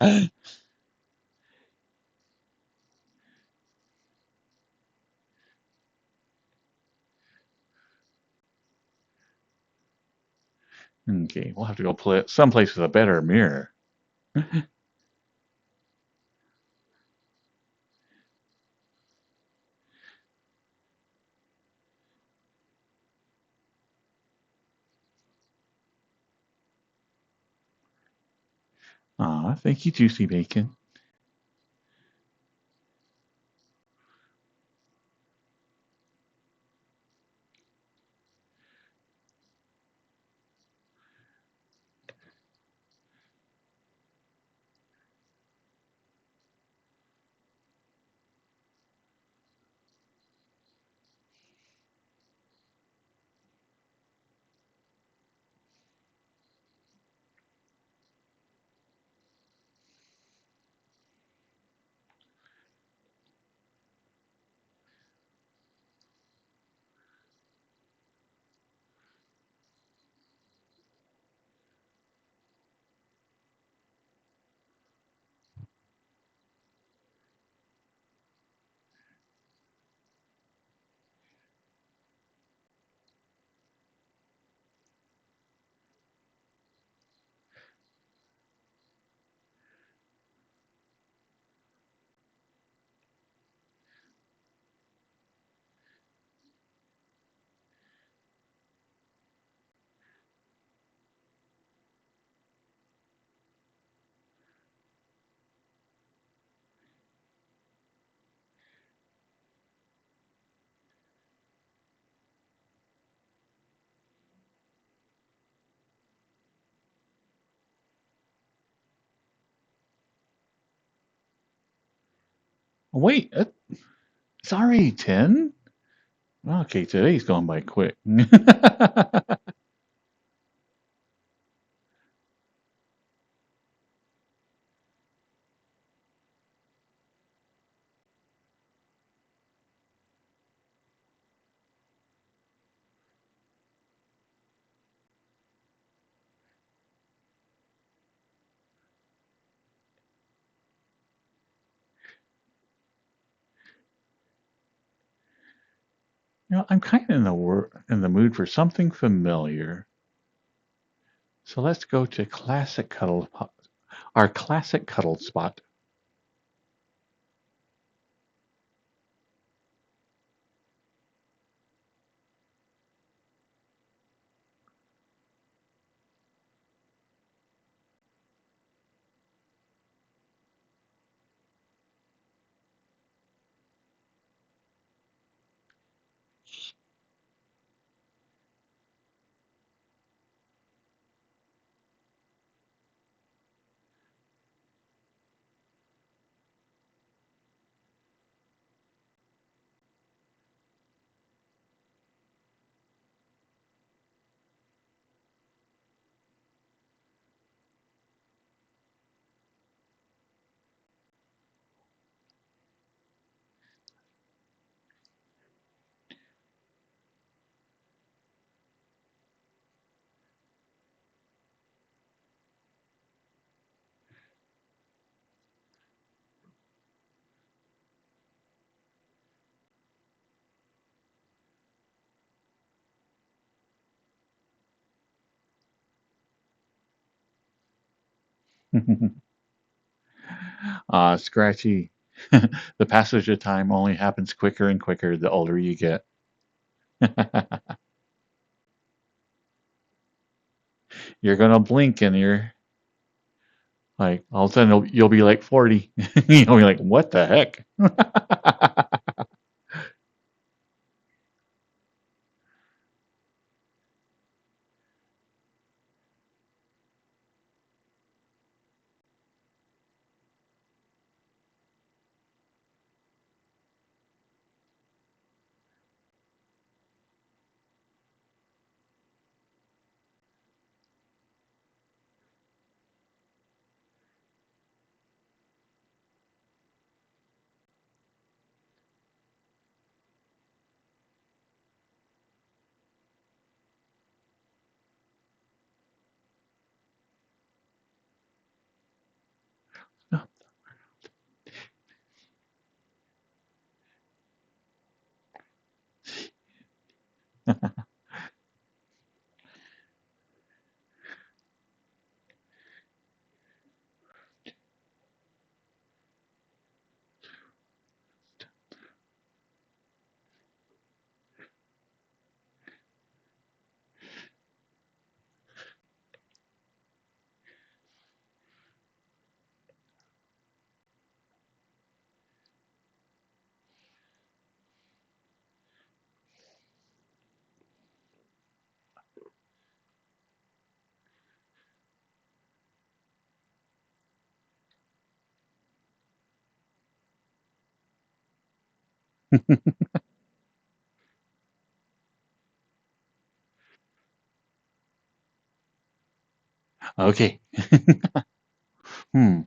S1: Okay, we'll have to go play someplace with a better mirror. Aw, thank you, Juicy Bacon. Wait, it's already 10? Okay, today's going by quick. I'm kind of in the mood for something familiar. So let's go to our classic cuddle spot. Scratchy. The passage of time only happens quicker and quicker the older you get. You're gonna blink and you're like, all of a sudden you'll be like 40. You'll be like, what the heck? Okay. Hmm.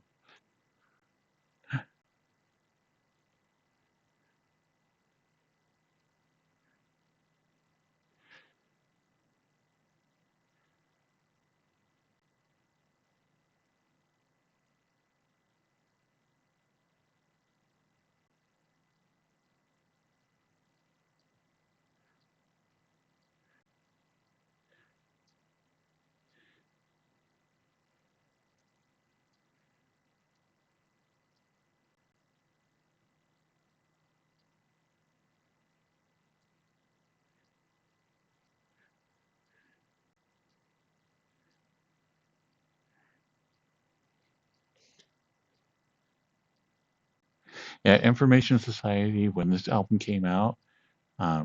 S1: Yeah, Information Society, when this album came out,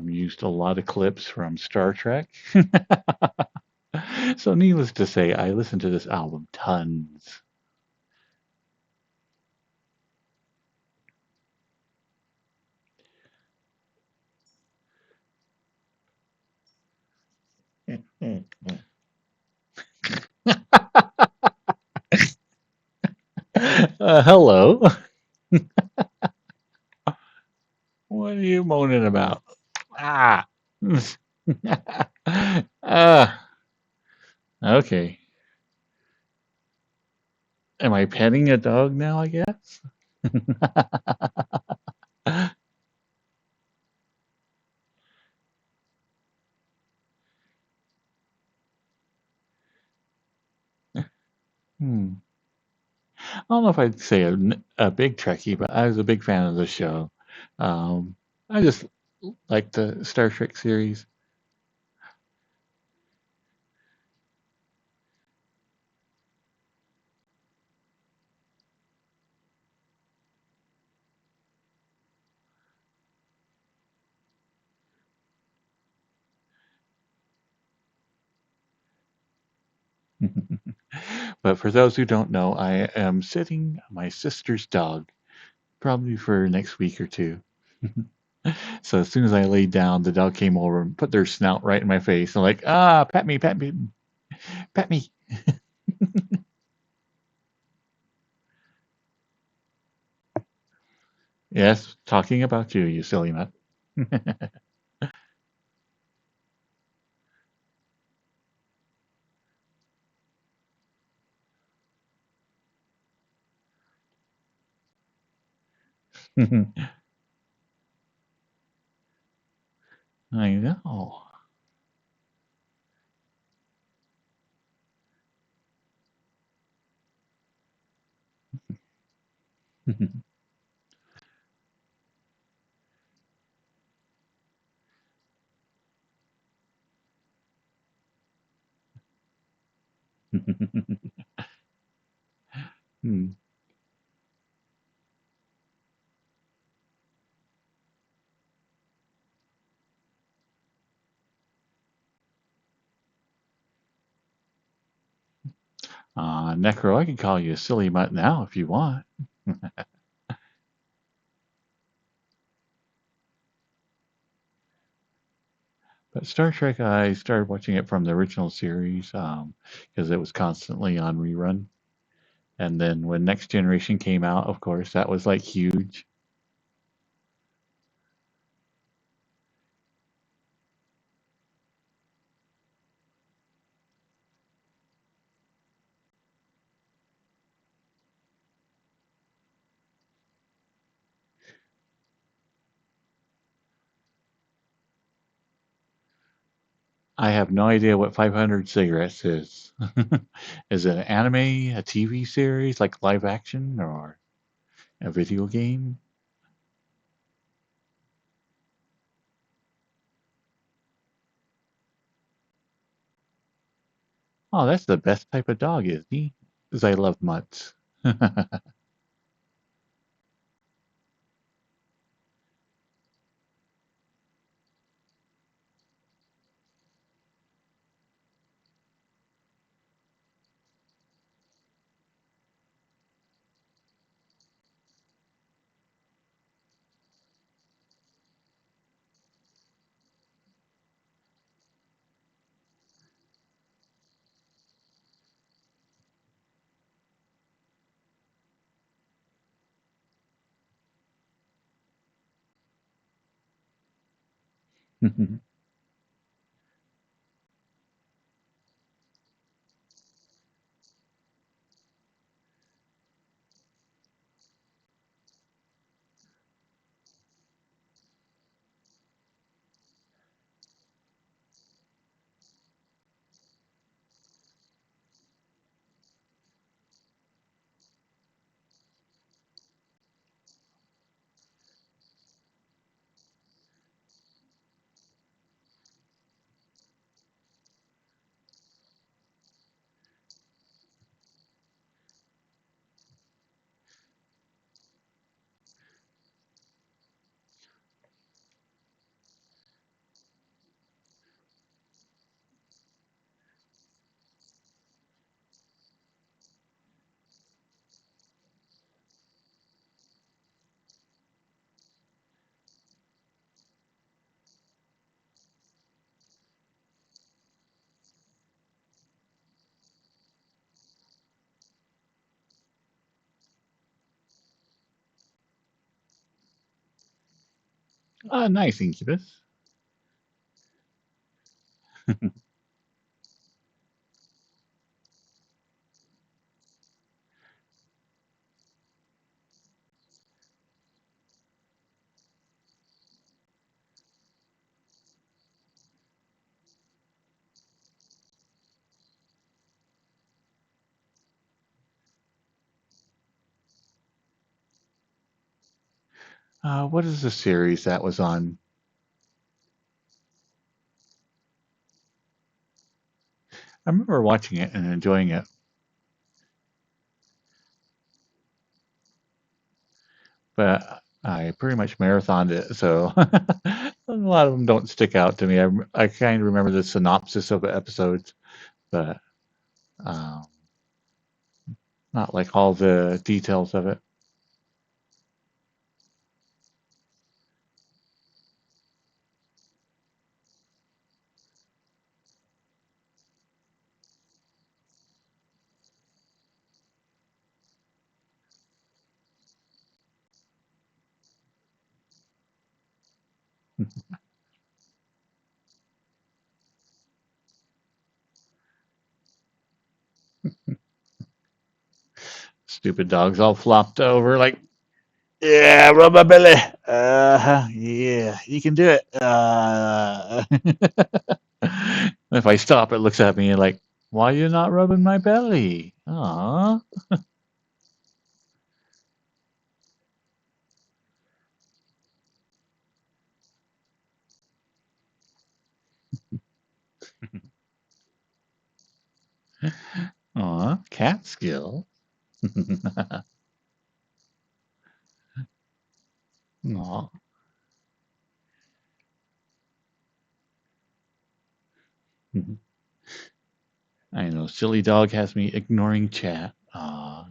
S1: used a lot of clips from Star Trek. So, needless to say, I listened to this album tons. Hello. What are you moaning about? Ah. uh, okay. Am I petting a dog now, I guess? Hmm. I don't know if I'd say a big Trekkie, but I was a big fan of the show. Um, I just like the Star Trek series. But for those who don't know, I am sitting my sister's dog, probably for next week or two. So as soon as I laid down, the dog came over and put their snout right in my face. I'm like, ah, pat me, pat me. Yes, talking about you, you silly nut. I know. Hmm. Necro, I can call you a silly mutt now if you want. But Star Trek, I started watching it from the original series because it was constantly on rerun. And then when Next Generation came out, of course, that was like huge. I have no idea what 500 Cigarettes is. Is it an anime, a TV series, like live action, or a video game? Oh, that's the best type of dog, is he? Because I love mutts. Ah, nice, Incubus. What is the series that was on? I remember watching it and enjoying it, but I pretty much marathoned it, so a lot of them don't stick out to me. I kind of remember the synopsis of the episodes, but um, not like all the details of it. Stupid dogs all flopped over, like, yeah, rub my belly. Yeah, you can do it. If I stop, it looks at me like, why are you not rubbing my belly? Aw. Aw, cat skill. Aw. I know, silly dog has me ignoring chat. Aw.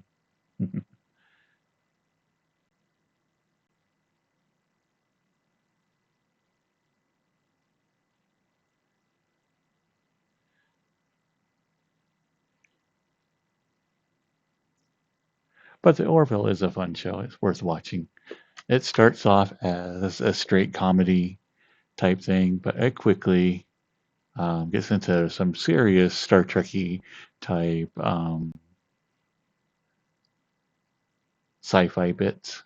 S1: But the Orville is a fun show. It's worth watching. It starts off as a straight comedy type thing, but it quickly gets into some serious Star Trekky type sci-fi bits.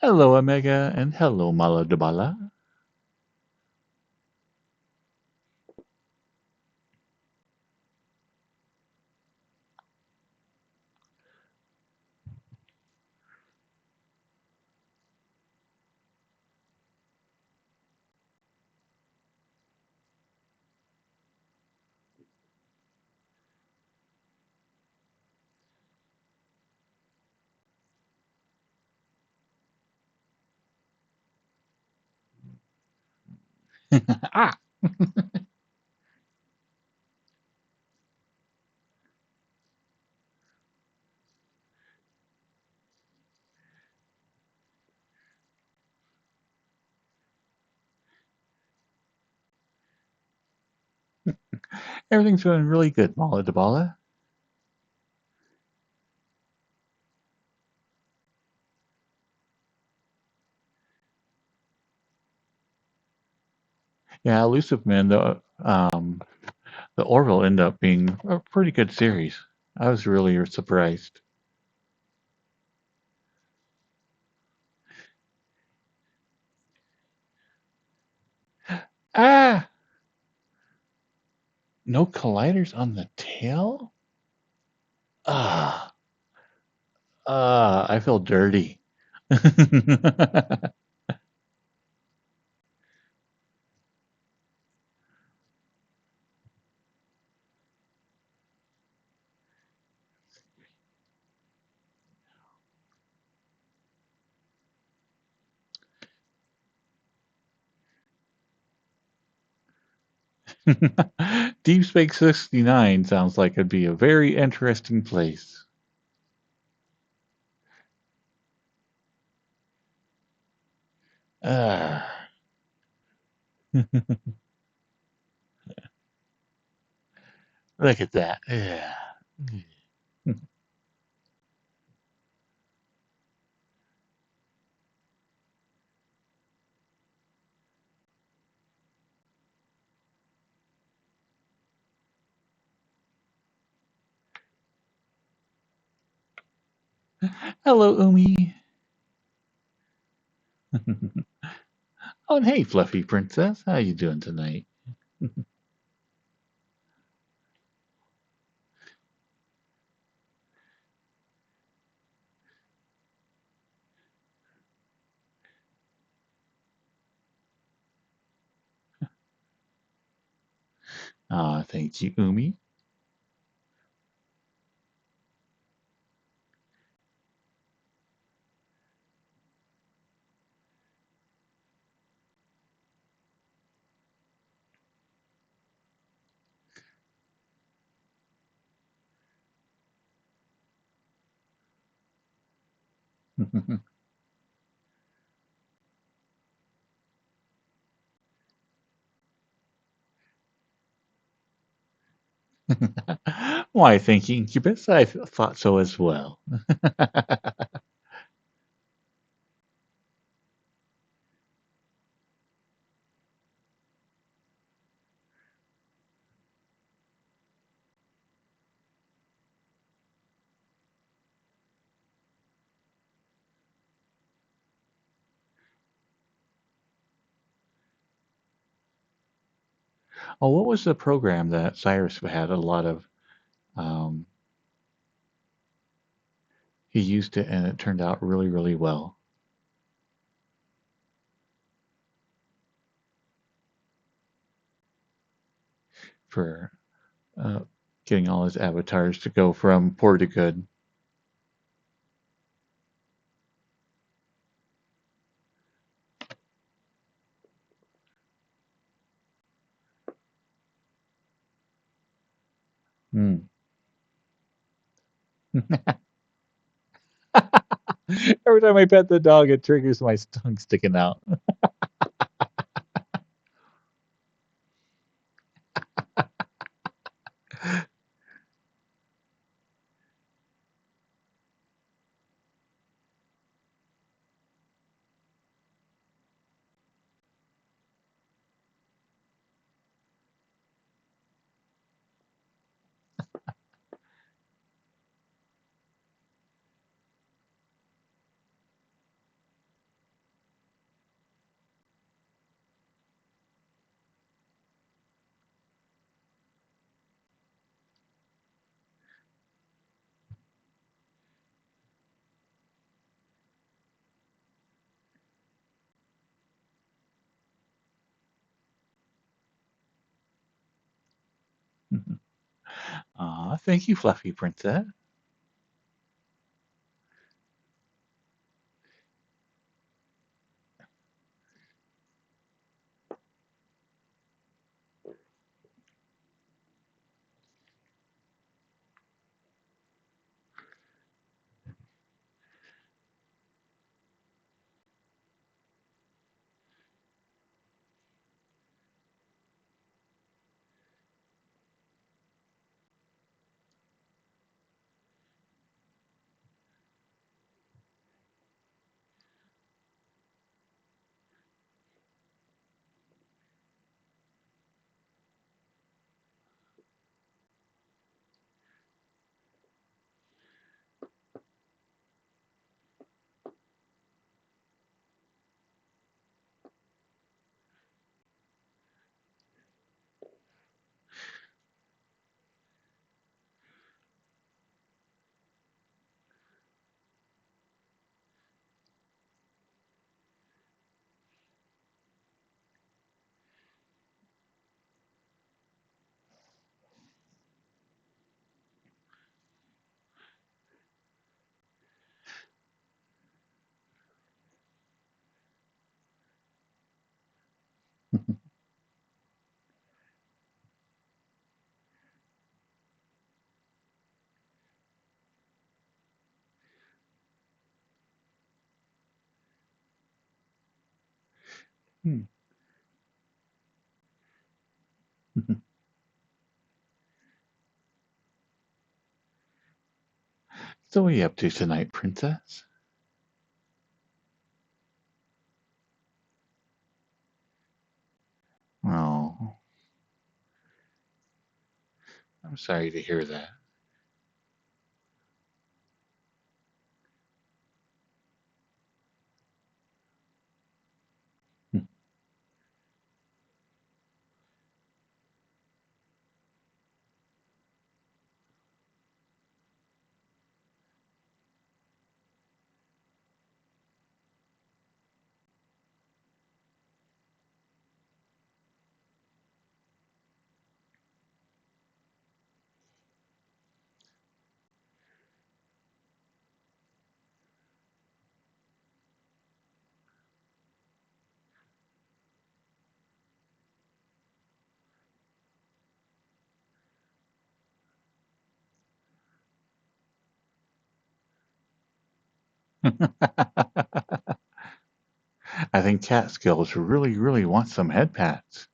S1: Hello, Omega, and hello, Maladabala. Ah, Everything's going really good, Mala Dabala. Yeah, Elusive Man, the Orville ended up being a pretty good series. I was really surprised. Ah! No colliders on the tail? Ah, I feel dirty. Deep Space 69 sounds like it'd be a very interesting place. Ah. Look at that. Yeah. Hello, Umi. Oh, and hey, Fluffy Princess. How you doing tonight? Thank you, Umi. Why, thank you, Incubus. I thought so as well. Oh, what was the program that Cyrus had a lot of? Um, he used it and it turned out really, really well for uh, getting all his avatars to go from poor to good. Mm. Every time I pet the dog, it triggers my tongue sticking out. Thank you, Fluffy Princess. Hmm. So what are you up to tonight, Princess? Oh, I'm sorry to hear that. I think Catskills really, really wants some head pats.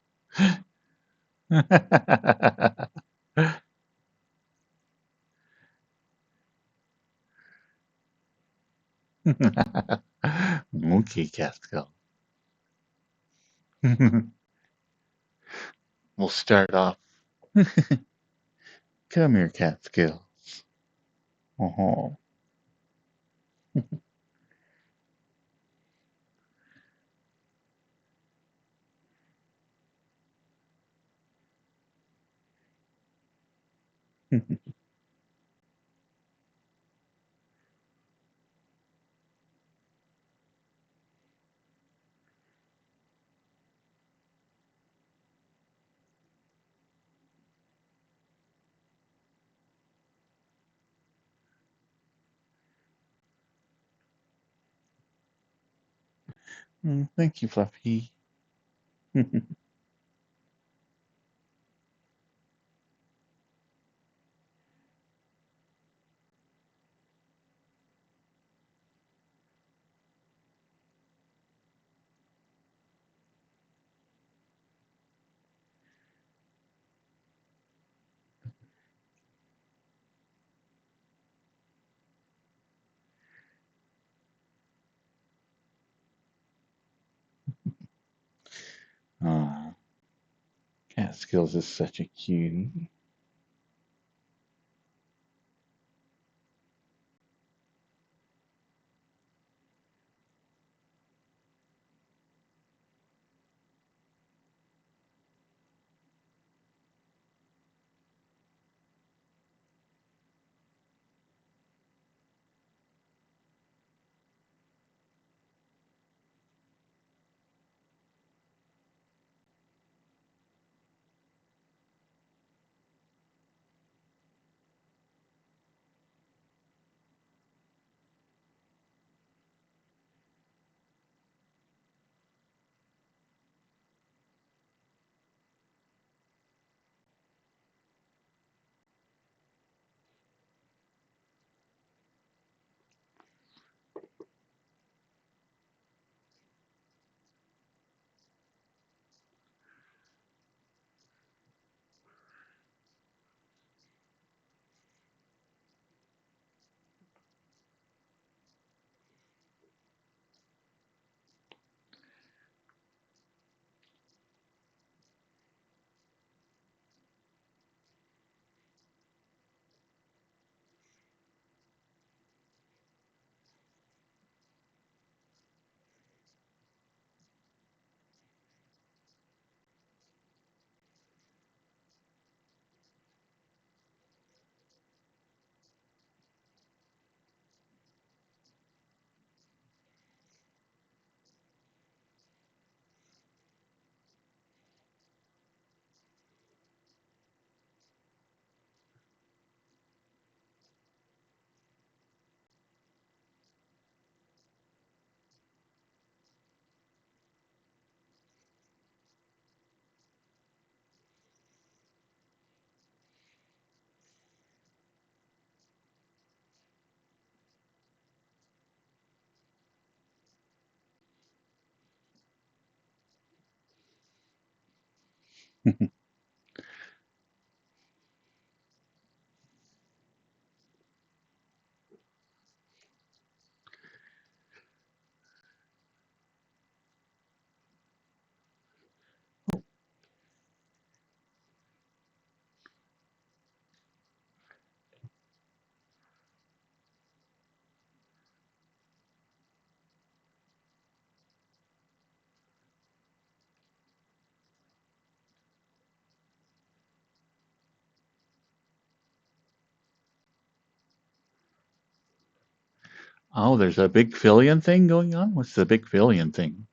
S1: Okay, Catskill. We'll start off. Come here, Catskill. Oh. Thank you, Fluffy. Aw, Catskills is such a cutie. Oh, there's a big Fillion thing going on? What's the big Fillion thing?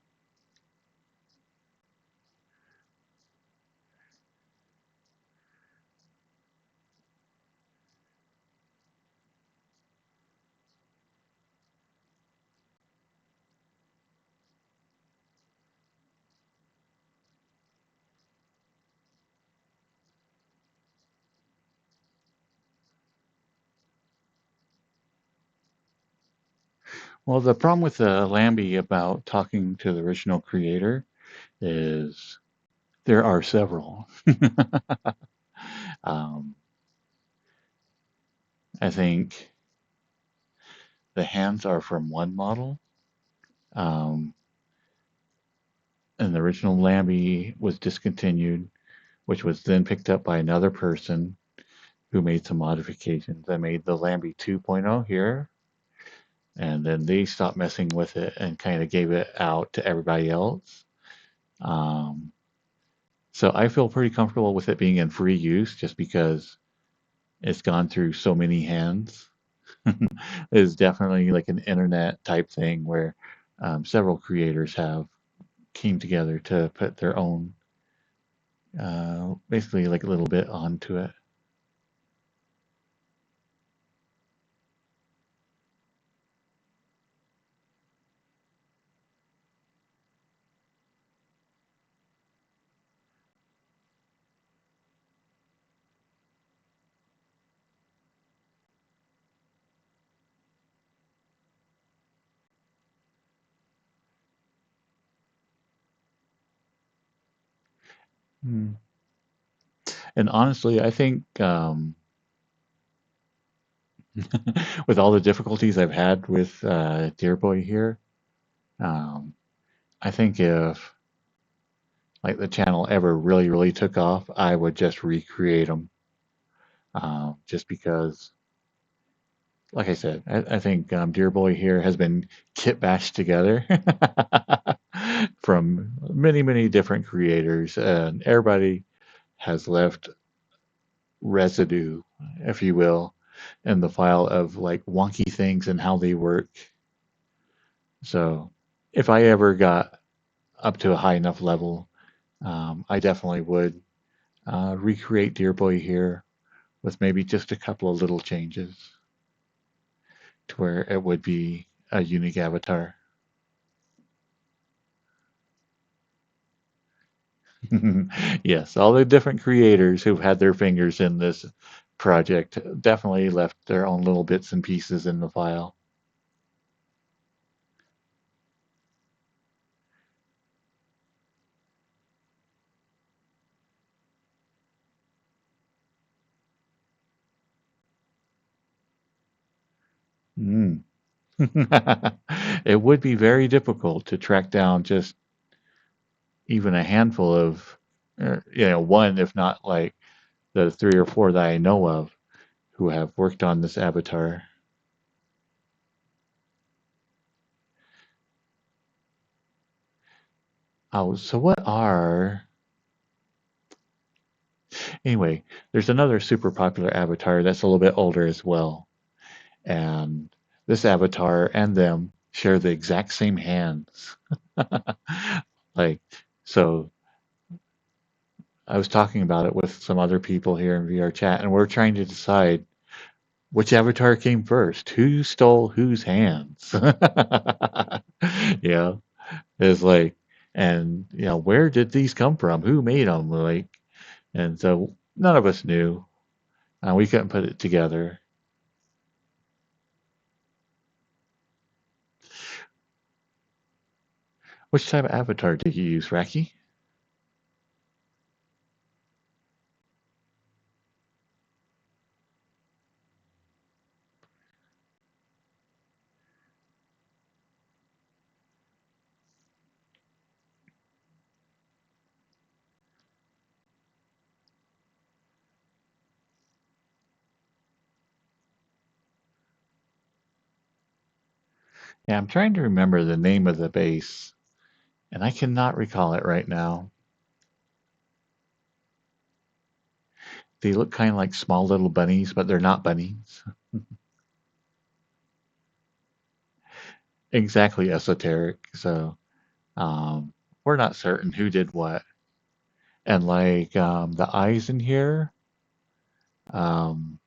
S1: Well, the problem with the Lambie about talking to the original creator is there are several. um, I think the hands are from one model, um, and the original Lambie was discontinued, which was then picked up by another person who made some modifications. I made the Lambie 2.0 here, and then they stopped messing with it and kind of gave it out to everybody else. Um, so I feel pretty comfortable with it being in free use just because it's gone through so many hands. It's definitely like an internet type thing where several creators have came together to put their own basically like a little bit onto it. Hmm. And honestly, I think with all the difficulties I've had with Dear Boy here, um, I think if like the channel ever really, really took off, I would just recreate them. Just because, like I said, I think Dear Boy here has been kit bashed together from many, many different creators, and everybody has left residue, if you will, in the file of like wonky things and how they work. So if I ever got up to a high enough level, I definitely would recreate Dear Boy here with maybe just a couple of little changes to where it would be a unique avatar. Yes, all the different creators who've had their fingers in this project definitely left their own little bits and pieces in the file. Mm. It would be very difficult to track down just even a handful of, one, if not like the three or four that I know of who have worked on this avatar. Oh, so what are anyway, there's another super popular avatar that's a little bit older as well. And this avatar and them share the exact same hands. Like, so I was talking about it with some other people here in VRChat, and we're trying to decide which avatar came first, who stole whose hands. Yeah, it's like, and where did these come from? Who made them? Like, and so none of us knew. We couldn't put it together. Which type of avatar did you use, Raki? Yeah, I'm trying to remember the name of the base, and I cannot recall it right now. They look kind of like small little bunnies, but they're not bunnies. Exactly esoteric. So we're not certain who did what. And like the eyes in here um,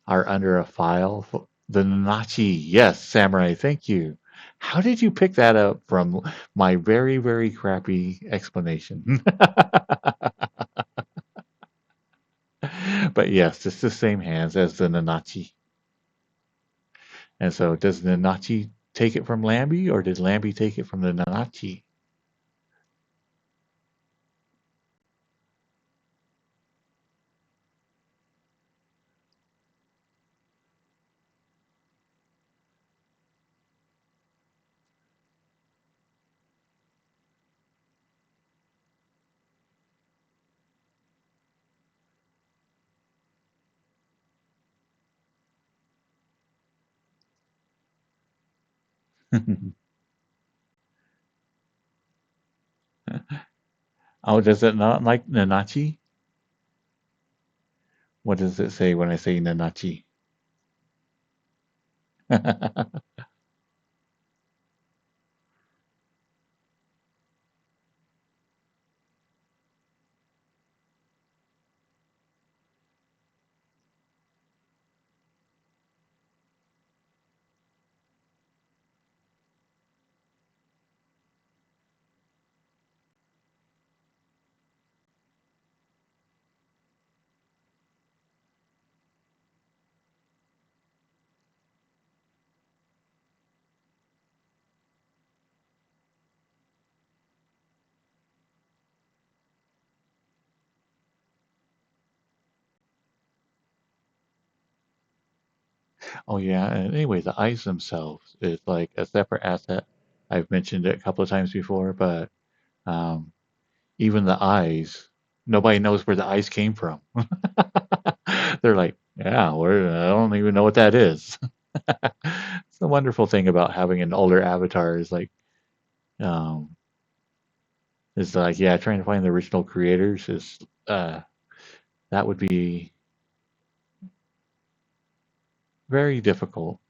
S1: are under a file. The Nanachi. Yes, Samurai, thank you. How did you pick that up from my very, very crappy explanation? But yes, it's the same hands as the Nanachi. And so does the Nanachi take it from Lambie or did Lambie take it from the Nanachi? Oh, does it not like Nanachi? What does it say when I say Nanachi? Oh yeah, and anyway, the eyes themselves is like a separate asset. I've mentioned it a couple of times before, but um, even the eyes, nobody knows where the eyes came from. They're like, yeah, I don't even know what that is. It's the wonderful thing about having an older avatar um, is like, yeah, trying to find the original creators is that would be very difficult.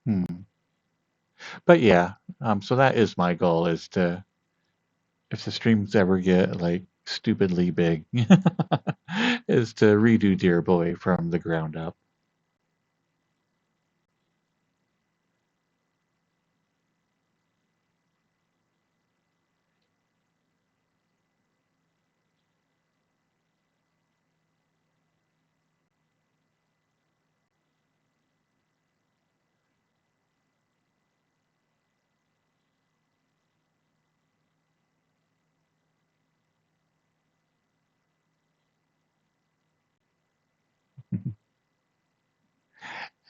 S1: Hmm. But yeah, so that is my goal is to if the streams ever get like stupidly big, is to redo Dear Boy from the ground up.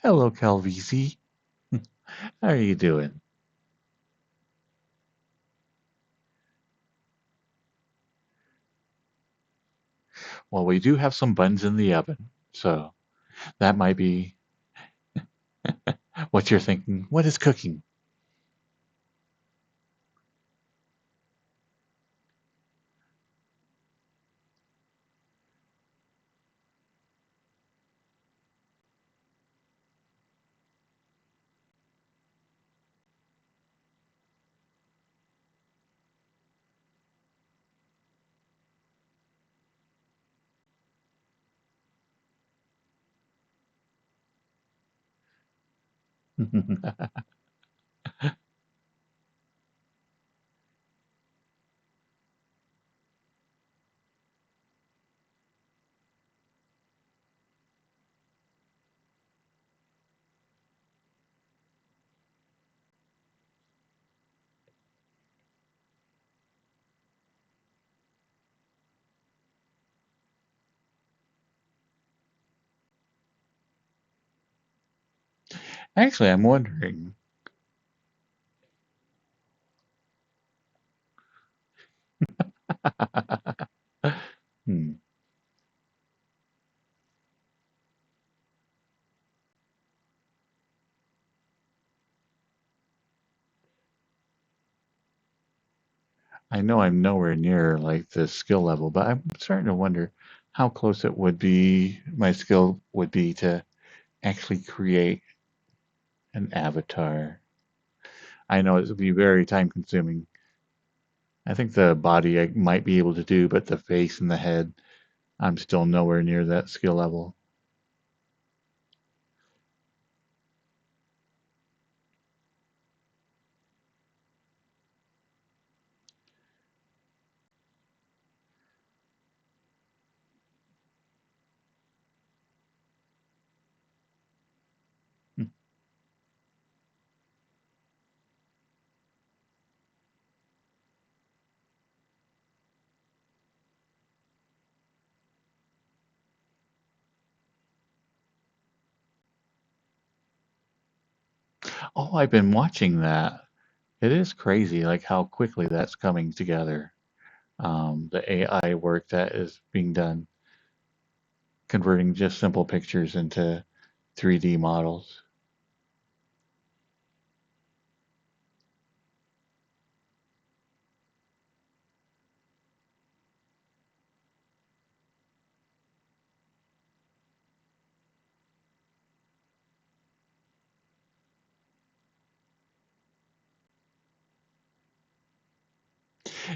S1: Hello, Calvisi. How are you doing? Well, we do have some buns in the oven, so that might be what you're thinking. What is cooking? Actually, I'm wondering. Hmm. I know I'm nowhere near like the skill level, but I'm starting to wonder how close it would be, my skill would be to actually create an avatar. I know it would be very time consuming. I think the body I might be able to do, but the face and the head, I'm still nowhere near that skill level. Hmm. Oh, I've been watching that. It is crazy, like how quickly that's coming together. The AI work that is being done, converting just simple pictures into 3D models.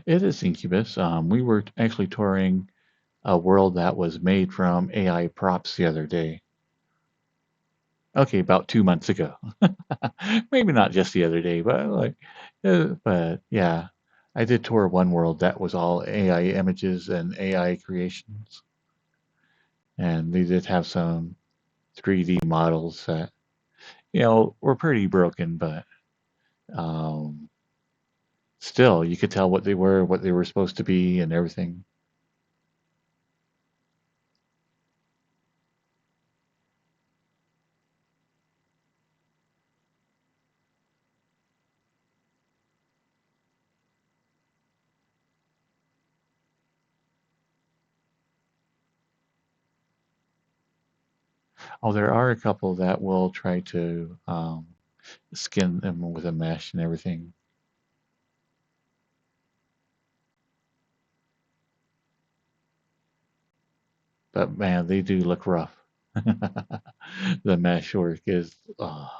S1: It is Incubus. We were actually touring a world that was made from AI props the other day. Okay, about 2 months ago. Maybe not just the other day, but but yeah, I did tour one world that was all AI images and AI creations, and they did have some 3D models that were pretty broken, but um, still you could tell what they were supposed to be, and everything. Oh, there are a couple that will try to skin them with a mesh and everything. But man, they do look rough. The mesh work is, oh.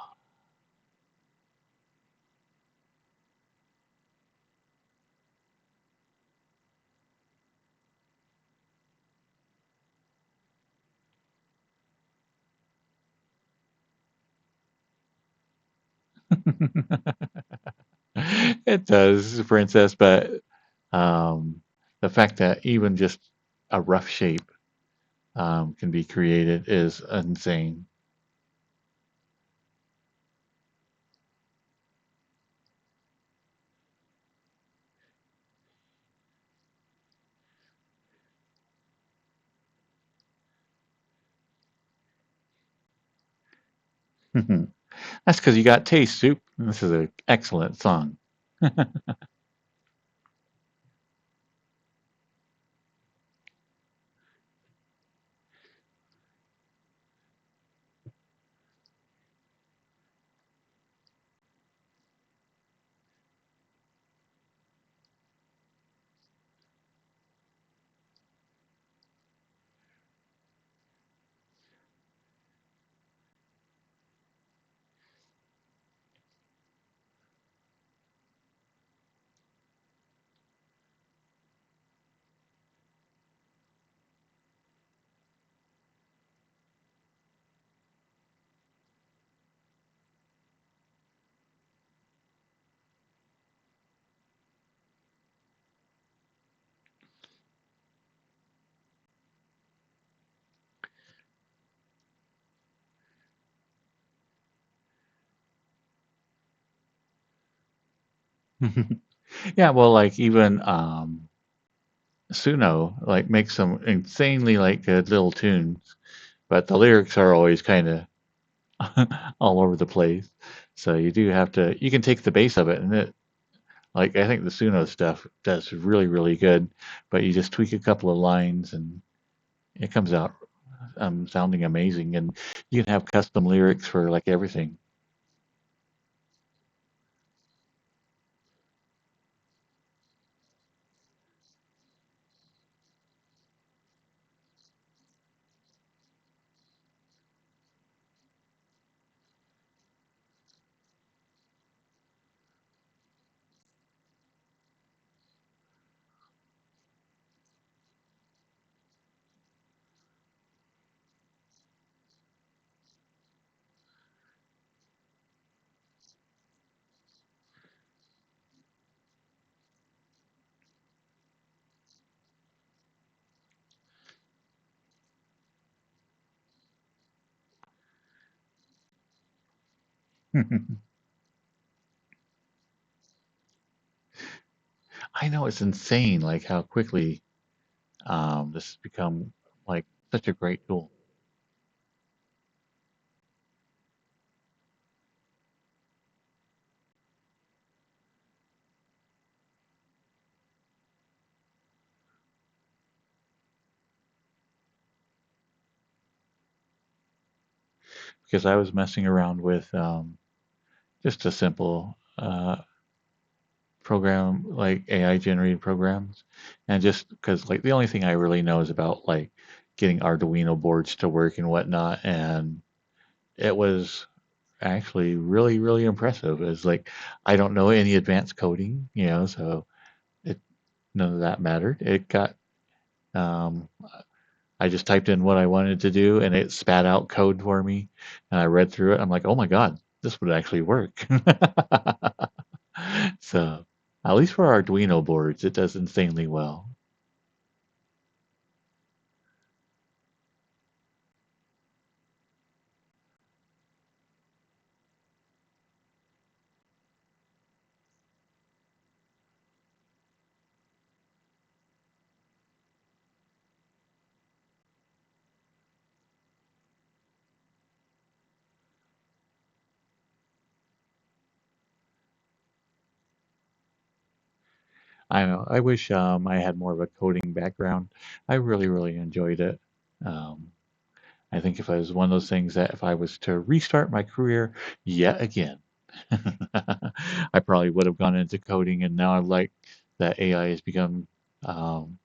S1: It does, Princess, but um, the fact that even just a rough shape can be created is insane. That's because you got taste, Soup. This is an excellent song. Yeah, well, like even Suno like makes some insanely like good little tunes, but the lyrics are always kind of all over the place. So you do have to you can take the base of it and it like I think the Suno stuff does really really good, but you just tweak a couple of lines and it comes out sounding amazing. And you can have custom lyrics for like everything. I know it's insane like how quickly this has become like such a great tool. Because I was messing around with just a simple program like AI generated programs, and just because like the only thing I really know is about like getting Arduino boards to work and whatnot, and it was actually really really impressive. It's like I don't know any advanced coding, you know, so it none of that mattered. It got um, I just typed in what I wanted to do and it spat out code for me. And I read through it. I'm like, oh my God, this would actually work. So, at least for Arduino boards, it does insanely well. I know. I wish I had more of a coding background. I really, really enjoyed it. Um, I think if I was one of those things that if I was to restart my career yet again, I probably would have gone into coding. And now I like that AI has become um,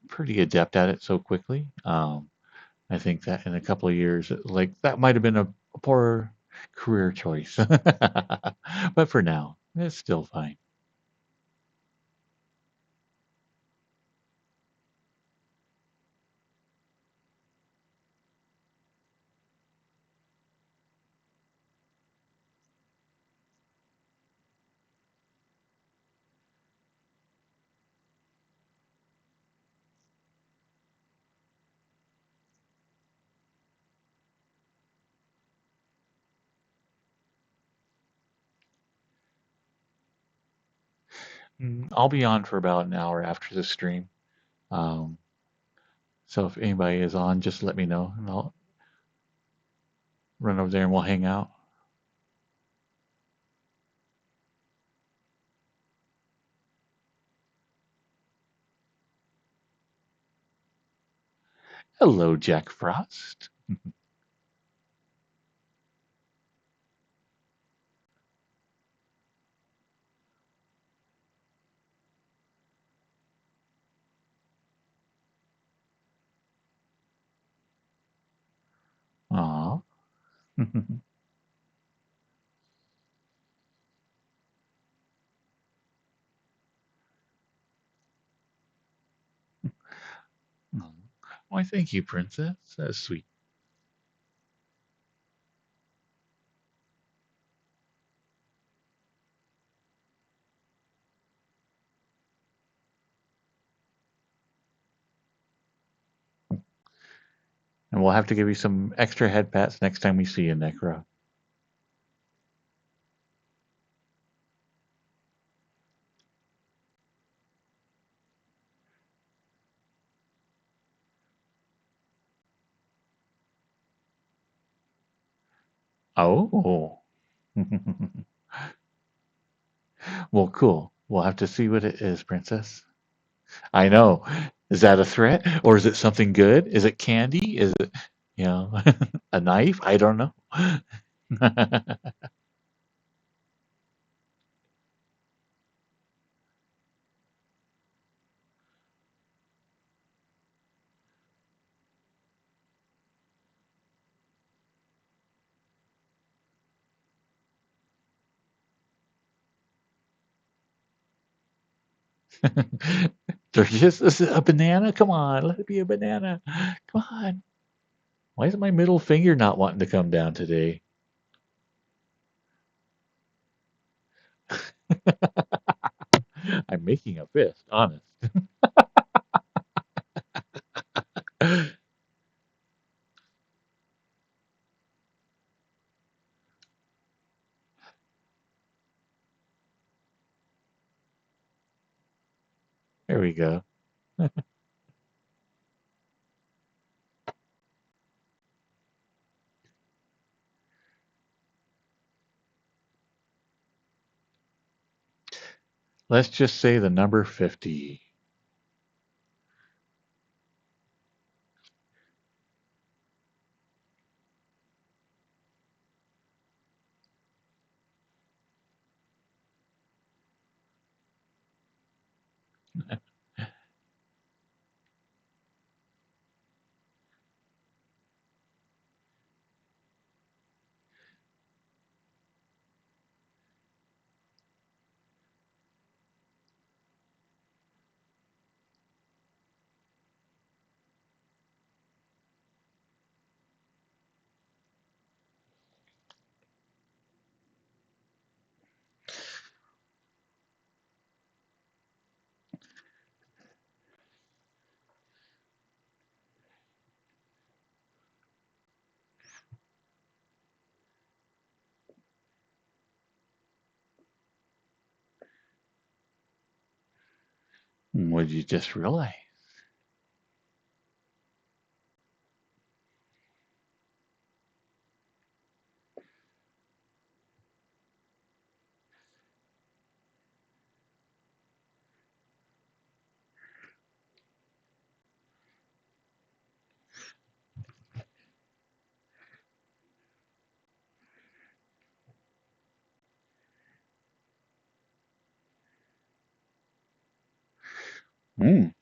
S1: pretty adept at it so quickly. I think that in a couple of years, like that might have been a poor career choice, but for now, it's still fine. I'll be on for about an hour after the stream. Um, so if anybody is on, just let me know and I'll run over there and we'll hang out. Hello, Jack Frost. Aw. Why, thank you, Princess. That's sweet. And we'll have to give you some extra head pats next time we see you, Necro. Oh. Well, cool. We'll have to see what it is, Princess. I know. Is that a threat or is it something good? Is it candy? Is it, you know, a knife? I don't know. There's just a banana. Come on, let it be a banana. Come on. Why is my middle finger not wanting to come down today? I'm making a fist, honest. There we go. Let's just say the number 50. What did you just realize? Mm.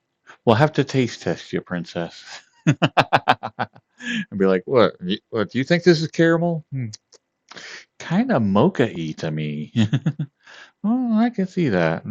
S1: We'll have to taste test you, Princess. And be like, what? What? Do you think this is caramel? Kind of mocha-y to me. Oh, I can see that.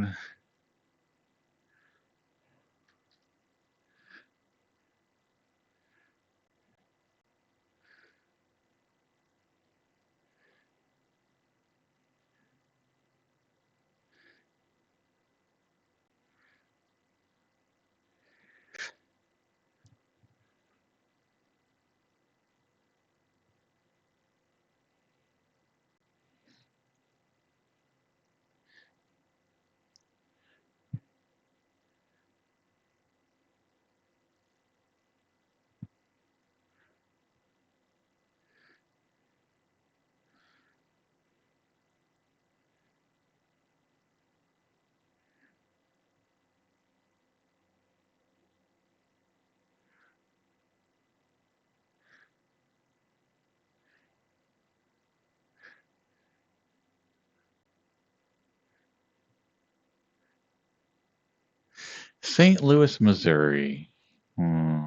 S1: St. Louis, Missouri. Hmm.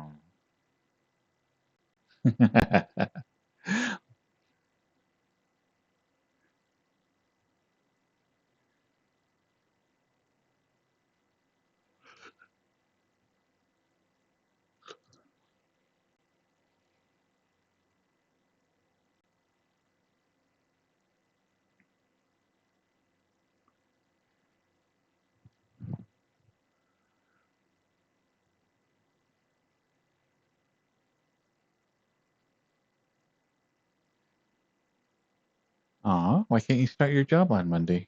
S1: Aw, why can't you start your job on Monday?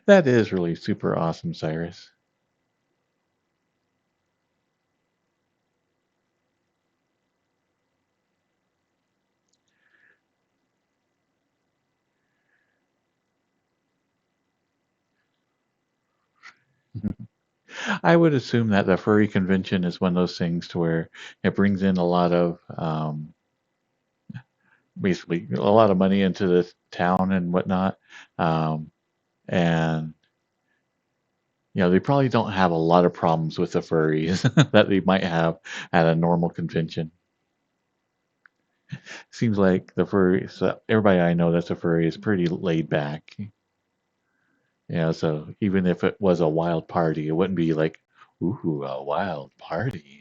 S1: That is really super awesome, Cyrus. I would assume that the furry convention is one of those things to where it brings in a lot of basically a lot of money into this town and whatnot. Um, and they probably don't have a lot of problems with the furries that they might have at a normal convention. Seems like the furries, everybody I know that's a furry is pretty laid back. So even if it was a wild party, it wouldn't be like, ooh, a wild party.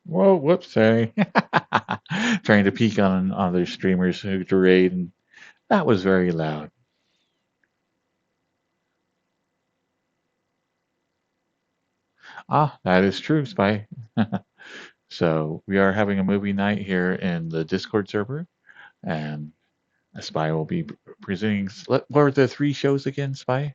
S1: Whoa, whoops, sorry. Trying to peek on other streamers who raid, and that was very loud. Ah, that is true, Spy. So we are having a movie night here in the Discord server, and Spy will be presenting. What were the three shows again, Spy?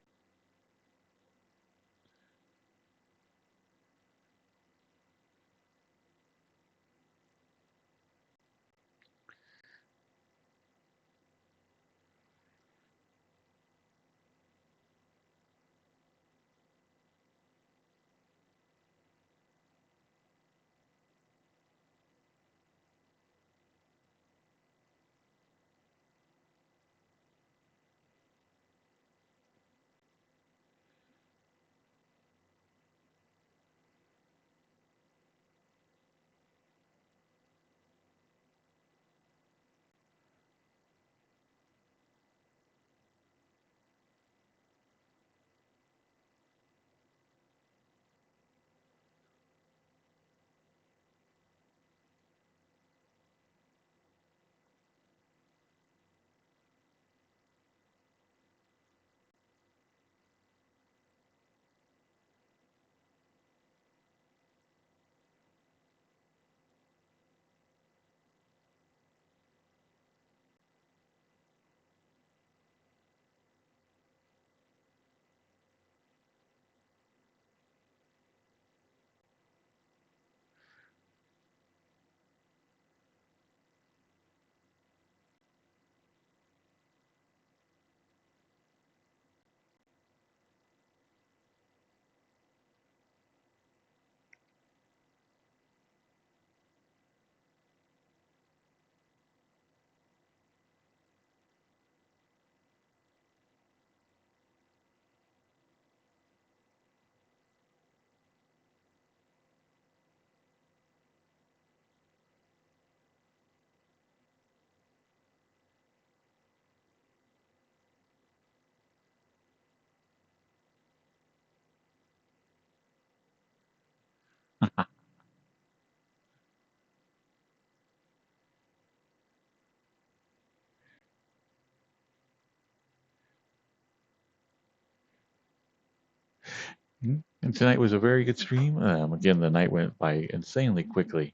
S1: And tonight was a very good stream. Again, the night went by insanely quickly.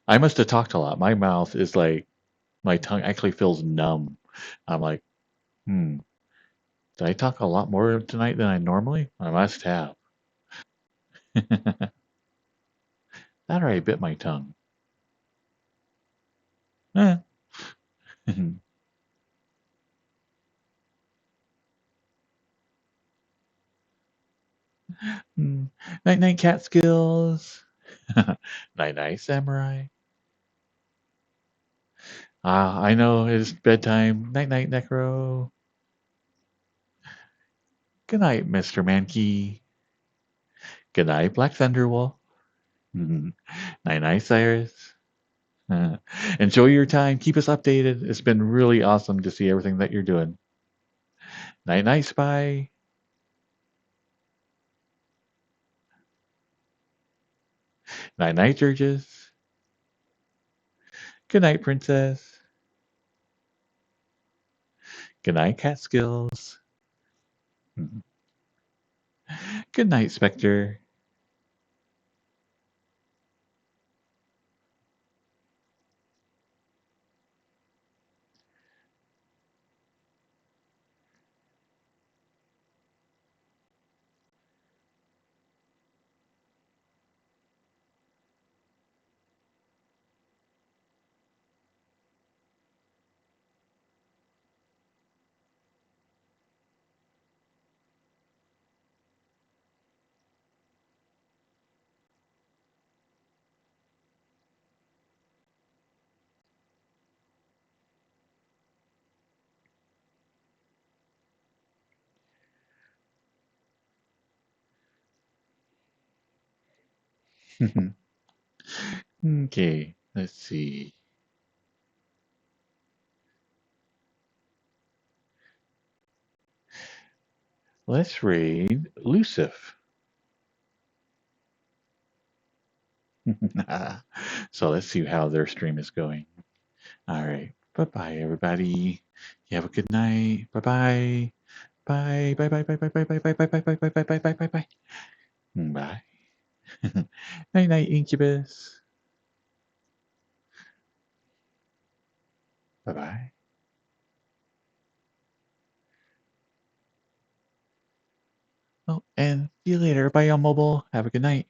S1: I must have talked a lot. My mouth is like my tongue actually feels numb. I'm like, hmm, did I talk a lot more tonight than I normally? I must have. That or I bit my tongue. Eh, Night night cat skills. Night night samurai. Ah, I know it's bedtime. Night night necro. Good night, Mr. Mankey. Good night, Black Thunderwolf. Night night, Cyrus. Enjoy your time. Keep us updated. It's been really awesome to see everything that you're doing. Night night, Spy. Night night, Georges. Good night, Princess. Good night, Catskills. Good night, Spectre. Okay, let's see. Let's read Lucif. So let's see how their stream is going. All right. Bye bye, everybody. You have a good night. Bye bye. Bye bye bye bye bye bye bye bye bye bye bye bye bye bye bye bye bye. Bye. Night night, Incubus. Bye bye. Oh, and see you later. Bye on mobile. Have a good night.